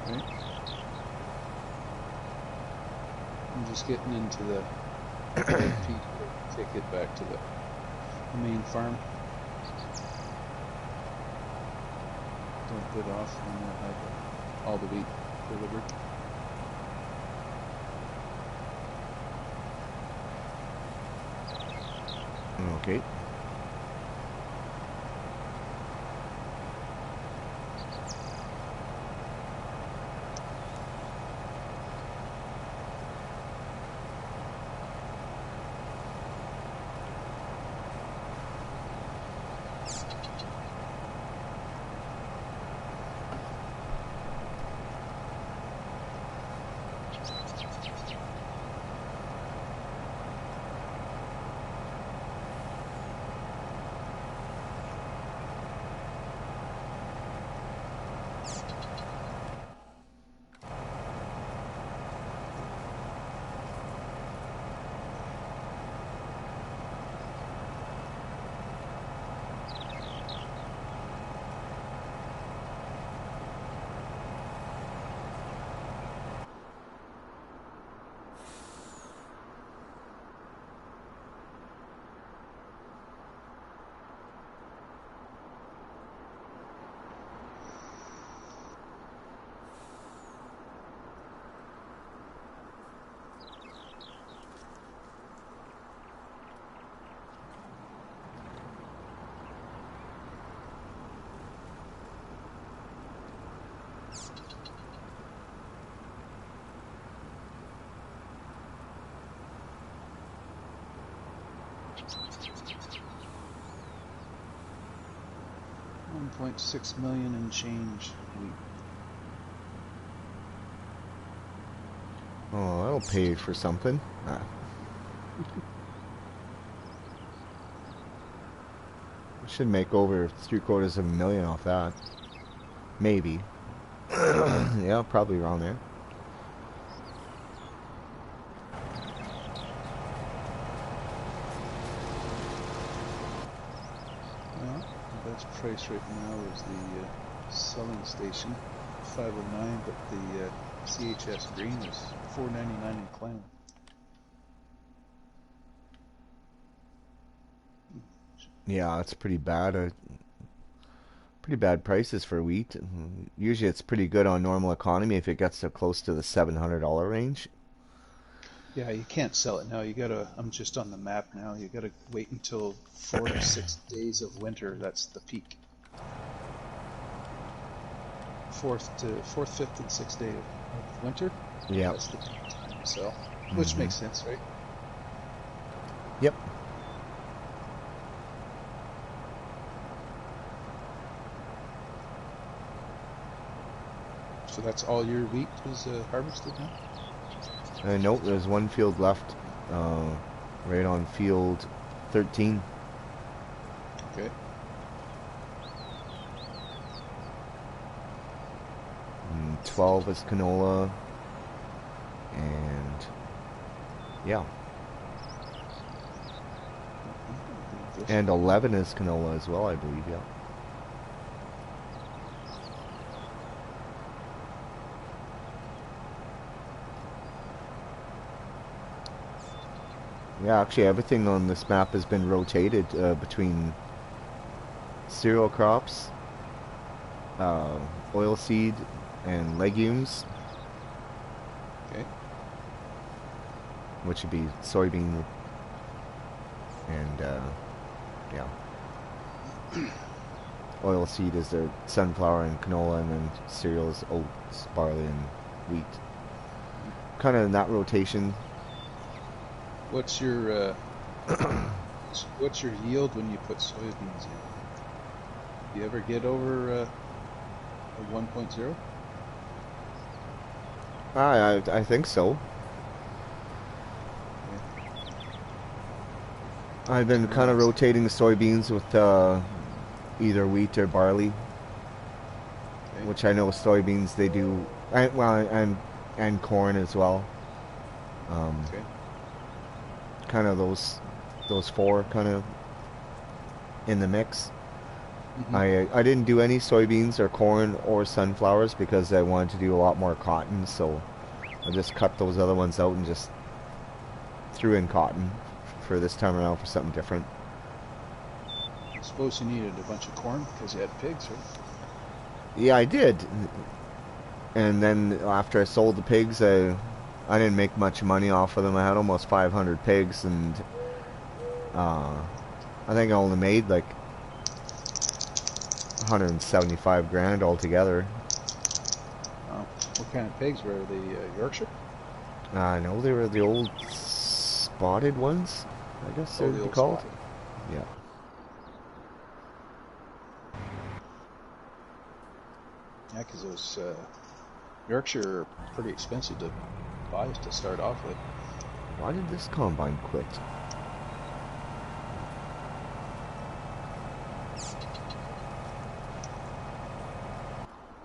Okay. I'm just getting into the feed. Take it back to the main farm. Dump it off and we'll have all the wheat delivered. Okay. $1.6 million and change wheat. Oh, that'll pay for something. We should make over $750,000 off that. Maybe. Yeah, probably around there. Well, the best price right now is the selling station, 509, but the CHS green is $4.99 in Clan. Yeah, that's pretty bad. Pretty bad prices for wheat. Usually it's pretty good on normal economy if it gets so close to the $700 range. Yeah, you can't sell it now. You gotta, I'm just on the map now. You gotta wait until 4 to 6 days of winter. That's the peak. Fourth, fifth, and sixth day of winter. Yeah. That's the peak time to sell, which makes sense, right? Yep. So that's all your wheat is harvested now? Nope, there's one field left. Right on field 13. Okay. And 12 is canola. And yeah. And 11 is canola as well, I believe, yeah. Yeah, actually everything on this map has been rotated between cereal crops, oilseed, and legumes. Okay. Which would be soybean and, yeah. Oilseed is the sunflower and canola, and then cereal is oats, barley, and wheat. Kind of in that rotation. What's your yield when you put soybeans in? Do you ever get over a 1.0? I think so. Yeah. I've been kind of rotating the soybeans with either wheat or barley, Okay. which I know soybeans they do, and corn as well. Okay. Kind of those those four kind of in the mix. Mm-hmm. I didn't do any soybeans or corn or sunflowers because I wanted to do a lot more cotton, so I just cut those other ones out and just threw in cotton for this time around for something different. I suppose you needed a bunch of corn because you had pigs, right? Yeah, I did. And then after I sold the pigs, I didn't make much money off of them. I had almost 500 pigs, and I think I only made like 175 grand altogether. Oh, what kind of pigs were they? Yorkshire? No, they were the old spotted ones, I guess Oh, they'd the be old called. spotted. Yeah. Yeah, because those Yorkshire are pretty expensive to buy to start off with. Why did this combine quit?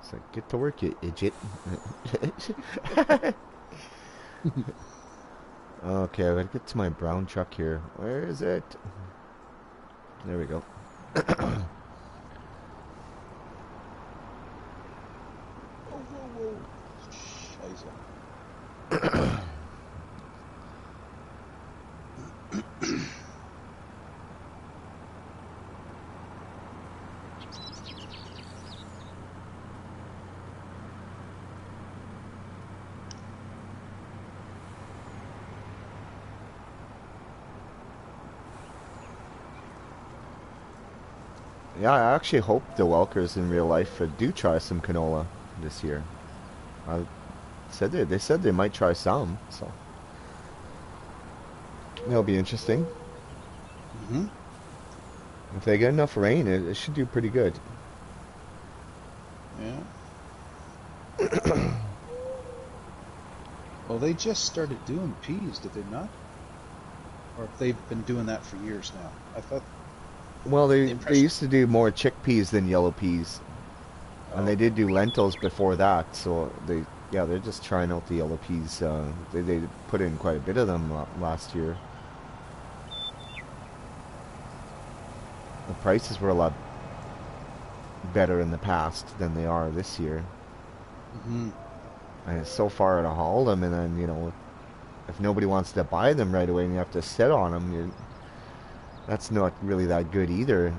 It's like, get to work, you idiot. Okay, I gotta get to my brown truck here. Where is it? There we go. Whoa, whoa, whoa. Scheiße. Yeah, I actually hope the welkers in real life do try some canola this year. They said they might try some, so that'll be interesting. Mm-hmm. If they get enough rain, it should do pretty good. Yeah. Well, they just started doing peas, did they not? Or have they been doing that for years now? I thought. Well, they used to do more chickpeas than yellow peas, and they did do lentils before that. So they're just trying out the yellow peas. They put in quite a bit of them last year. The prices were a lot better in the past than they are this year. Mm-hmm. And it's so far to haul them, and then if nobody wants to buy them right away and you have to sit on them, that's not really that good either.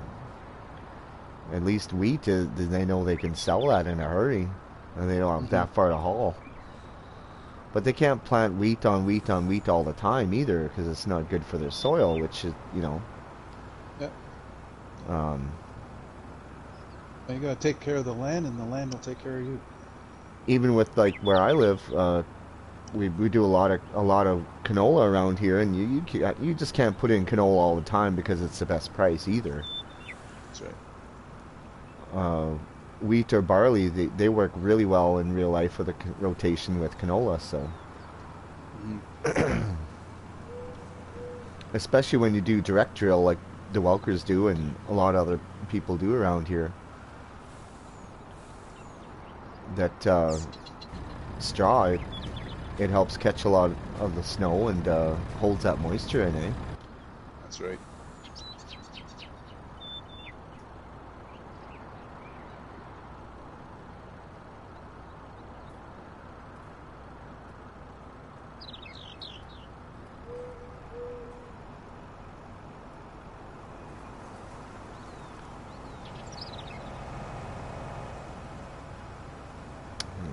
At least wheat, they know they can sell that in a hurry, and they don't have that far to haul. But they can't plant wheat on wheat on wheat all the time either, because it's not good for their soil, which is, Yep. You gotta take care of the land, and the land will take care of you. Even with like where I live, we do a lot of canola around here, and you just can't put in canola all the time because it's the best price either. That's right. Wheat or barley, they work really well in real life with a rotation with canola. So, especially when you do direct drill like the welkers do, and a lot of other people do around here. That straw, it helps catch a lot of the snow and holds that moisture in, eh? That's right.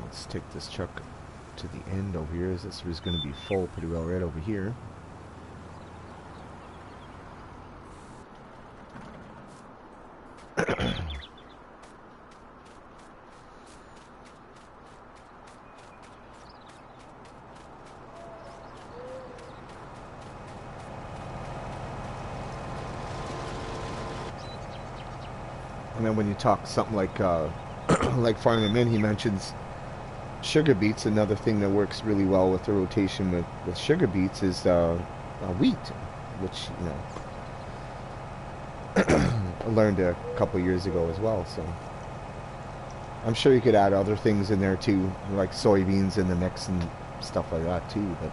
Let's take this truck to the end over here. This is going to be full pretty well right over here. And then when you talk something like like Farmer Donnie, he mentions sugar beets. Another thing that works really well with the rotation with sugar beets is wheat, which I learned a couple years ago as well. So I'm sure you could add other things in there too, like soybeans in the mix and stuff like that too. But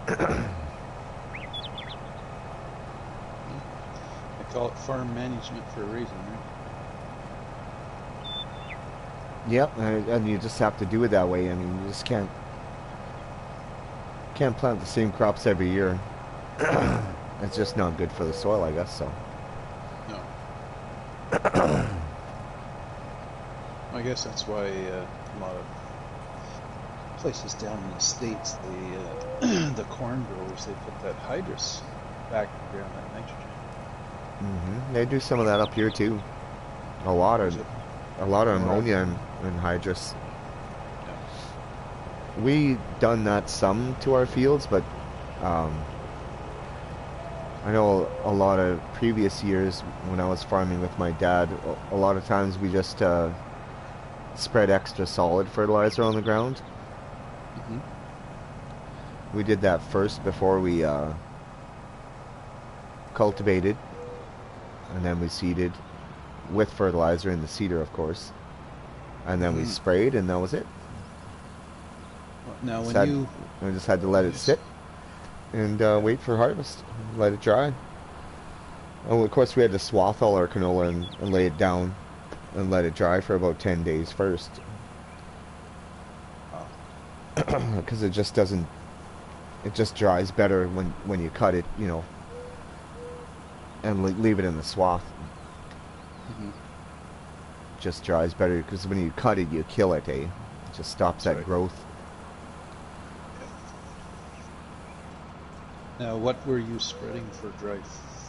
They call it farm management for a reason, right? Yep, and you just have to do it that way. I mean, you just can't plant the same crops every year. It's just not good for the soil, I guess. So. No. I guess that's why a lot of places down in the States, the corn growers, they put that hydrous back in the ground, that nitrogen. They do some of that up here too. A lot of ammonia and hydrous. Yeah. We done that some to our fields, but I know a lot of previous years when I was farming with my dad, a lot of times we just spread extra solid fertilizer on the ground. We did that first before we cultivated, and then we seeded with fertilizer in the seeder, of course, and then we sprayed, and that was it. Now, we just had to let it sit and wait for harvest, let it dry. Oh, of course, we had to swath all our canola and lay it down and let it dry for about 10 days first, because it just doesn't. It just dries better when you cut it, you know, and leave it in the swath. Just dries better because when you cut it, you kill it, eh? It just stops that growth. Now, what were you spreading for dry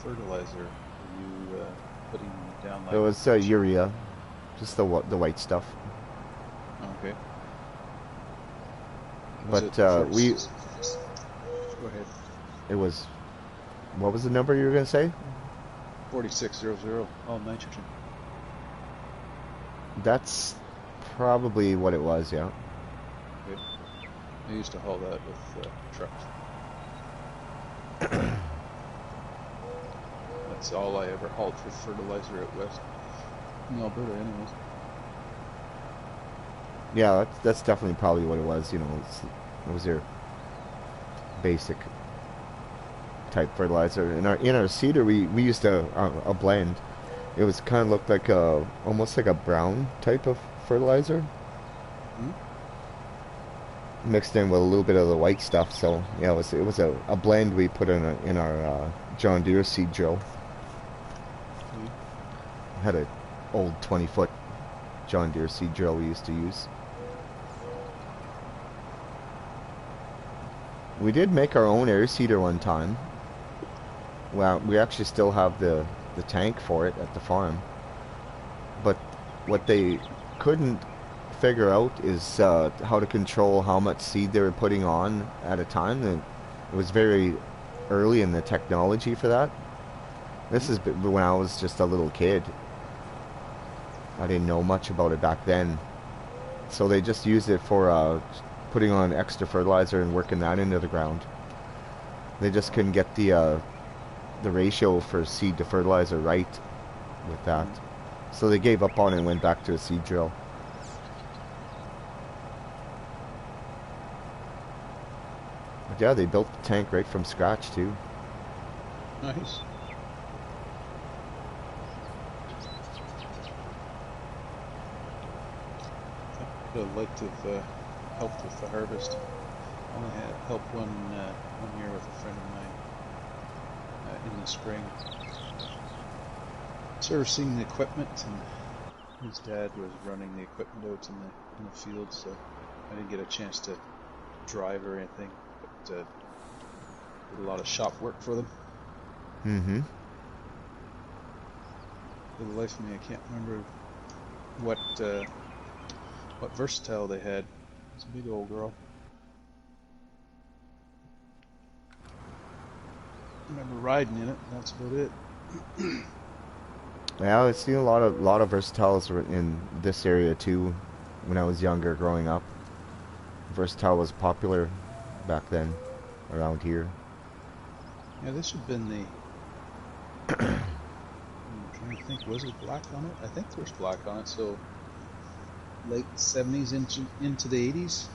fertilizer? Were you putting down like... It was urea, just the white stuff. Okay. But we... Go ahead. It was... What was the number you were going to say? 4600, all nitrogen. That's probably what it was, yeah. Okay. I used to haul that with trucks. That's all I ever hauled for fertilizer out west. In Alberta, anyways. Yeah, that's definitely probably what it was, you know. It was your basic type fertilizer. In our seeder, we used a blend. It was kind of looked like almost like a brown type of fertilizer, mixed in with a little bit of the white stuff. So yeah, it was a blend we put in our John Deere seed drill. Had an old 20-foot John Deere seed drill we used to use. We did make our own air seeder one time. Well, we actually still have the tank for it at the farm. But what they couldn't figure out is how to control how much seed they were putting on at a time. And it was very early in the technology for that. This is when I was just a little kid. I didn't know much about it back then. So they just used it for putting on extra fertilizer and working that into the ground. They just couldn't get the ratio for seed to fertilizer right with that. So they gave up on it and went back to a seed drill. But yeah, they built the tank right from scratch too. Nice. I would have liked to have helped with the harvest. I only had helped one year with a friend of mine in the spring, servicing the equipment, and his dad was running the equipment out in the field, so I didn't get a chance to drive or anything, but did a lot of shop work for them. For the life of me, I can't remember what versatile they had. It's a big old girl. I remember riding in it. That's about it. Yeah, I've seen a lot of versatiles in this area too. When I was younger, growing up, versatile was popular back then around here. Yeah, this would have been the... I'm trying to think, was it black on it? I think there was black on it, so late 70s into the 80s.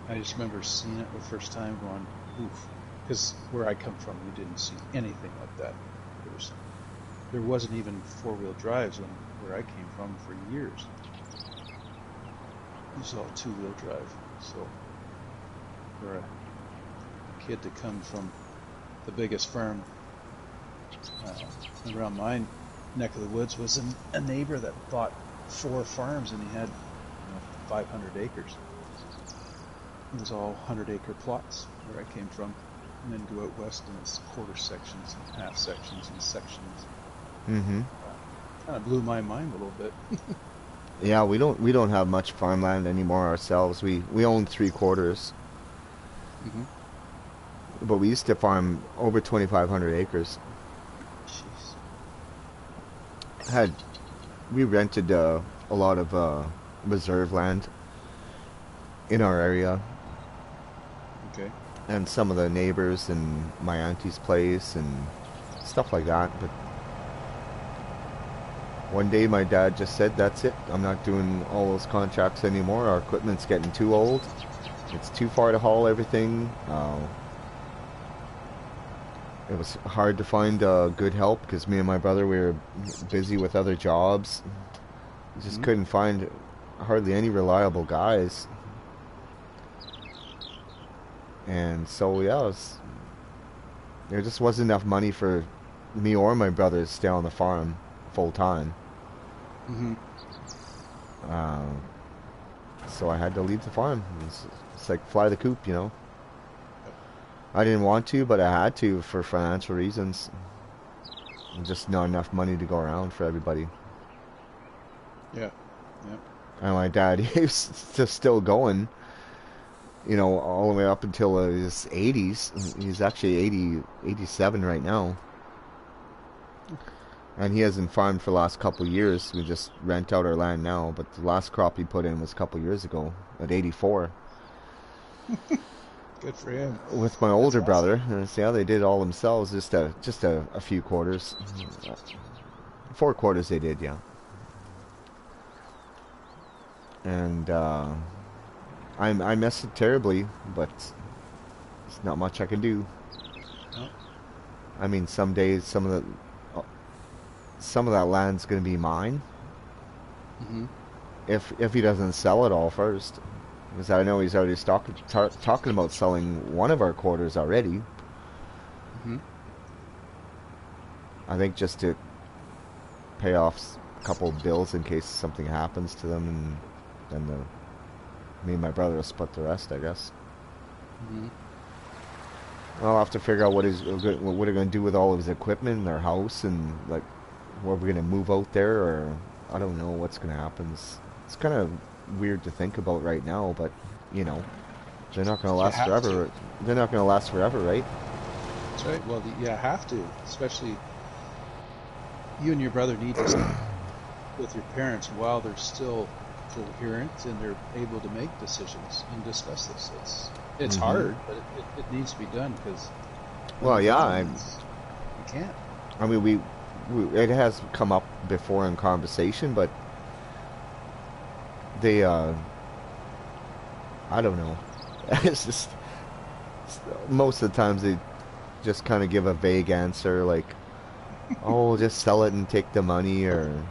I just remember seeing it the first time going, oof. Because where I come from, we didn't see anything like that. There wasn't even four-wheel drives where I came from for years. It was all two-wheel drive. So for a kid to come from the biggest farm around my neck of the woods was a neighbor that bought 4 farms, and he had 500 acres. It was all 100-acre plots where I came from, and then go out west and it's quarter sections and half sections and sections. Mm-hmm. Kind of blew my mind a little bit. Yeah, we don't have much farmland anymore ourselves. We own 3/4. Mm-hmm. But we used to farm over 2,500 acres. Jeez. We rented a lot of reserve land in our area. Okay. And some of the neighbors and my auntie's place and stuff like that. But one day my dad just said, that's it. I'm not doing all those contracts anymore. Our equipment's getting too old. It's too far to haul everything. It was hard to find good help because me and my brother, we were busy with other jobs. We just couldn't find hardly any reliable guys. And so, yeah, there just wasn't enough money for me or my brother to stay on the farm full time. Mm-hmm. So I had to leave the farm. It's like fly the coop, I didn't want to, but I had to for financial reasons. Just not enough money to go around for everybody. Yeah. Yeah. And my dad, he was still going, all the way up until his 80s. He's actually 87 right now. And he hasn't farmed for the last couple of years. We just rent out our land now. But the last crop he put in was a couple of years ago at 84. Good for him. With my older That's brother. And see how they did it all themselves. Just a few quarters. 4 quarters they did, yeah. And I miss it terribly, but there's not much I can do. No. I mean, some days some of that land's going to be mine. Mm-hmm. If he doesn't sell it all first, because I know he's already talking about selling one of our quarters already. Mm-hmm. I think just to pay off a couple of bills in case something happens to them, and then me and my brother will split the rest, I guess. Mm-hmm. I'll have to figure out what we're going to do with all of his equipment in their house, and like where we're going to move out there, or I don't know what's going to happen. It's kind of weird to think about right now, but they're not going to last forever. They're not going to last forever, right? That's right. Well, you have to, especially you and your brother need to stay with your parents while they're still coherent and they're able to make decisions and discuss this. It's hard, but it needs to be done because. Well, yeah, you can't. I mean, it has come up before in conversation, but they, I don't know. It's just most of the times they just kind of give a vague answer, like, "Oh, just sell it and take the money," or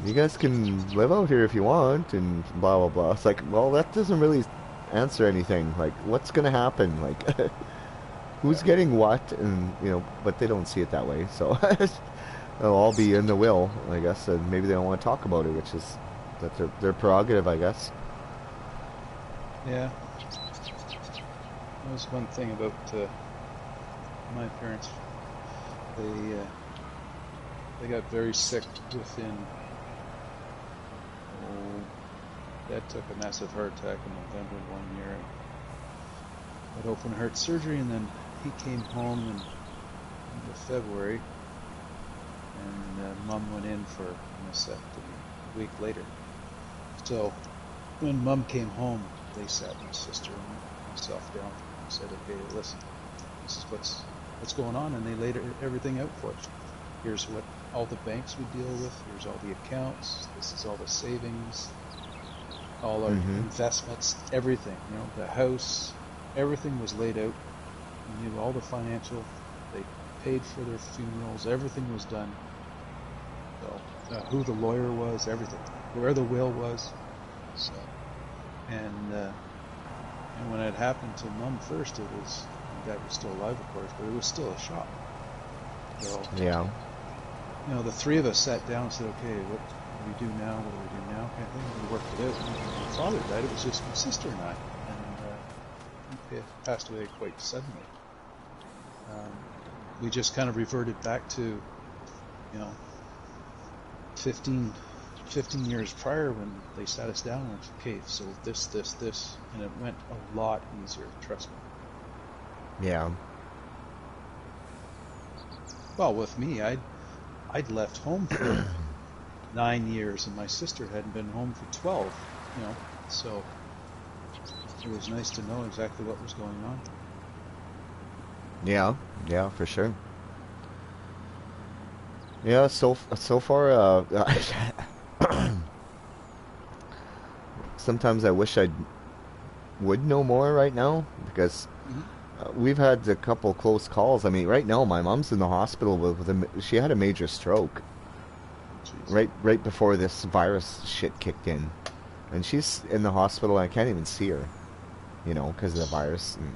"You guys can live out here if you want," and blah blah blah. It's like, well, that doesn't really answer anything. Like, what's gonna happen? Like, who's getting what? And but they don't see it that way. So they'll all be in the will, I guess. And maybe they don't want to talk about it, which is their prerogative, I guess. Yeah. That was one thing about my parents. They got very sick within. Dad took a massive heart attack in November one year. Had open heart surgery, and then he came home in February, and Mom went in for a mastectomy a week later. So when Mom came home, they sat my sister and myself down and said, "Okay, listen, this is what's going on," and they laid everything out for us. Here's what all the banks we deal with. Here's all the accounts. This is all the savings. all our investments, everything. You know, the house, everything was laid out. We knew all the financial. They paid for their funerals. Everything was done. So who the lawyer was, everything, where the will was. So, and when it happened to Mum first, it was, Dad was still alive, of course, but it was still a shock. So, Yeah. you know, the three of us sat down and said, okay, what do we do now? What do we do now? Kind of thing. We worked it out. When my father died, it was just my sister and I. And he passed away quite suddenly. We just kind of reverted back to, you know, 15 years prior when they sat us down and went, okay, so this, and it went a lot easier, trust me. Yeah. Well, with me, I'd left home for 9 years, and my sister hadn't been home for 12, you know, so it was nice to know exactly what was going on. Yeah, for sure. Yeah, so far, sometimes I wish I would know more right now, because we've had a couple close calls. I mean, right now my mom's in the hospital she had a major stroke. Jeez. Right before this virus shit kicked in, and she's in the hospital. I can't even see her, you know, because of the virus. And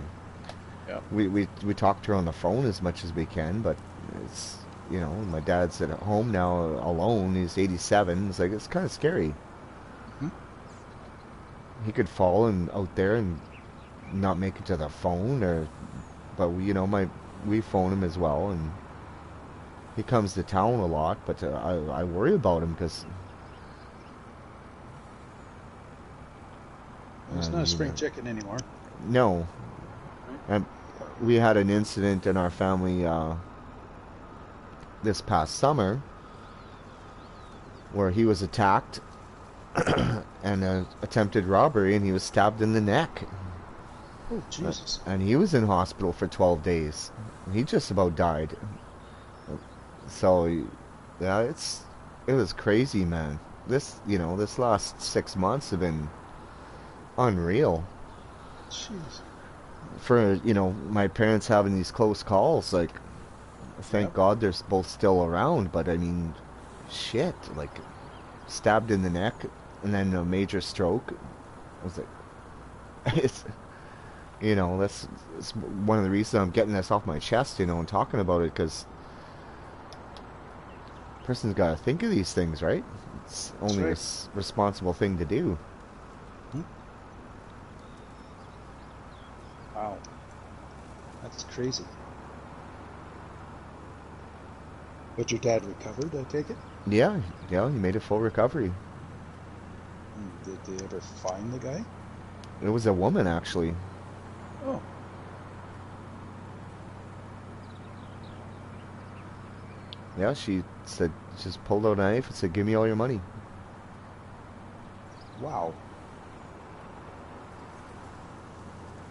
Yeah. we talk to her on the phone as much as we can, but it's, you know, my dad's at home now alone. He's 87. It's like, it's kind of scary. He could fall out there and not make it to the phone, but we phone him as well, and he comes to town a lot. But I worry about him because He's not a spring chicken anymore. No. And we had an incident in our family this past summer where he was attacked and attempted robbery, and he was stabbed in the neck. Oh, Jesus. And he was in hospital for 12 days. He just about died. So, yeah, it was crazy, man. This last 6 months have been unreal. Jeez. For, my parents having these close calls, like, thank God they're both still around, but I mean, shit, like, stabbed in the neck and then a major stroke. I was like, it's one of the reasons I'm getting this off my chest, and talking about it, because a person's got to think of these things, right? It's only a responsible thing to do. Wow. That's crazy. But your dad recovered, I take it? Yeah, he made a full recovery. Did they ever find the guy? It was a woman, actually. Oh. Yeah, she said, just pulled out a knife and said, give me all your money. Wow.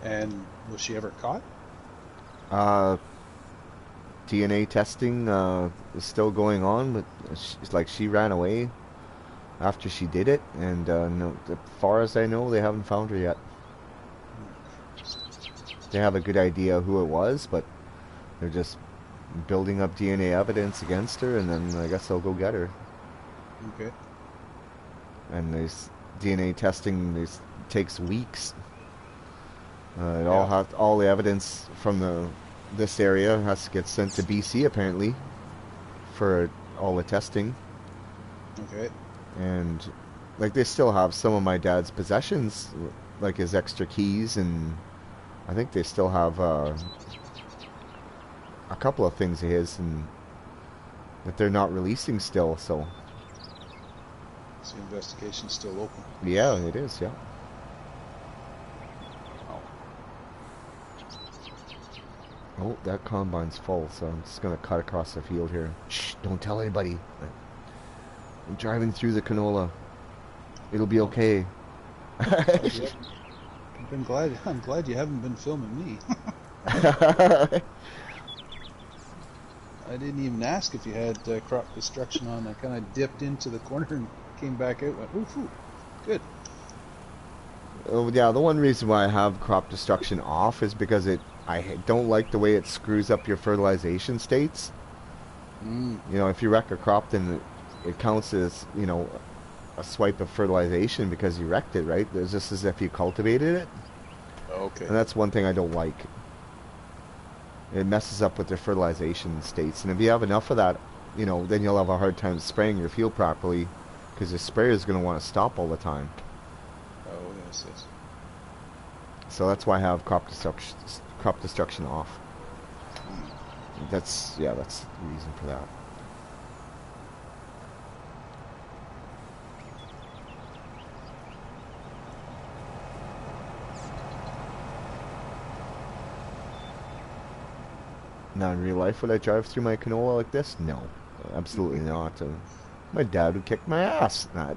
And was she ever caught? DNA testing is still going on, but she ran away after she did it, and no, as far as I know, they haven't found her yet. They have a good idea who it was, but they're just building up DNA evidence against her, and then I guess they'll go get her. Okay. And this DNA testing takes weeks. All the evidence from this area has to get sent to BC, apparently, for all the testing. Okay. And like, they still have some of my dad's possessions, like his extra keys, and I think they still have a couple of things of his, and that they're not releasing still. So the investigation's still open. Yeah, it is. Yeah. Oh, that combine's full, so I'm just going to cut across the field here. Shh, don't tell anybody. I'm driving through the canola. It'll be okay. I'm glad you haven't been filming me. I didn't even ask if you had crop destruction on. I kind of dipped into the corner and came back out. Went, ooh, good. Oh, yeah, the one reason why I have crop destruction off is because I don't like the way it screws up your fertilization states. Mm. You know, if you wreck a crop, then it counts as, you know, a swipe of fertilization because you wrecked it, right? It's just as if you cultivated it. Okay. And that's one thing I don't like. It messes up with their fertilization states. And if you have enough of that, you know, then you'll have a hard time spraying your field properly because the sprayer is going to want to stop all the time. Oh, yes, yes. So that's why I have crop destruction off. Mm. That's, yeah, that's the reason for that. Now, in real life, would I drive through my canola like this? No, absolutely not. My dad would kick my ass. Not.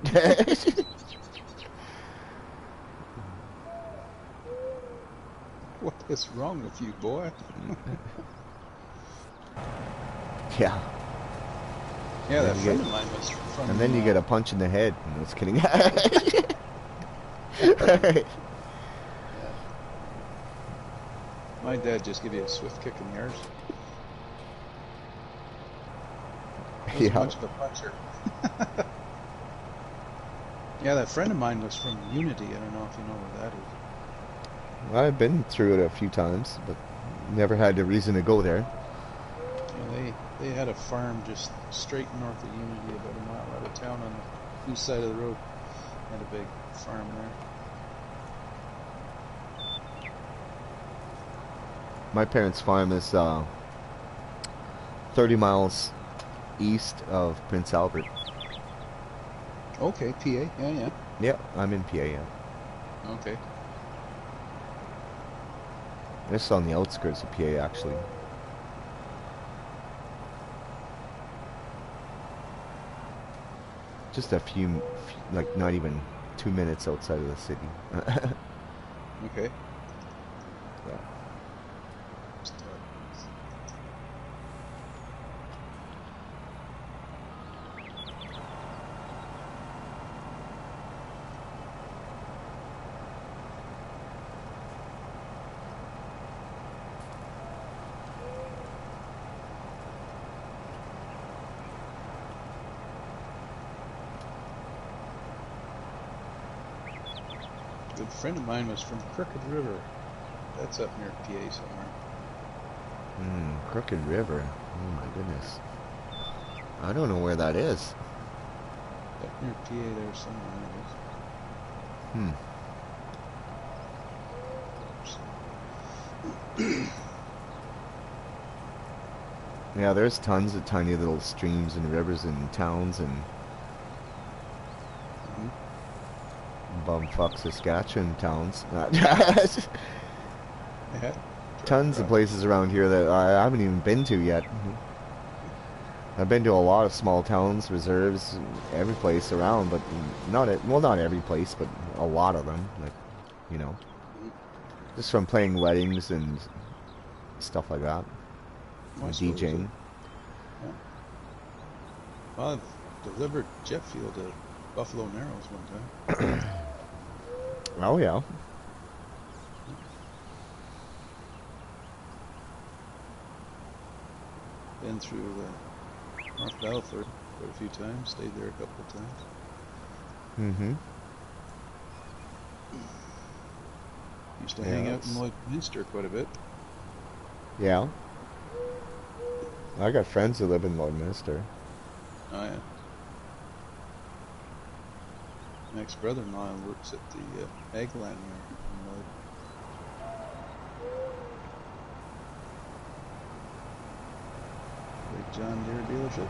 What is wrong with you, boy? Yeah. Yeah, that friend of mine was from... And then you get a punch in the head. No, just kidding. Yeah. My dad just gave you a swift kick in the arse. Wasn't Yeah. much of a puncher. Yeah, that friend of mine was from Unity. I don't know if you know where that is. I've been through it a few times, but never had a reason to go there. Yeah, they had a farm just straight north of Unity, about a mile out of town on the east side of the road. Had a big farm there. My parents' farm is 30 miles east of Prince Albert. Okay, PA. Yeah, yeah. Yeah, I'm in PA, yeah. Okay. It's on the outskirts of PA, actually. Just a few, like, not even 2 minutes outside of the city. Okay. Yeah. A good friend of mine was from Crooked River. That's up near PA somewhere. Crooked River. Oh my goodness. I don't know where that is. Up near PA there somewhere. Yeah, there's tons of tiny little streams and rivers and towns and bumfuck Saskatchewan towns. Yeah. Tons of places around here that I haven't even been to yet. I've been to a lot of small towns, reserves, every place around, but not every place, but a lot of them. Like, you know, just from playing weddings and stuff like that, DJing. Yeah. Well, I've delivered jet fuel to Buffalo Narrows one time. Oh yeah. Been through North Battleford quite a few times. Stayed there a couple of times. Used to hang out in Lloydminster quite a bit. Yeah. I got friends who live in Lloydminster. Oh yeah. My ex-brother-in-law works at the egg land here in Lloyd. Big John Deere dealership.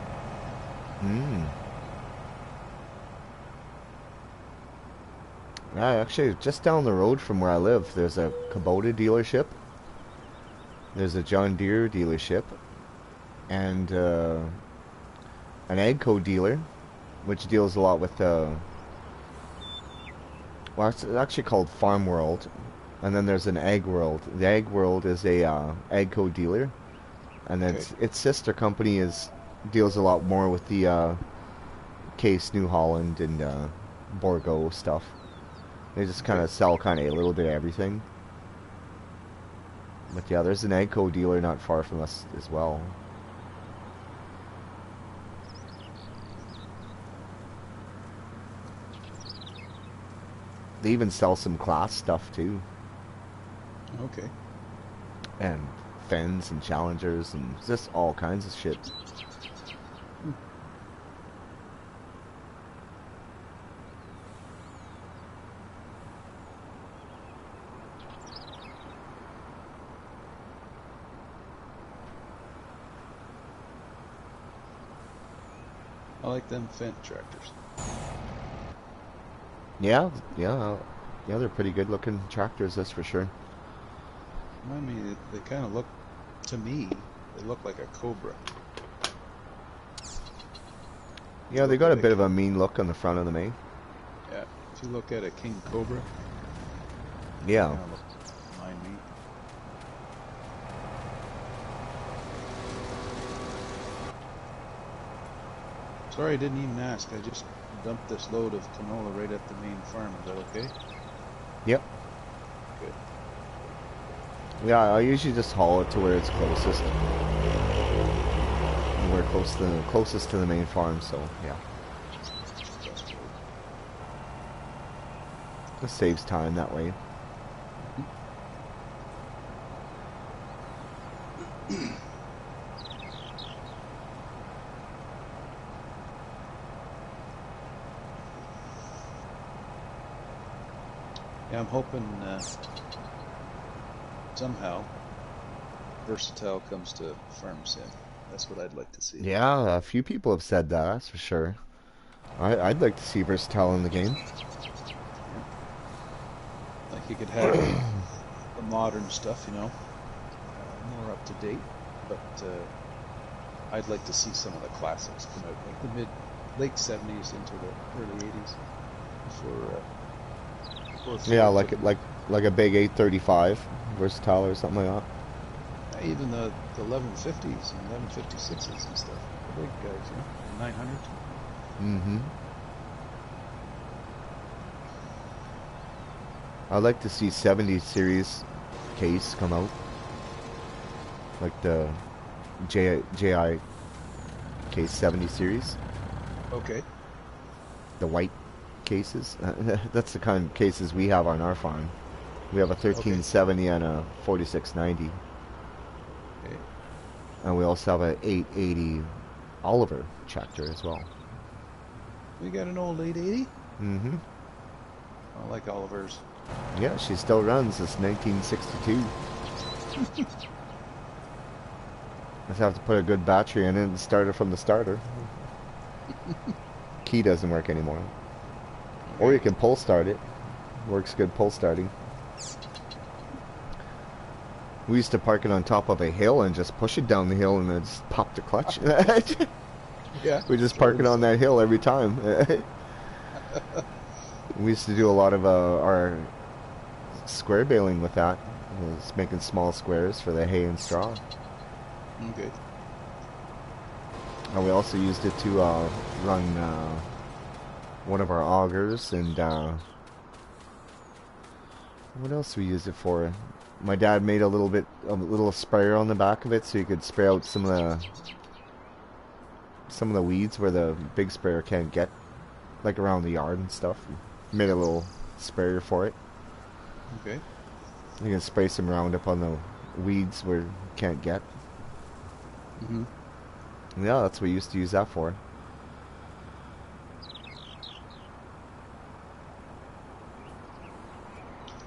Actually, just down the road from where I live, there's a Kubota dealership. There's a John Deere dealership. And an AGCO dealer, which deals a lot with well, it's actually called Farm World, and then there's an Ag World. The Ag World is a AGCO dealer, and then its sister company deals a lot more with the Case New Holland and Borgo stuff. They just kind of sell kind of a little bit of everything. But yeah, there's an AGCO dealer not far from us as well. They even sell some class stuff too. Okay. And Fens and Challengers and just all kinds of shit. I like them Fendt tractors. Yeah, they're pretty good looking tractors, that's for sure. I mean, they kind of look, to me, they look like a Cobra. Yeah, they got a bit of a mean look on the front of them, eh? Yeah, if you look at a King Cobra, yeah. Kind of looks behind me. Sorry, I didn't even ask. I just dumped this load of canola right at the main farm. Is that okay? Yep. Good. Yeah, I usually just haul it to where it's closest. And we're closest to the main farm, so yeah. It saves time that way. Yeah, I'm hoping somehow Versatile comes to Farm Sim. That's what I'd like to see. Yeah, a few people have said that, that's for sure. I'd like to see Versatile in the game. Yeah. Like you could have the modern stuff, you know, more up to date, but I'd like to see some of the classics come out, like the late 70s into the early 80s before yeah, like a big 835 Versatile or something like that. even the 1150s and 1156s and stuff, the big guys, you know, the 900s. Mm-hmm. I'd like to see 70 series case come out, like the JI case 70 series. Okay. The white cases. That's the kind of cases we have on our farm. We have a 1370 and a 4690. Okay. And we also have a 880 Oliver tractor as well. We got an old 880? Mm-hmm. I like Oliver's. Yeah, she still runs. It's 1962. Just have to put a good battery in it and start it from the starter. Key doesn't work anymore. Or you can pull start it. Works good pull starting. We used to park it on top of a hill and just push it down the hill and then just pop the clutch. Yeah. We just park it on that hill every time. We used to do a lot of our square baling with that. Just making small squares for the hay and straw. Okay. And we also used it to run one of our augers and what else we used it for? My dad made a little sprayer on the back of it so you could spray out some of the weeds where the big sprayer can't get, like around the yard and stuff. Made a little sprayer for it. Okay. You can spray some Roundup on the weeds where you can't get. Mm-hmm. Yeah, that's what we used to use that for.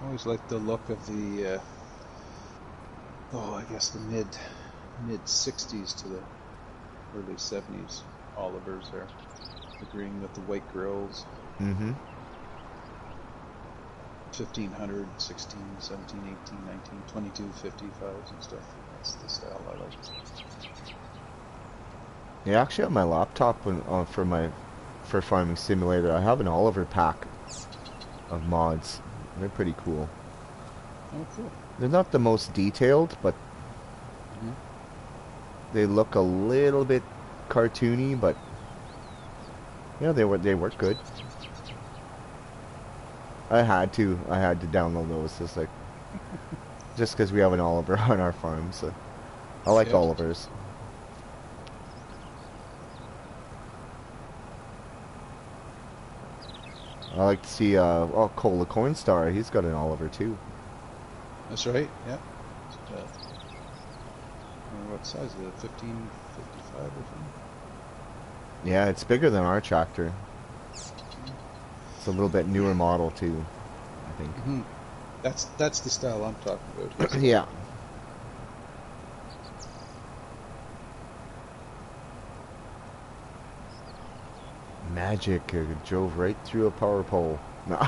I always liked the look of the, I guess the mid 60s to the early 70s Olivers there, agreeing with the white grills. Mm-hmm. 1500, 16, 17, 18, 19, 22, 55s and stuff. That's the style I like. Yeah, actually on my laptop for Farming Simulator, I have an Oliver pack of mods. They're pretty cool. Oh, cool. They're not the most detailed, but they look a little bit cartoony, but yeah, they work good. I had to. I had to download those. It's like just because we have an Oliver on our farm, so I like Yep. Olivers. I like to see oh, Cole the Corn Star. He's got an Oliver too. That's right. Yep. What size is it? 1555 or something? Yeah, it's bigger than our tractor. It's a little bit newer model too, I think. Mm-hmm. That's the style I'm talking about. Yeah. Magic drove right through a power pole. No.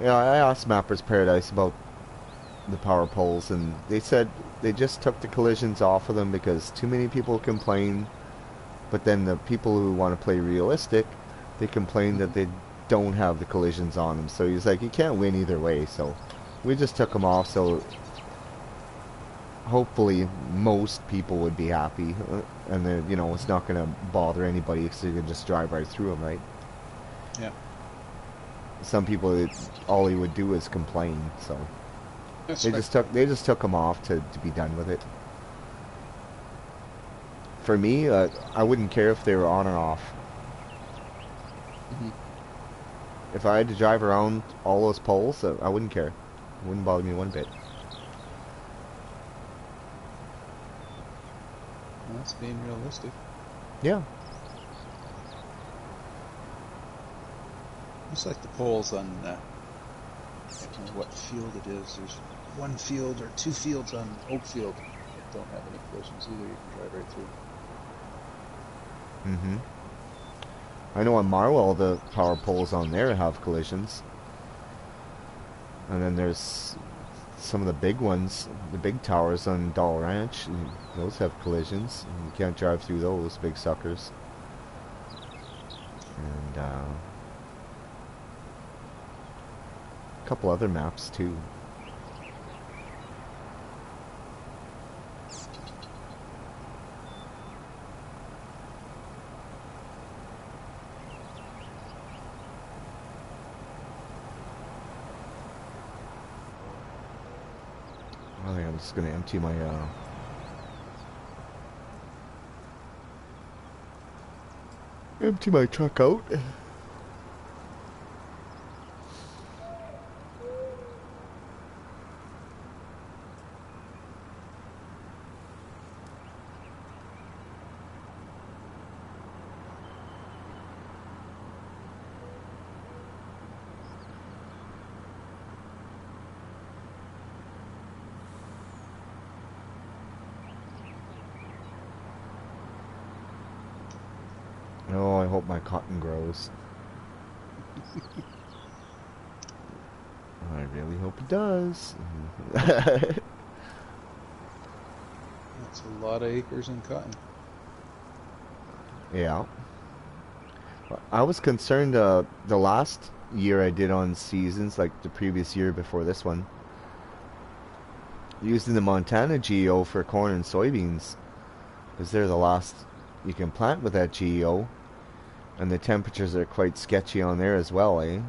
Yeah, I asked Mappers Paradise about the power poles, and they said they just took the collisions off of them because too many people complain. But then the people who want to play realistic, they complain that they don't have the collisions on them. So he's like, you can't win either way. So we just took them off. So hopefully most people would be happy, and then it's not going to bother anybody because you can just drive right through them, right? Yeah. Some people, all he would do is complain. So That's they right. just took them off to be done with it. For me, I wouldn't care if they were on or off. Mm-hmm. If I had to drive around all those poles, I wouldn't care. It wouldn't bother me one bit. Well, that's being realistic. Yeah. It's like the poles on I don't know what field it is. There's one field or two fields on Oakfield that don't have any collisions either. You can drive right through. Mm-hmm. I know on Marwell the power poles on there have collisions. And then there's some of the big ones, the big towers on Doll Ranch. Those have collisions. You can't drive through those big suckers. And a couple other maps too. I think I'm just gonna empty my truck out. Oh, I hope my cotton grows. I really hope it does. That's a lot of acres in cotton. Yeah. I was concerned the last year I did on seasons, like the previous year before this one, using the Montana GEO for corn and soybeans, because they're the last you can plant with that GEO, and the temperatures are quite sketchy on there as well, eh?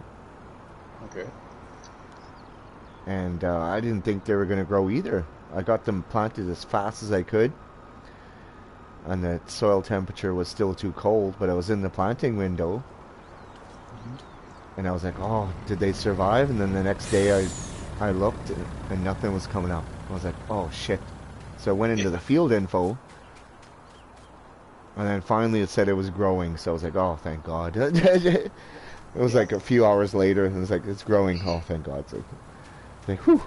Okay. And I didn't think they were going to grow either. I got them planted as fast as I could, and the soil temperature was still too cold, but I was in the planting window, and I was like, oh, did they survive? And then the next day I looked, and nothing was coming up. I was like, oh shit. So I went into the field info, and then finally it said it was growing, so I was like, oh, thank God. It was like a few hours later, and it was like, it's growing. Oh, thank God. So, like, whew.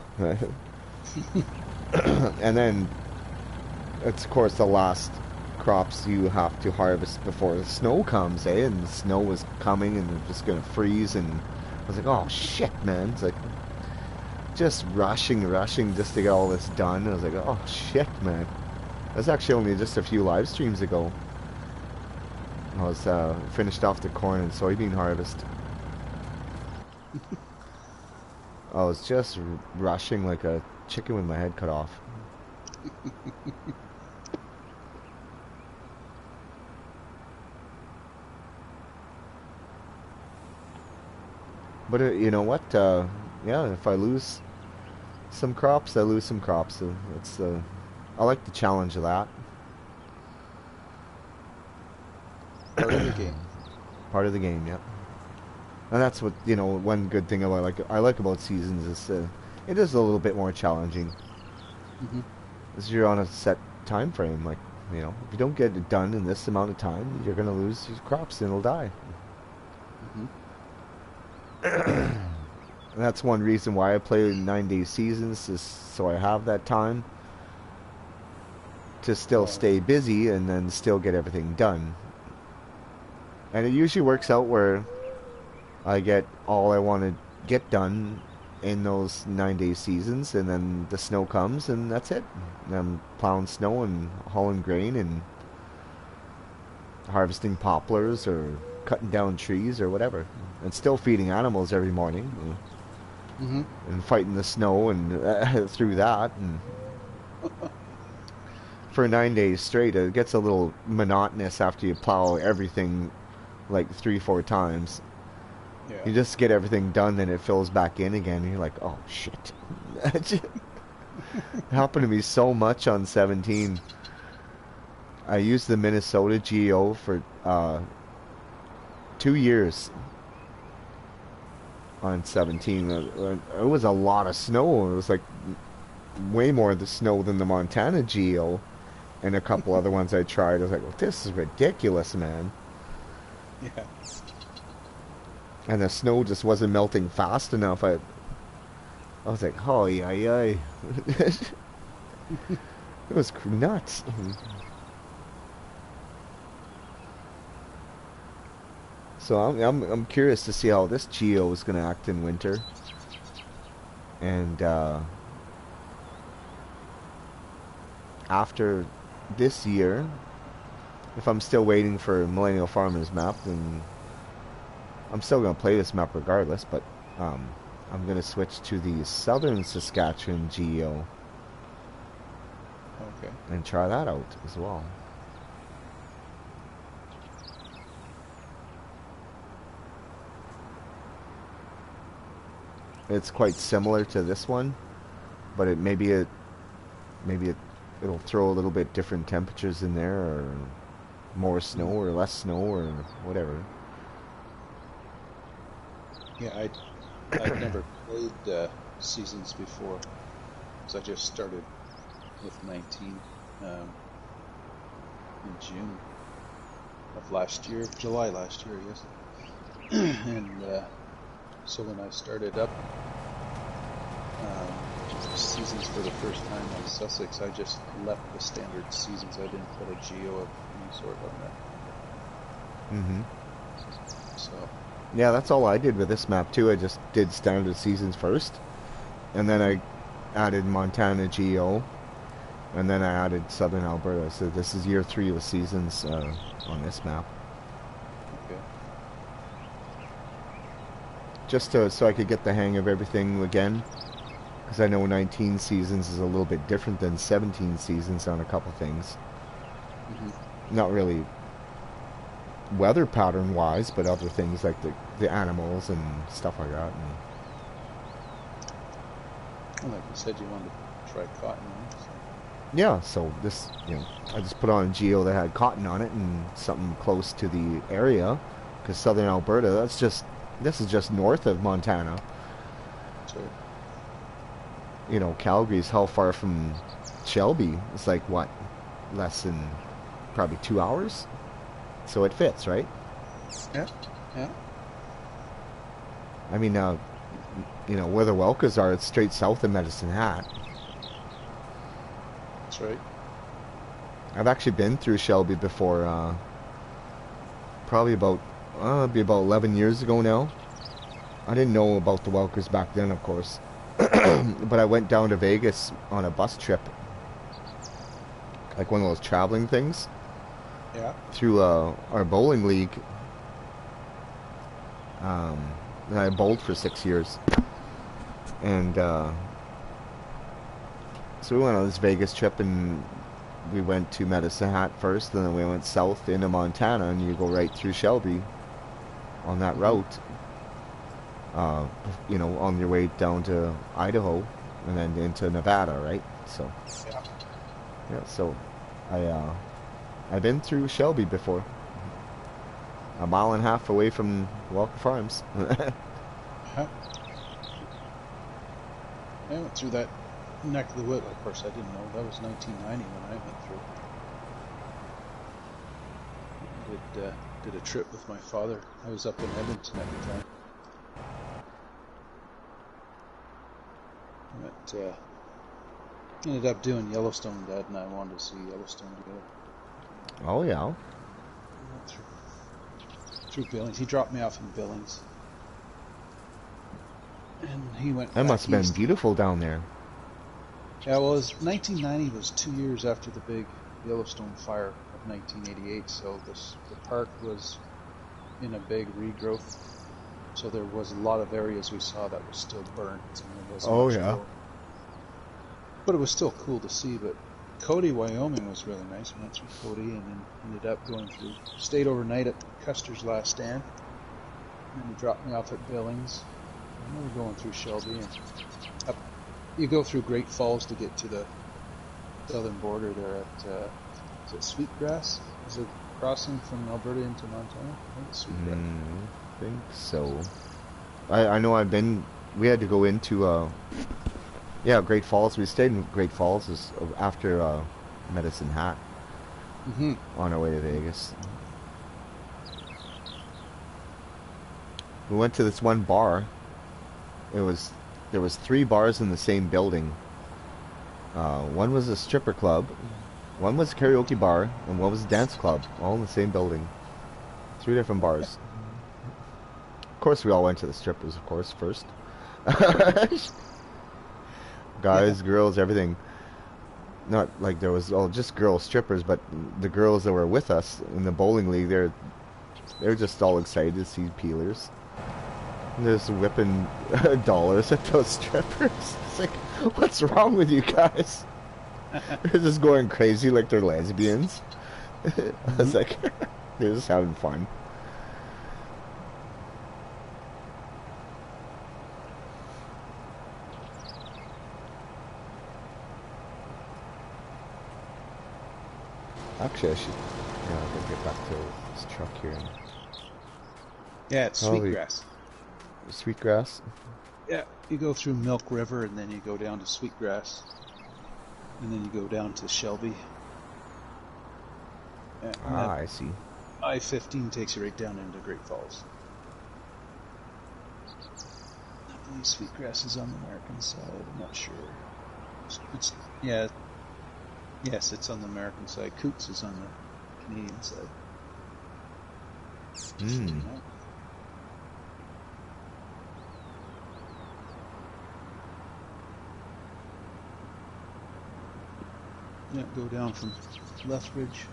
And then, it's of course the last crops you have to harvest before the snow comes, eh? And the snow was coming, and it's just gonna freeze, and I was like, oh shit, man. It's like, just rushing just to get all this done. And I was like, oh shit, man. That's actually only just a few live streams ago. I was finished off the corn and soybean harvest. I was just rushing like a chicken with my head cut off. But you know what? Yeah, if I lose some crops, I lose some crops. So it's I like the challenge of that. Part of the game. Part of the game, yeah. And that's what one good thing I like about seasons is it is a little bit more challenging. Hmm. Is you're on a set time frame. Like if you don't get it done in this amount of time, you're gonna lose your crops and it'll die. Hmm. And that's one reason why I play 9-day seasons, is so I have that time to still Well, stay busy and then still get everything done. And it usually works out where I get all I want to get done in those 9-day seasons, and then the snow comes, and that's it. And I'm plowing snow and hauling grain and harvesting poplars or cutting down trees or whatever, and still feeding animals every morning, hmm. and fighting the snow and through that. And for 9 days straight, it gets a little monotonous after you plow everything like 3-4 times. Yeah. You just get everything done, then it fills back in again, and you're like, oh shit. It happened to me so much on 17. I used the Minnesota GO for 2 years on 17. It was a lot of snow. It was like way more of the snow than the Montana GO and a couple other ones I tried. I was like, well, this is ridiculous, man. Yeah. And the snow just wasn't melting fast enough. I was like, oh, yeah, yeah. It was nuts. So I'm curious to see how this Geo is going to act in winter. And after this year, if I'm still waiting for Millennial Farmers map, then I'm still going to play this map regardless, but I'm going to switch to the Southern Saskatchewan Geo Okay. and try that out as well. It's quite similar to this one, but it'll throw a little bit different temperatures in there, or more snow or less snow or whatever. Yeah, I've never played seasons before, because I just started with 19 in June of last year, July last year, I guess. And so when I started up seasons for the first time on Sussex, I just left the standard seasons. I didn't put a geo of any sort on that. Mm-hmm. So Yeah, that's all I did with this map too. I just did standard seasons first, and then I added Montana Geo, and then I added Southern Alberta. So this is year 3 of seasons on this map. okay. Just so I could get the hang of everything again, because I know 19 seasons is a little bit different than 17 seasons on a couple things. Mm-hmm. Not really weather pattern wise, but other things like the animals and stuff like that. And Well, like you said, you wanted to try cotton. So. yeah, so this, I just put on a geo that had cotton on it and something close to the area, because Southern Alberta, this is just north of Montana. So Calgary's how far from Shelby? It's like what, less than probably 2 hours. So it fits, right? yeah, yeah. I mean, where the Welkers are, it's straight south of Medicine Hat. That's right. I've actually been through Shelby before, probably about, it'd be about 11 years ago now. I didn't know about the Welkers back then, of course. But I went down to Vegas on a bus trip. Like one of those traveling things. Yeah. Through our bowling league. And I bowled for 6 years. And so we went on this Vegas trip, and we went to Medicine Hat first, and then we went south into Montana, and you go right through Shelby on that route. you know, on your way down to Idaho and then into Nevada, right? So, Yeah. yeah, so I've been through Shelby before. A mile and a half away from Welker Farms. Huh? I went through that neck of the woods. Of course, I didn't know that was 1990 when I went through. Did a trip with my father. I was up in Edmonton at the time. But ended up doing Yellowstone. Dad and I wanted to see Yellowstone together. Oh yeah. We went through Billings. He dropped me off in Billings, and he went. That back must have been east. beautiful down there. Yeah, well, 1990 was 2 years after the big Yellowstone fire of 1988, so the park was in a big regrowth. So there was a lot of areas we saw that were still burnt, and there wasn't Oh much yeah. growth. But it was still cool to see. But Cody, Wyoming was really nice. We went through Cody and then ended up going through, stayed overnight at Custer's Last Stand, and then he dropped me off at Billings. And we were going through Shelby and up. You go through Great Falls to get to the southern border there at, is it Sweetgrass? Is it crossing from Alberta into Montana? I think it's Sweetgrass. I think so. I know we had to go into, yeah, Great Falls. We stayed in Great Falls after Medicine Hat on our way to Vegas. We went to this one bar. There was 3 bars in the same building. One was a stripper club, one was a karaoke bar, and one was a dance club, all in the same building. 3 different bars. Of course, we all went to the strippers, of course, first. Guys, girls, everything. Not like there was all just girl strippers, but the girls that were with us in the bowling league, they're just all excited to see peelers. And they're just whipping dollars at those strippers. It's like, what's wrong with you guys? They're just going crazy like they're lesbians. I was like, they're just having fun. Actually, I should. Yeah, I gotta get back to this truck here. Yeah, it's Sweetgrass. Sweetgrass. Yeah, you go through Milk River and then you go down to Sweetgrass, and then you go down to Shelby. Yeah, I see. I-15 takes you right down into Great Falls. I believe Sweetgrass is on the American side. I'm not sure. Yeah. Yes, it's on the American side. Coots is on the Canadian side. Yeah, go down from Lethbridge.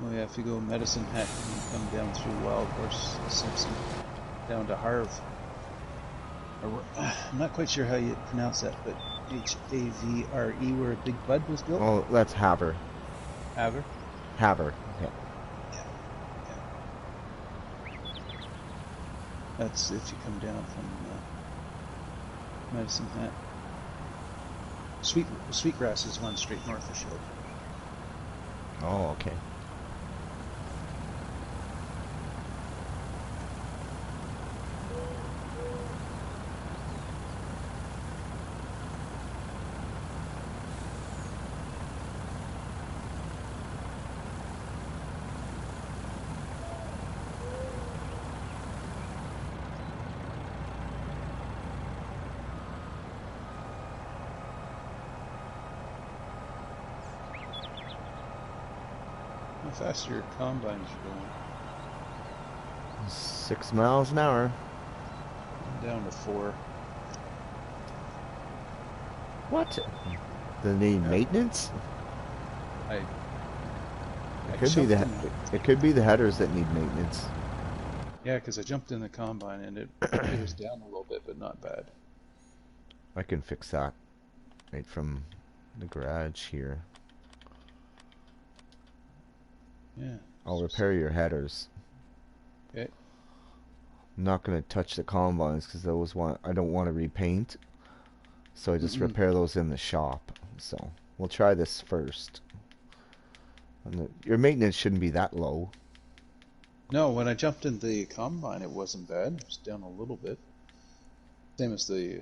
Oh yeah, if you go Medicine Hat and you come down through Wild Horse Simpson down to Harv. I'm not quite sure how you pronounce that, but Havre, where a Big Bud was built. Oh, that's Havre. Havre? Havre, yeah. That's if you come down from Medicine Hat. Sweetgrass is one straight north of Shelby. Oh, okay. How fast your combines are going? 6 miles an hour. I'm down to 4. What? They need maintenance? It It could be the headers that need maintenance. Yeah, because I jumped in the combine and it was down a little bit, but not bad. I can fix that right from the garage here. Yeah. I'll repair your headers. Okay. I'm not going to touch the combines because I don't want to repaint. So I just repair those in the shop. So we'll try this first. And your maintenance shouldn't be that low. No, when I jumped in the combine, it wasn't bad. It was down a little bit. Same as the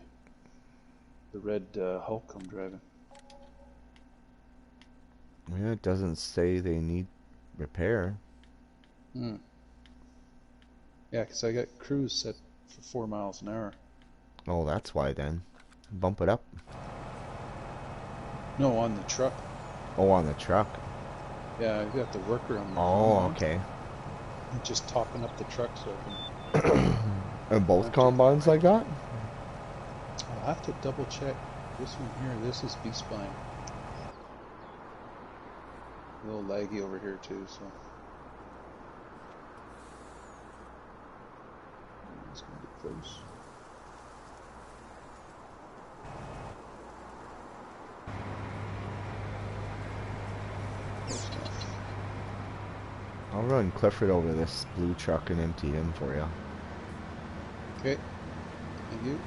red Hulk I'm driving. Yeah, it doesn't say they need repair. Hmm. Yeah, because I got cruise set for 4 miles an hour. Oh, that's why then. Bump it up. No, on the truck. Oh, on the truck. Yeah, I got the worker on the Oh, combine. okay. I'm just topping up the truck so I can... And both combines like that? I'll have to double check. This one here, this is B-spine. A little laggy over here too, so... It's gonna get close. Close enough. I'll run Clifford over this blue truck and empty him for you. Okay. Thank you.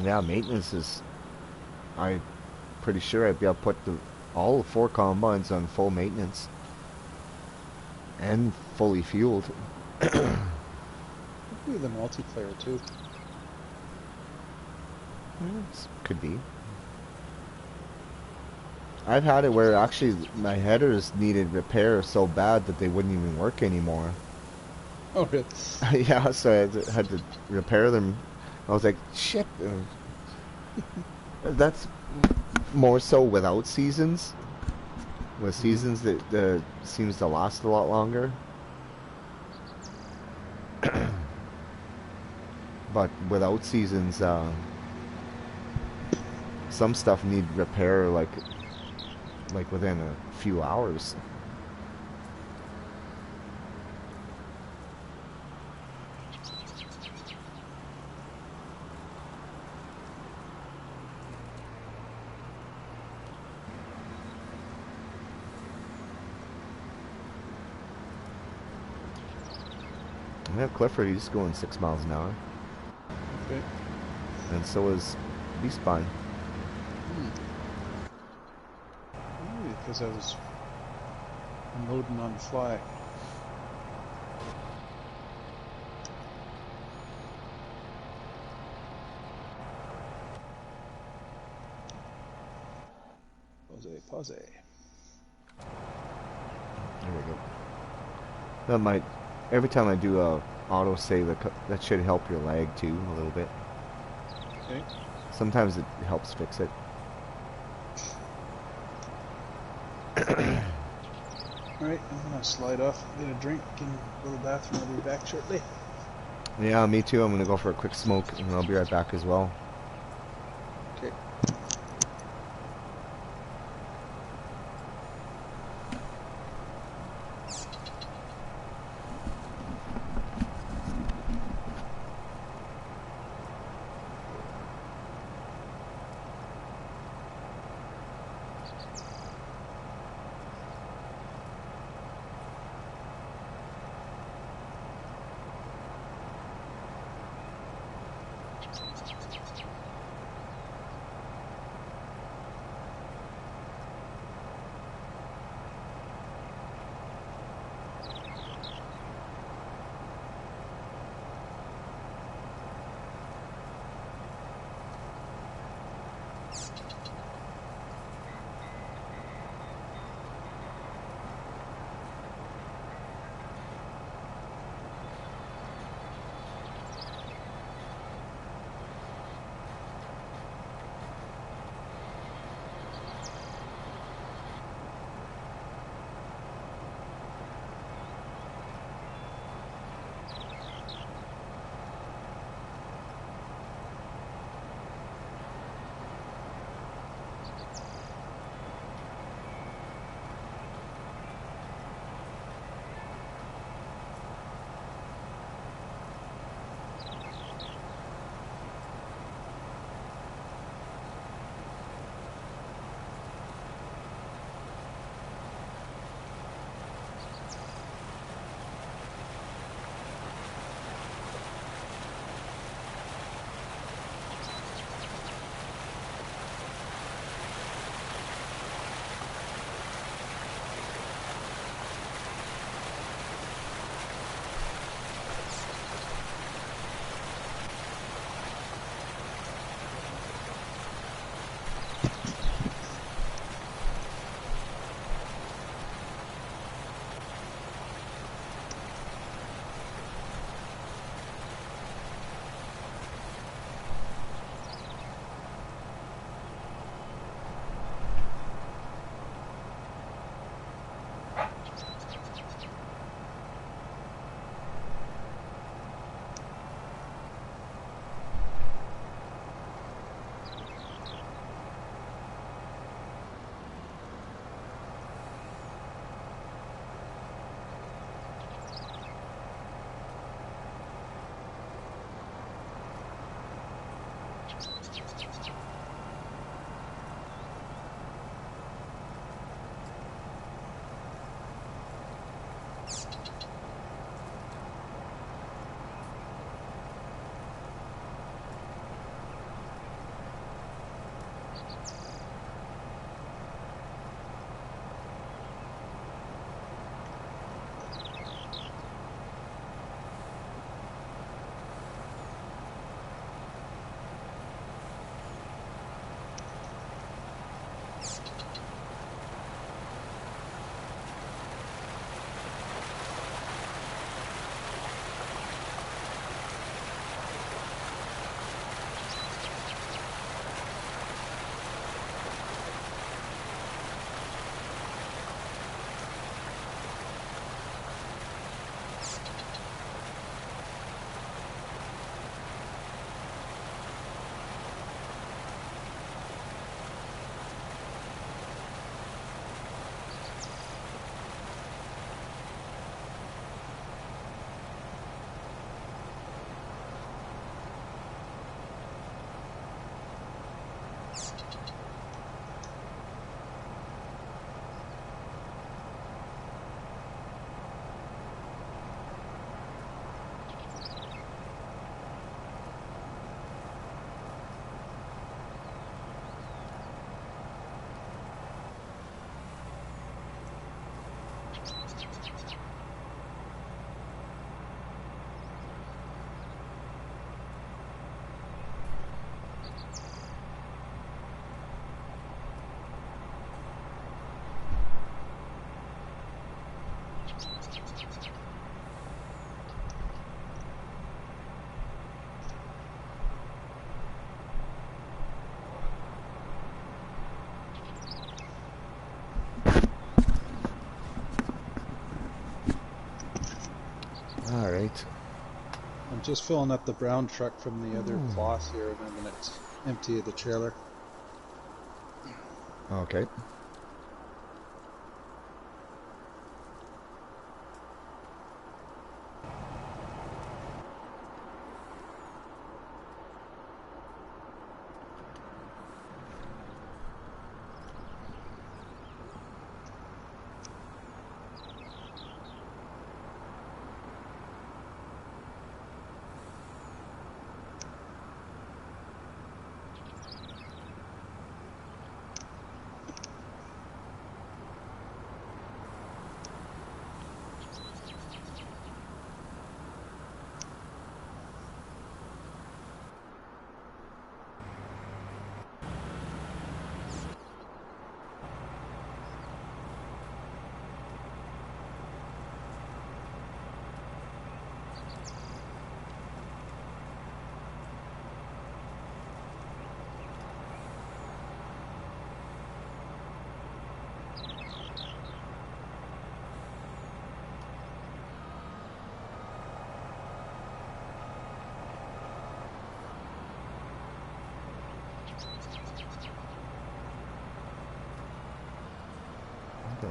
Yeah, maintenance is... I'm pretty sure I'd be able to put all 4 combines on full maintenance. And fully fueled. Could do the multiplayer too. Could be. I've had it where actually my headers needed repair so bad that they wouldn't even work anymore. Oh, good. Yeah, so I had to repair them. I was like, shit. That's more so without seasons. With seasons, that seems to last a lot longer. But without seasons, some stuff need repair like within a few hours. Yeah, Clifford, he's going 6 miles an hour. Okay. And so is B-spine. Maybe because I was unloading on the fly. Pause. There we go. That might, every time I do a auto save, that should help your lag too a little bit. Okay. Sometimes it helps fix it. Alright, I'm gonna slide off, get a drink, and go to the bathroom. I'll be back shortly. Yeah, me too. I'm gonna go for a quick smoke, and I'll be right back as well. Okay. All right. I'm just filling up the brown truck from the other floss here, and I'm going to empty the trailer. Okay.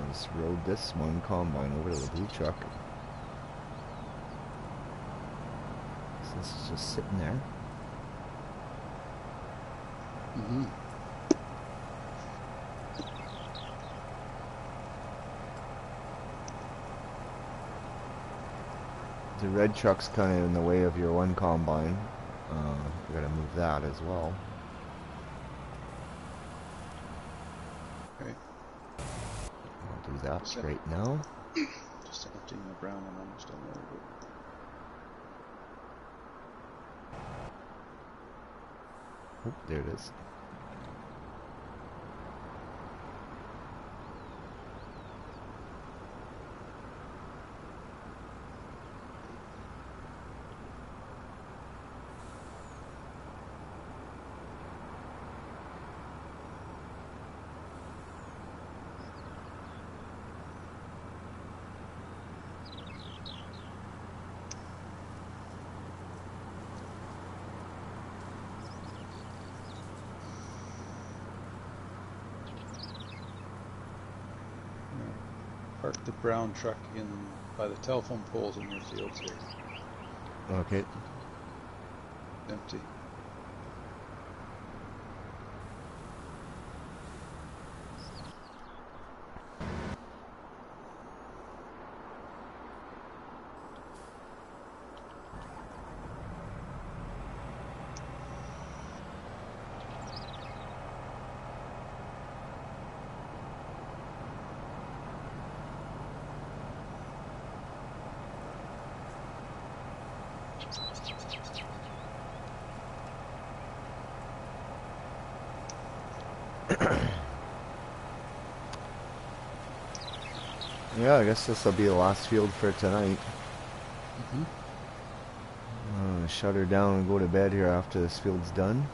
Let's rode this one combine over to the blue truck. So this is just sitting there. Mm-hmm. The red truck's kind of in the way of your one combine. You gotta move that as well. Okay. I'll do that right now. Just emptying the brown. I'm almost unloaded. Oop, there it is. Park the brown truck in by the telephone poles in your fields here. Okay. Empty. Yeah, I guess this will be the last field for tonight. Mm-hmm. I'm gonna shut her down and go to bed here after this field's done.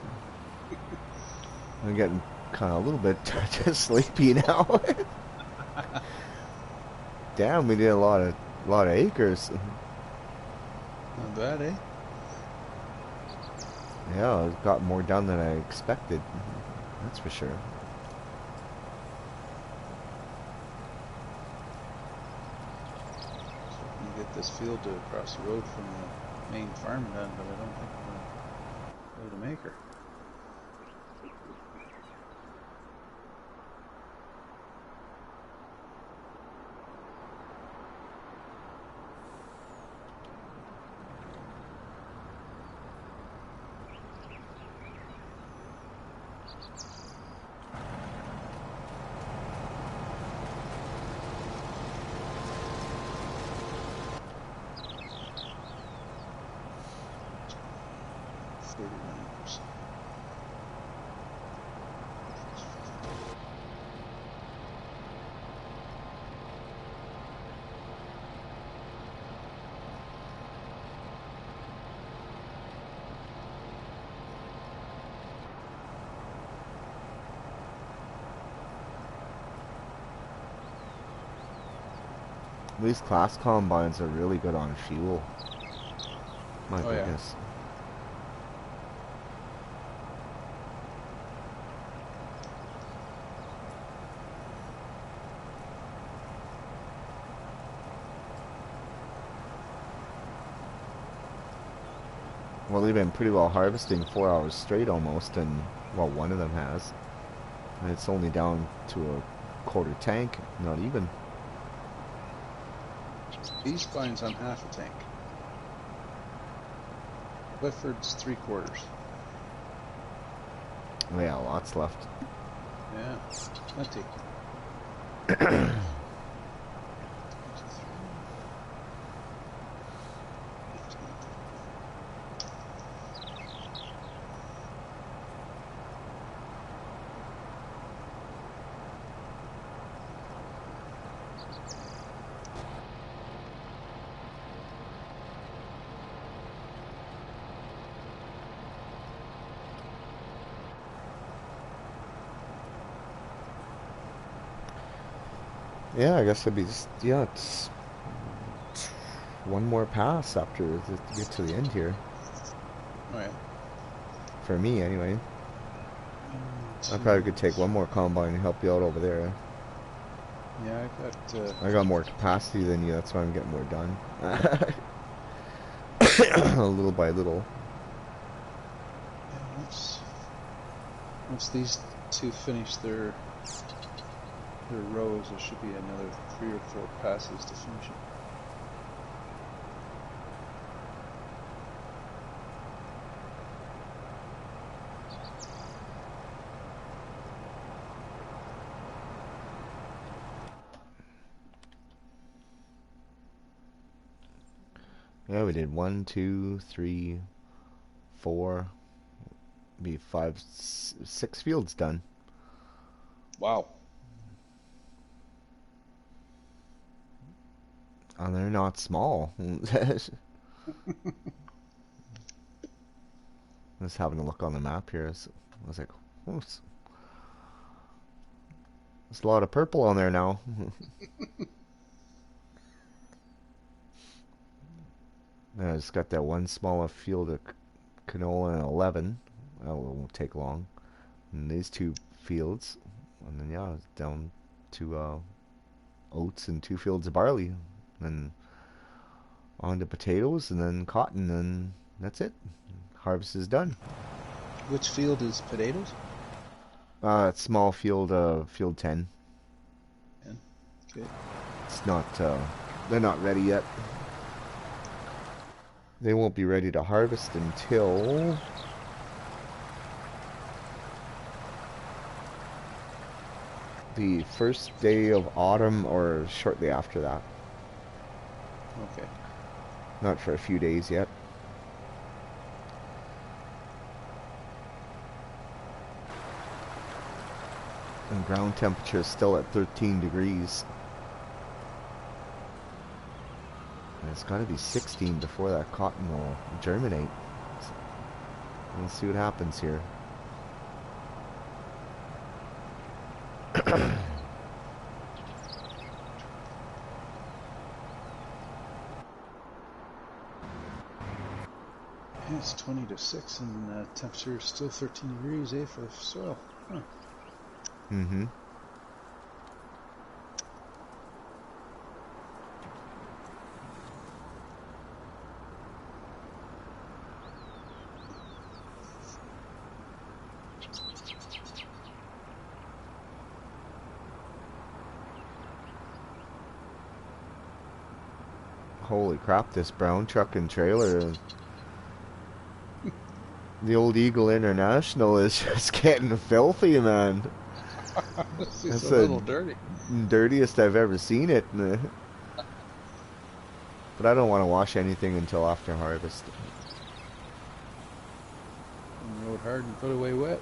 I'm getting kind of a little bit just sleepy now. Damn, we did a lot of acres. Not bad, eh? Yeah, I got more done than I expected. That's for sure. So we can get this field to across the road from the main farm done, but I don't think we're going to make her. These class combines are really good on fuel. My Oh, yeah. goodness. Well, they've been pretty well harvesting 4 hours straight almost, and, well, one of them has. And it's only down to a quarter tank, not even. These spines on half a tank. Clifford's 3/4. Yeah, lots left. Yeah, plenty. Yeah, I guess it'd be just, yeah, it's one more pass after to get to the end here. Oh, yeah. For me, anyway. I probably could take one more combine and help you out over there. Yeah, I I got more capacity than you, that's why I'm getting more done. Little by little. yeah, once these two finish their rows, there should be another 3 or 4 passes to finish it. Yeah, we did 1, 2, 3, 4, be 5, 6 fields done. Wow. And they're not small. Just having a look on the map here. I was like, oh, there's a lot of purple on there now. I just got that one smaller field of canola and 11. That won't take long. And these 2 fields. And then, yeah, down to oats and 2 fields of barley. And on to potatoes and then cotton, and that's it. Harvest is done. Which field is potatoes? Small field, field 10. Yeah. Okay. It's not, they're not ready yet. They won't be ready to harvest until the first day of autumn or shortly after that. Okay. Not for a few days yet. And ground temperature is still at 13 degrees. And it's got to be 16 before that cotton will germinate. So let's see what happens here. Yeah, it's 20 to 6 and temperature is still 13 degrees, for the soil. Huh. Mm-hmm. Holy crap, this brown truck and trailer. The old Eagle International is just getting filthy, man. It's a little dirty. Dirtiest I've ever seen it. But I don't want to wash anything until after harvest. And rode hard and put away wet.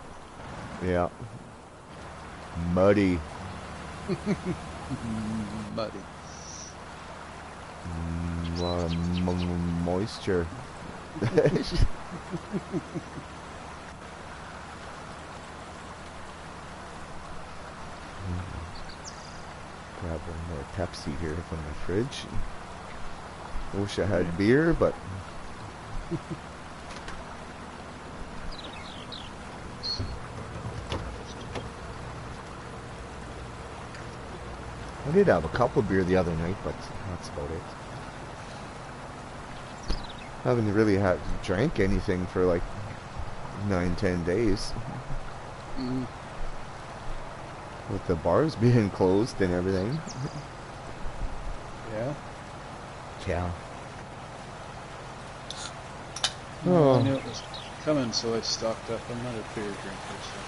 Yeah. Muddy. Muddy. A lot of moisture. grab one more Pepsi here from the fridge. Wish I had beer, but I did have a couple beer the other night, but that's about it. I haven't really drank anything for like 9-10 days. Mm. With the bars being closed and everything. Yeah. Yeah. Oh. I knew it was coming, so I stocked up. I'm not a beer drinker, so.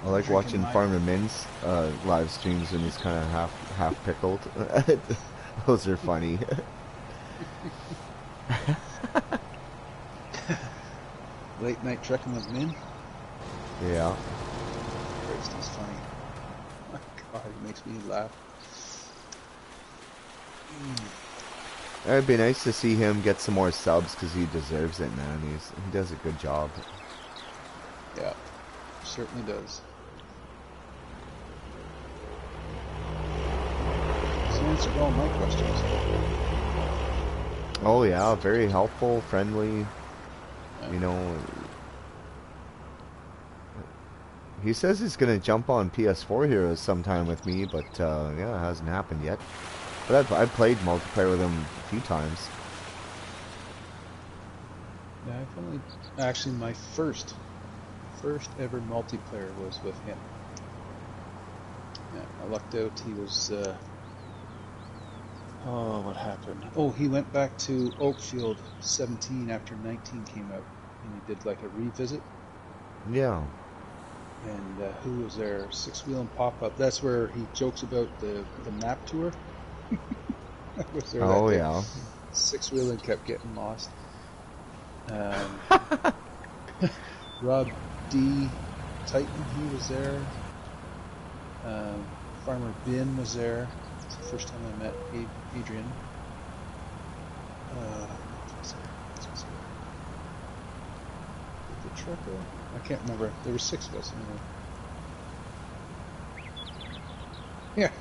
I like watching Farmer Min's live streams when he's kind of half pickled. Those are funny. Late night trekking with Min? Yeah. Christ, he's funny. My God, he makes me laugh. It'd be nice to see him get some more subs because he deserves it, man. He does a good job. Yeah, certainly does. He's answered all my questions. Oh yeah, very helpful, friendly. You know, he says he's gonna jump on PS4 Heroes sometime with me, but yeah, it hasn't happened yet. But I've played multiplayer with him a few times. Yeah, I've only actually my first ever multiplayer was with him. Yeah, I lucked out. He was. Oh, what happened? Oh, he went back to Oakfield 17 after 19 came out, and he did like a revisit. Yeah. And who was there? Six Wheel and Pop Up. That's where he jokes about the map tour. Was there oh that yeah. Six Wheel and kept getting lost. Rob D. Titan, he was there. Farmer Bin was there. It's the first time I met Adrian. The trucker? I can't remember. There were 6 of us anyway. Yeah,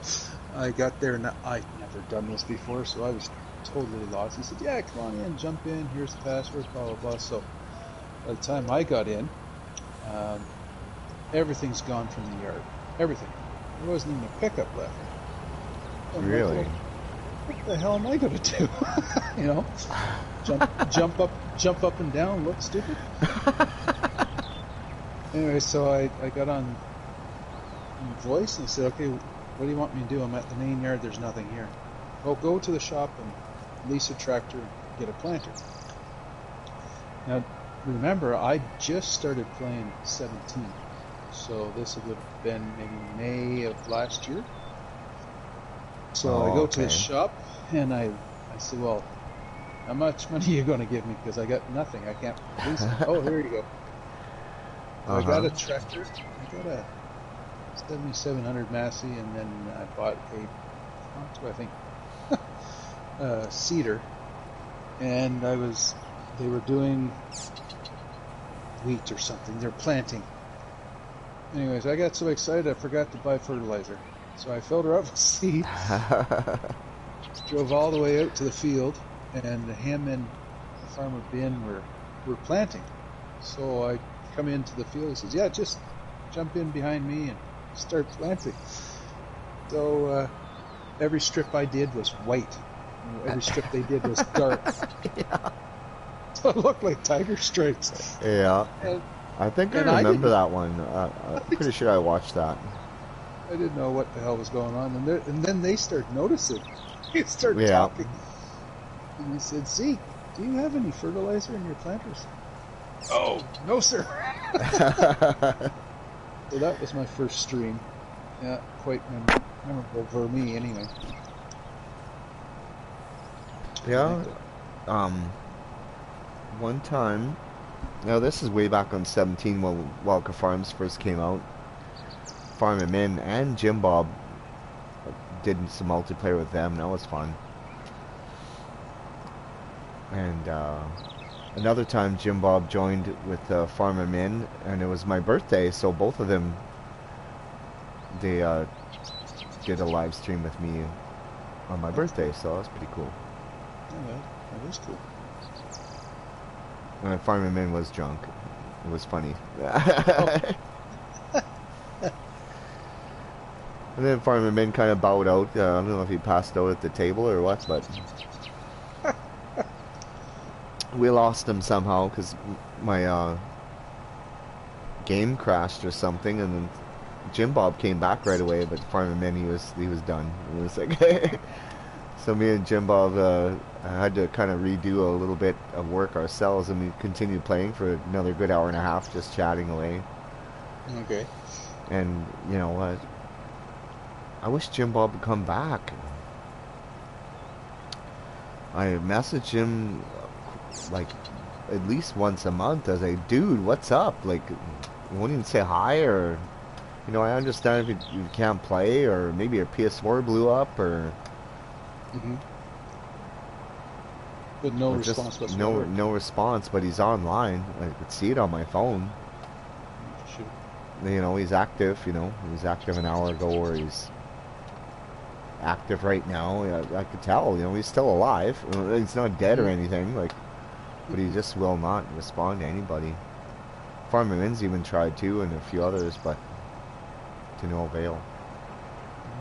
I got there and I'd never done this before, so I was totally lost. He said, yeah, come on in, jump in, here's the password, blah, blah, blah. So by the time I got in, everything's gone from the yard. Everything. There wasn't even a pickup left. I'm really? Like, what the hell am I going to do? You know, jump up and down, look stupid. Anyway, so I got on voice and I said, okay, what do you want me to do? I'm at the main yard, there's nothing here. Well, go to the shop and lease a tractor and get a planter. Now, remember, I just started playing 17. So this would have been maybe May of last year. So I go to the shop and I said, well, how much money are you going to give me? Because I got nothing. I can't lease it. Oh, here you go. I got a tractor. I got a 7700 Massey, and then I bought a cedar. And they were doing wheat or something. They're planting. Anyways, I got so excited I forgot to buy fertilizer. So I filled her up with seed, drove all the way out to the field, and him and Farmer Ben were planting. So I come into the field, he says, yeah, just jump in behind me and start planting. So every strip I did was white. Every strip they did was dark. Yeah. So it looked like tiger stripes. Yeah. I think I remember that one. I'm pretty sure I watched that. I didn't know what the hell was going on. And then they start noticing. They start talking. And he said, Zeke, do you have any fertilizer in your planters? Oh, no, sir. So that was my first stream. Yeah, quite memorable for me anyway. Yeah. One time, now this is way back on 17 when Welker Farms first came out. Farmer Min and Jim Bob did some multiplayer with them. That was fun. And another time Jim Bob joined with Farmer Min, and it was my birthday, so both of them, they did a live stream with me on my birthday, so that was pretty cool. Yeah, that is cool. And Farmer Min was drunk. It was funny. Oh. And then Farmer Min kind of bowed out. I don't know if he passed out at the table or what, but we lost him somehow because my game crashed or something, and then Jim Bob came back right away. But Farmer Min, he was done. It was like so me and Jim Bob had to kind of redo a little bit of work ourselves, and we continued playing for another good hour and a half, just chatting away. Okay. And you know what? I wish Jim Bob would come back. I message him like at least once a month. I was like, dude, what's up? Like, you won't even say hi, or you know, I understand if you can't play, or maybe your PS4 blew up, or But no or response just whatsoever. no response. But he's online. I could see it on my phone. Shoot. You know, he's active. You know, he was active an hour ago, or he's active right now. I could tell, you know, he's still alive. He's not dead or anything, like, but he just will not respond to anybody. Farmer Min's even tried too, and a few others, but to no avail.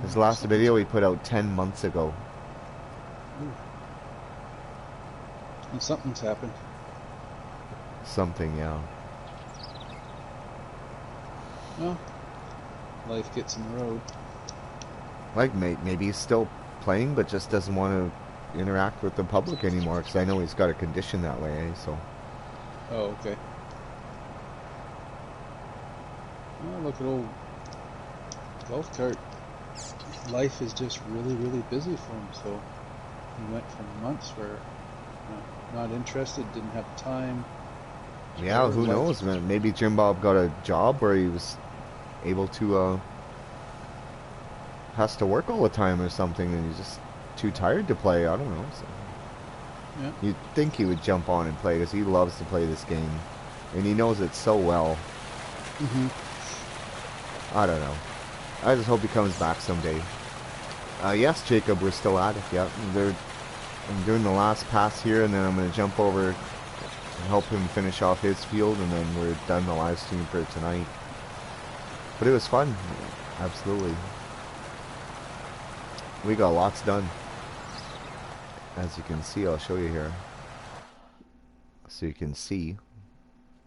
His last video he put out 10 months ago. And something's happened. Something, yeah. Well, life gets in the road. Like, maybe he's still playing, but just doesn't want to interact with the public anymore, because I know he's got a condition that way, so. Oh, okay. Well, look at old golf cart. Life is just really, really busy for him, so he went from months where not interested, didn't have time. Yeah, who knows, man. Maybe Jim Bob got a job where he was able to, has to work all the time or something, and he's just too tired to play. I don't know. So. Yeah. You'd think he would jump on and play, because he loves to play this game, and he knows it so well. I don't know. I just hope he comes back someday. Yes, Jacob, we're still at it. Yeah, I'm doing the last pass here, and then I'm going to jump over and help him finish off his field, and then we're done the live stream for tonight. But it was fun. Absolutely. We got lots done. As you can see, I'll show you here. So you can see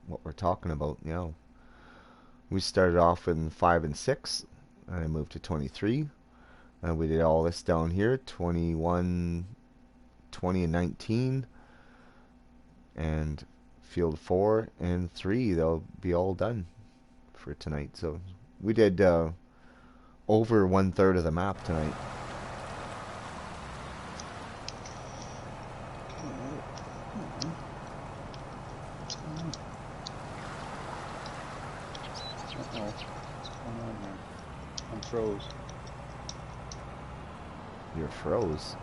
what we're talking about. You know, we started off in 5 and 6, and I moved to 23. And we did all this down here, 21, 20, and 19. And field 4 and 3, they'll be all done for tonight. So we did over 1/3 of the map tonight. I'm froze. You're froze?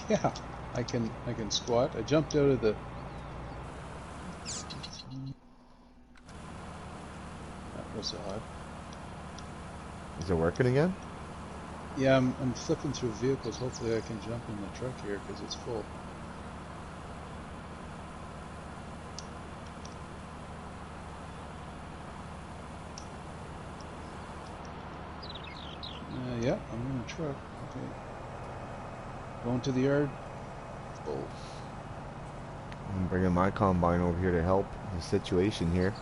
Yeah, I can squat. I jumped out of the... That was odd. Is it working again? Yeah, I'm flipping through vehicles. Hopefully I can jump in the truck here because it's full. Yeah, I'm in a truck. Okay. Going to the yard. Full. I'm bringing my combine over here to help the situation here.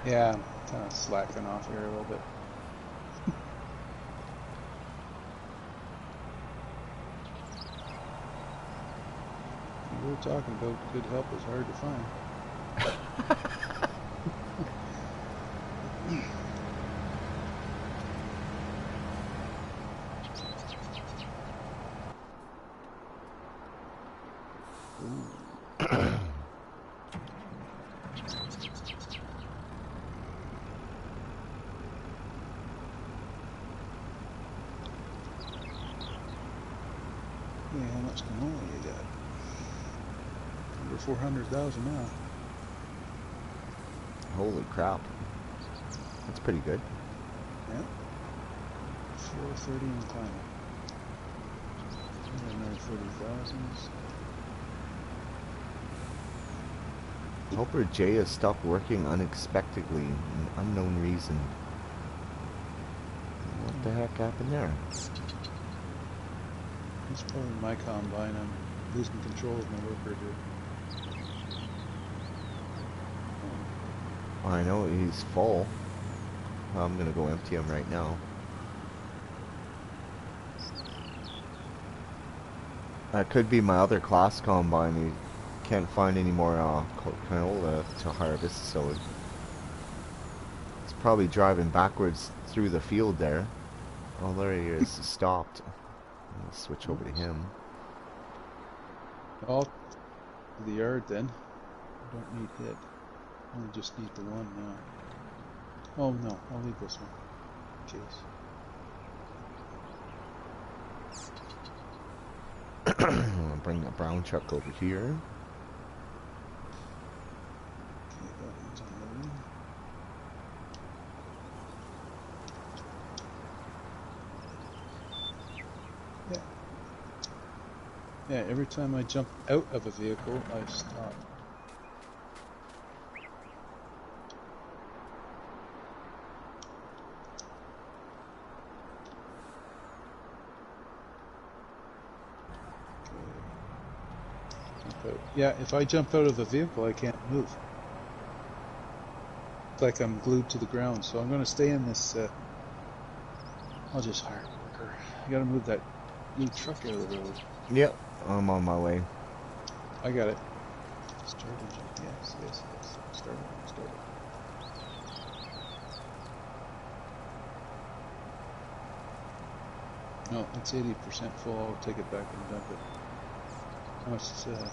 Yeah, I'm kind of slacking off here a little bit. We were talking about good help is hard to find. Yeah, how much canola you got? over 400,000 now. Holy crap. That's pretty good. Yeah. 430 in climate. Another 30,000. Helper J has stopped working unexpectedly, an unknown reason. What the heck happened there? It's probably my combine. I'm losing control of my worker here. I know he's full. I'm gonna go empty him right now. That could be my other class combine. He can't find any more canola to harvest, so it's probably driving backwards through the field there. Oh, there he is, stopped. I'll switch over to him. All to the yard then. I don't need hit. I only just need the one now. Oh no, I'll leave this one. In case. I'm gonna bring the brown truck over here. Okay, that one's unloading. Yeah. Yeah, every time I jump out of a vehicle, I stop. Yeah, if I jump out of a vehicle, I can't move. It's like I'm glued to the ground, so I'm going to stay in this. I'll just hire a worker. I got to move that new truck out of the road. Yep, I'm on my way. I got it. Start engine. Yes. Start it. No, it's 80% full. I'll take it back and dump it. How much is that?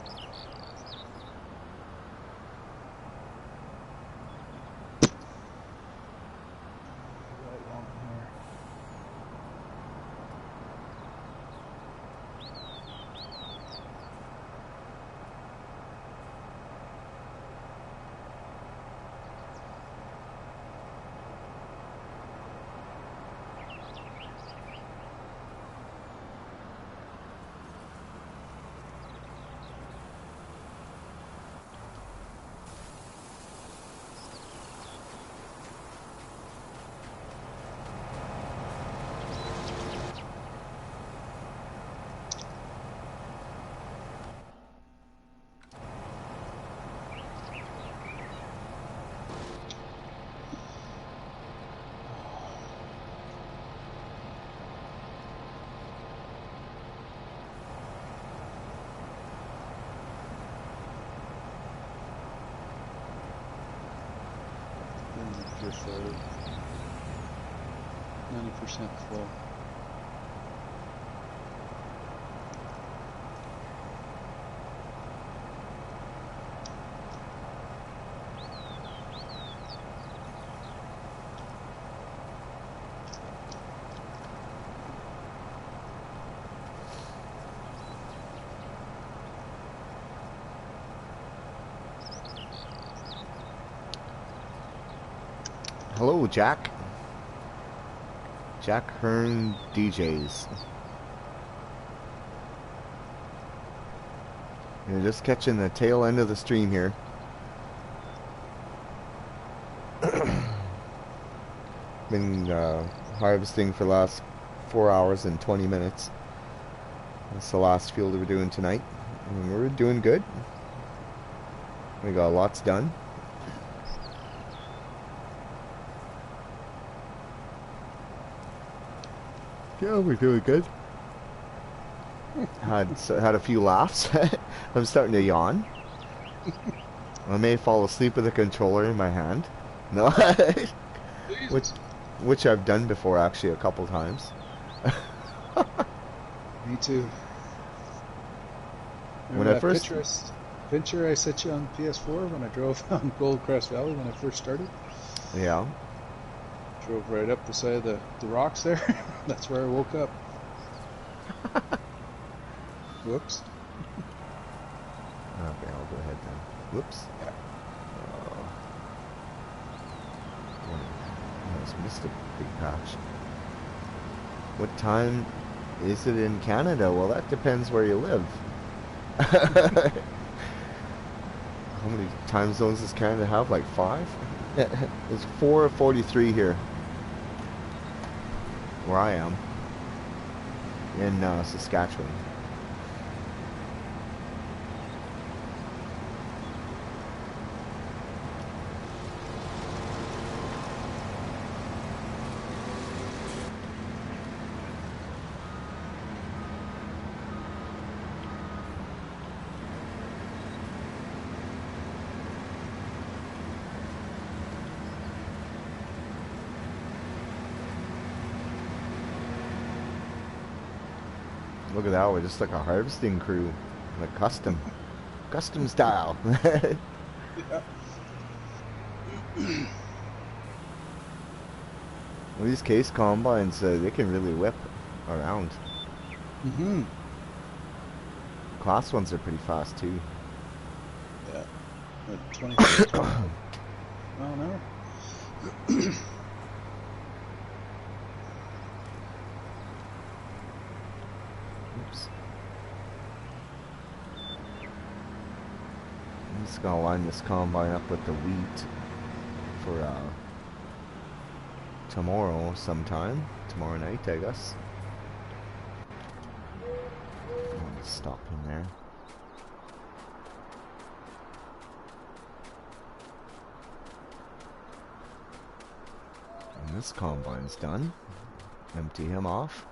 Just 90% flow. Hello, Jack. Jack Hearn DJs. You're just catching the tail end of the stream here. Been harvesting for the last 4 hours and 20 minutes. That's the last field we're doing tonight. And we're doing good. We got lots done. Yeah, we're doing good. Had a few laughs. I'm starting to yawn. I may fall asleep with a controller in my hand. No, which I've done before actually a couple times. Me too. When I first picture I set you on PS4 when I drove on Gold Crest Valley when I first started. Yeah. Drove right up the side of the rocks there. That's where I woke up. Whoops. Okay, I'll go ahead then. Whoops. Yeah. I just missed a big patch. What time is it in Canada? Well, that depends where you live. How many time zones does Canada have? Like 5? It's 4:43 here, where I am, in Saskatchewan. Look at that, we're just like a harvesting crew. Like custom style. Yeah. Well, these case combines, they can really whip around. Mm-hmm. Class ones are pretty fast too. Yeah. 25 mile an hour. Oops. I'm just gonna line this combine up with the wheat for tomorrow sometime. Tomorrow night, I guess. I'm gonna stop in there. And this combine's done. Empty him off.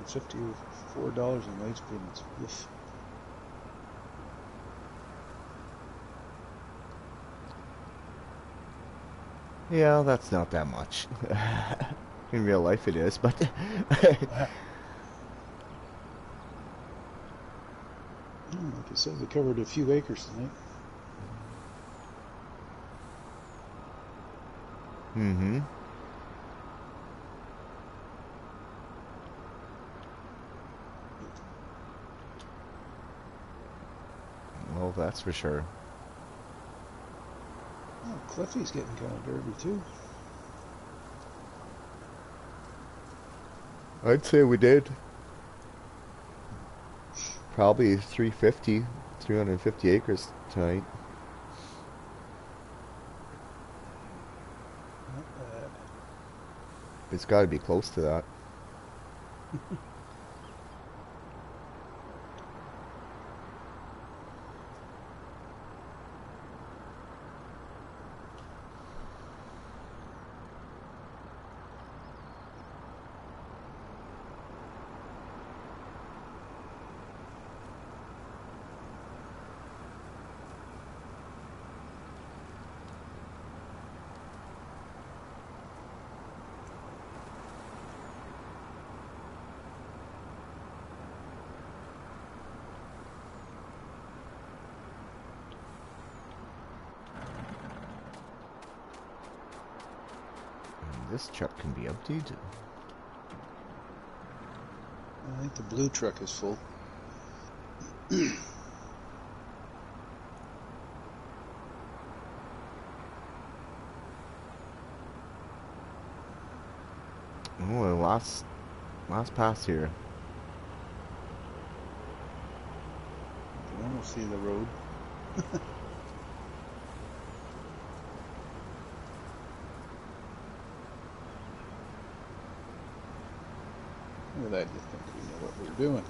$154 in wage payments. Oof. Yeah, that's not that much. In real life it is, but... Like I said, we covered a few acres tonight. Mm-hmm. Well, that's for sure. Oh, Cliffy's getting kind of dirty too. I'd say we did. Probably 350 acres tonight. Not bad. It's got to be close to that. This truck can be emptied. I think the blue truck is full. Oh, last pass here. You can almost see the road. Look at that, you think we know what we're doing.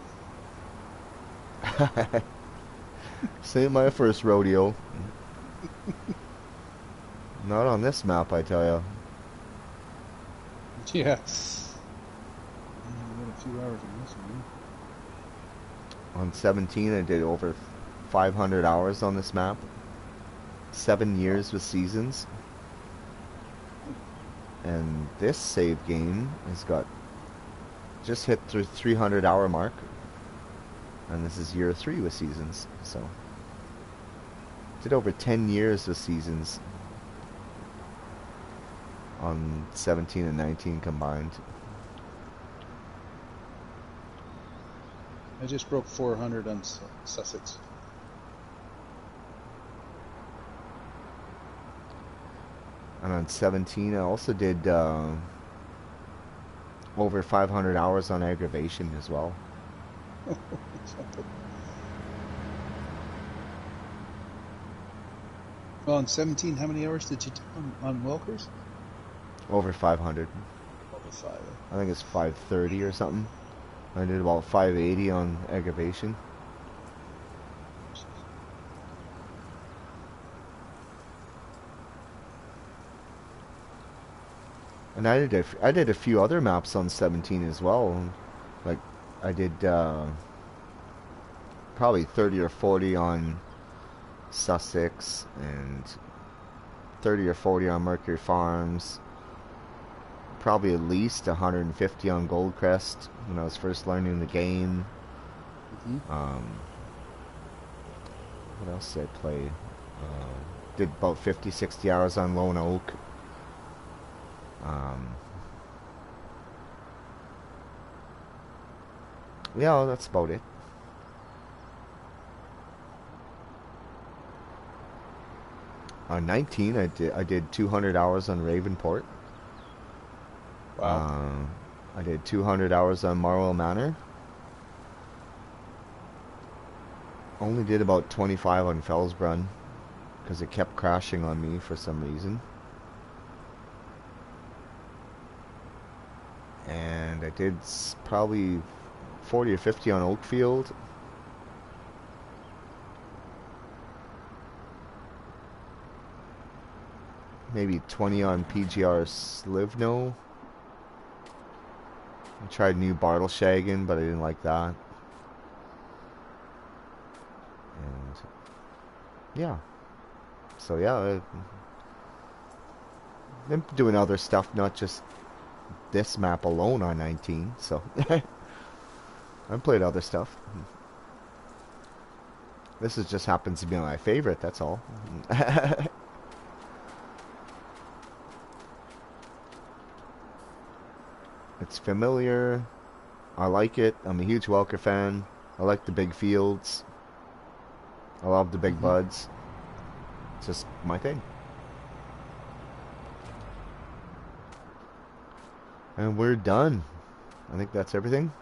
This ain't my first rodeo. Not on this map, I tell ya. Yeah. We got a few hours on this one. On 17, I did over 500 hours on this map. 7 years with seasons. And this save game has got just hit the 300 hour mark. And this is year 3 with seasons. So did over 10 years with seasons on 17 and 19 combined. I just broke 400 on Sussex. And on 17, I also did over 500 hours on aggravation as well. Well, on 17, how many hours did you do on welkers? Over 500. Over 5. I think it's 530 or something. I did about 580 on aggravation. And I did a few other maps on 17 as well. Like I did probably 30 or 40 on Sussex and 30 or 40 on Mercury Farms. Probably at least 150 on Goldcrest when I was first learning the game. What else did I play? Did about 50, 60 hours on Lone Oak. Yeah, that's about it. On 19, I did 200 hours on Ravenport. Wow. I did 200 hours on Marlow Manor. Only did about 25 on Fellsbrunn because it kept crashing on me for some reason. And I did probably 40 or 50 on Oakfield. Maybe 20 on PGR Slivno. I tried new Bartleshagen, but I didn't like that. And yeah. So yeah, I'm doing other stuff, not just this map alone on 19. So I've played other stuff. This just happens to be my favorite, that's all. It's familiar. I like it. I'm a huge welker fan. I like the big fields. I love the big buds. It's just my thing. And we're done. I think that's everything.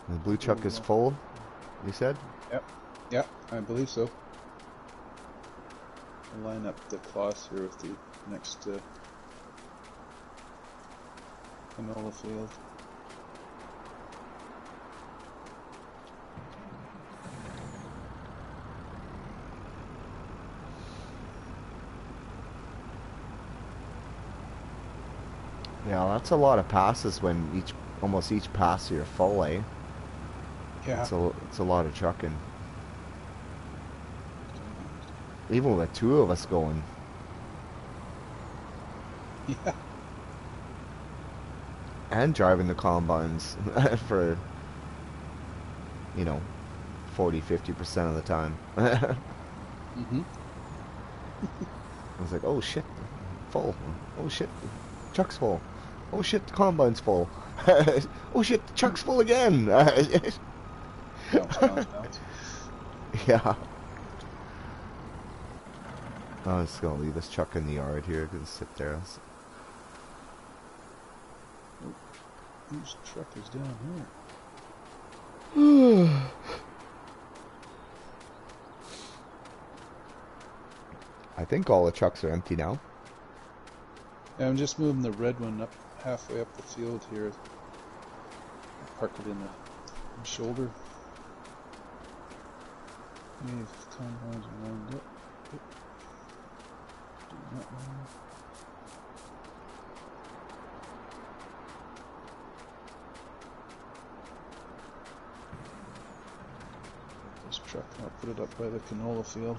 The blue truck is full, you said? Yep, I believe so. I'll line up the cloth here with the next canola field. Yeah, that's a lot of passes when almost each pass you're full, eh? Yeah. It's a lot of trucking. Even with 2 of us going. Yeah. And driving the combines for, 40-50% of the time. I was like, oh shit, full. Oh shit. truck's full. Oh shit, the combine's full. Oh shit, the truck's full again. Bounce, bounce, bounce. Yeah. I'm just gonna leave this truck in the yard here. Gonna sit there. Whose truck is down here? I think all the trucks are empty now. Yeah, I'm just moving the red one up halfway up the field here. Park it in the shoulder. Yeah, combines are lined up. Do that one. This truck, I'll put it up by the canola field.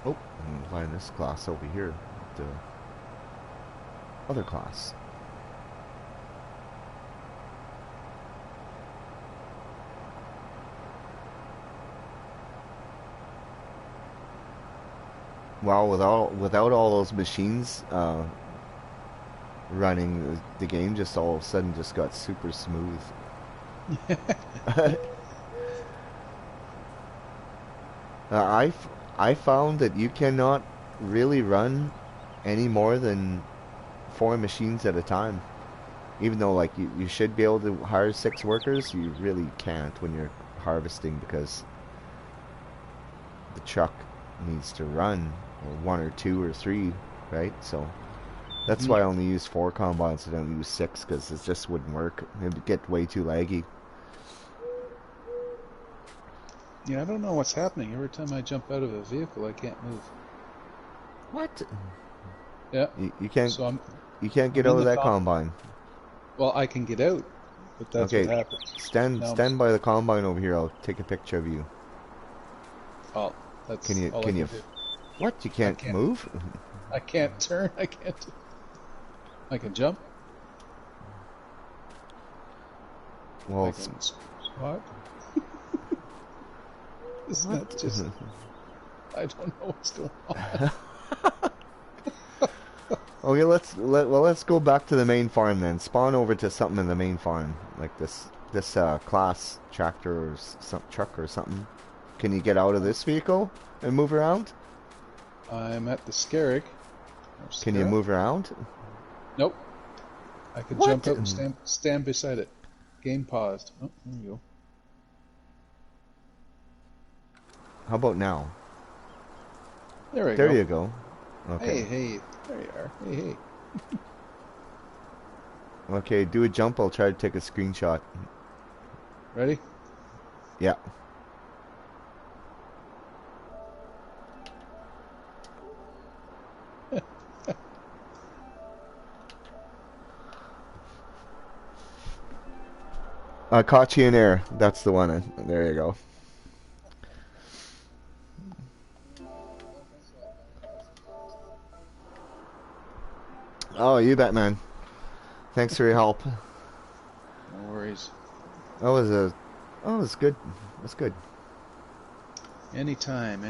Oh, I'm gonna find this class over here. The other class. Well, without all those machines running, the game just all of a sudden just got super smooth. I found that you cannot really run any more than 4 machines at a time. Even though like you should be able to hire 6 workers, you really can't when you're harvesting because the truck needs to run, or 1 or 2 or 3, right? So that's why I only use 4 combines. I don't use 6 because it just wouldn't work. It would get way too laggy. Yeah, I don't know what's happening. Every time I jump out of a vehicle, I can't move. What? Yeah. You can't. So you can't get out of that combine. Well, I can get out, but that's what happens. Stand by the combine over here. I'll take a picture of you. Oh, that's can you? all Can I you? can do. What? You can't move? I can't turn. I can't. I can jump. Well, I can squat. Isn't that just... I don't know what's going on. Okay, let's go back to the main farm then. Spawn over to something in the main farm, like this class tractor or some truck or something. Can you get out of this vehicle and move around? I'm at the Scarrick. Can you move around? Nope. I can jump out and stand beside it. Game paused. Oh, there you go. How about now? There we go. There you go. Okay. Hey, there you are. Hey. Okay, do a jump. I'll try to take a screenshot. Ready? Yeah. I caught you in air. That's the one. There you go. Oh, you bet, man. Thanks for your help. No worries. That was a... Oh, it was good. That's good. Anytime.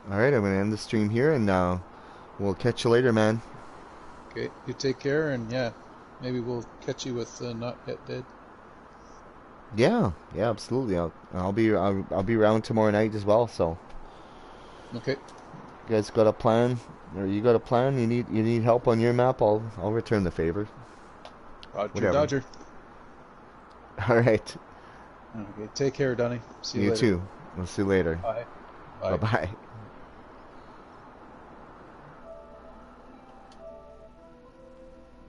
Alright, I'm going to end the stream here, and we'll catch you later, man. Okay, you take care, and yeah, maybe we'll catch you with Not Yet Dead. Yeah, absolutely. I'll be around tomorrow night as well, so... Okay. You guys got a plan? Or you got a plan? You need help on your map? I'll return the favor. Roger, whatever. Dodger. All right. Okay, take care, Donnie. See you later. You too. We'll see you later. Bye. Bye-bye.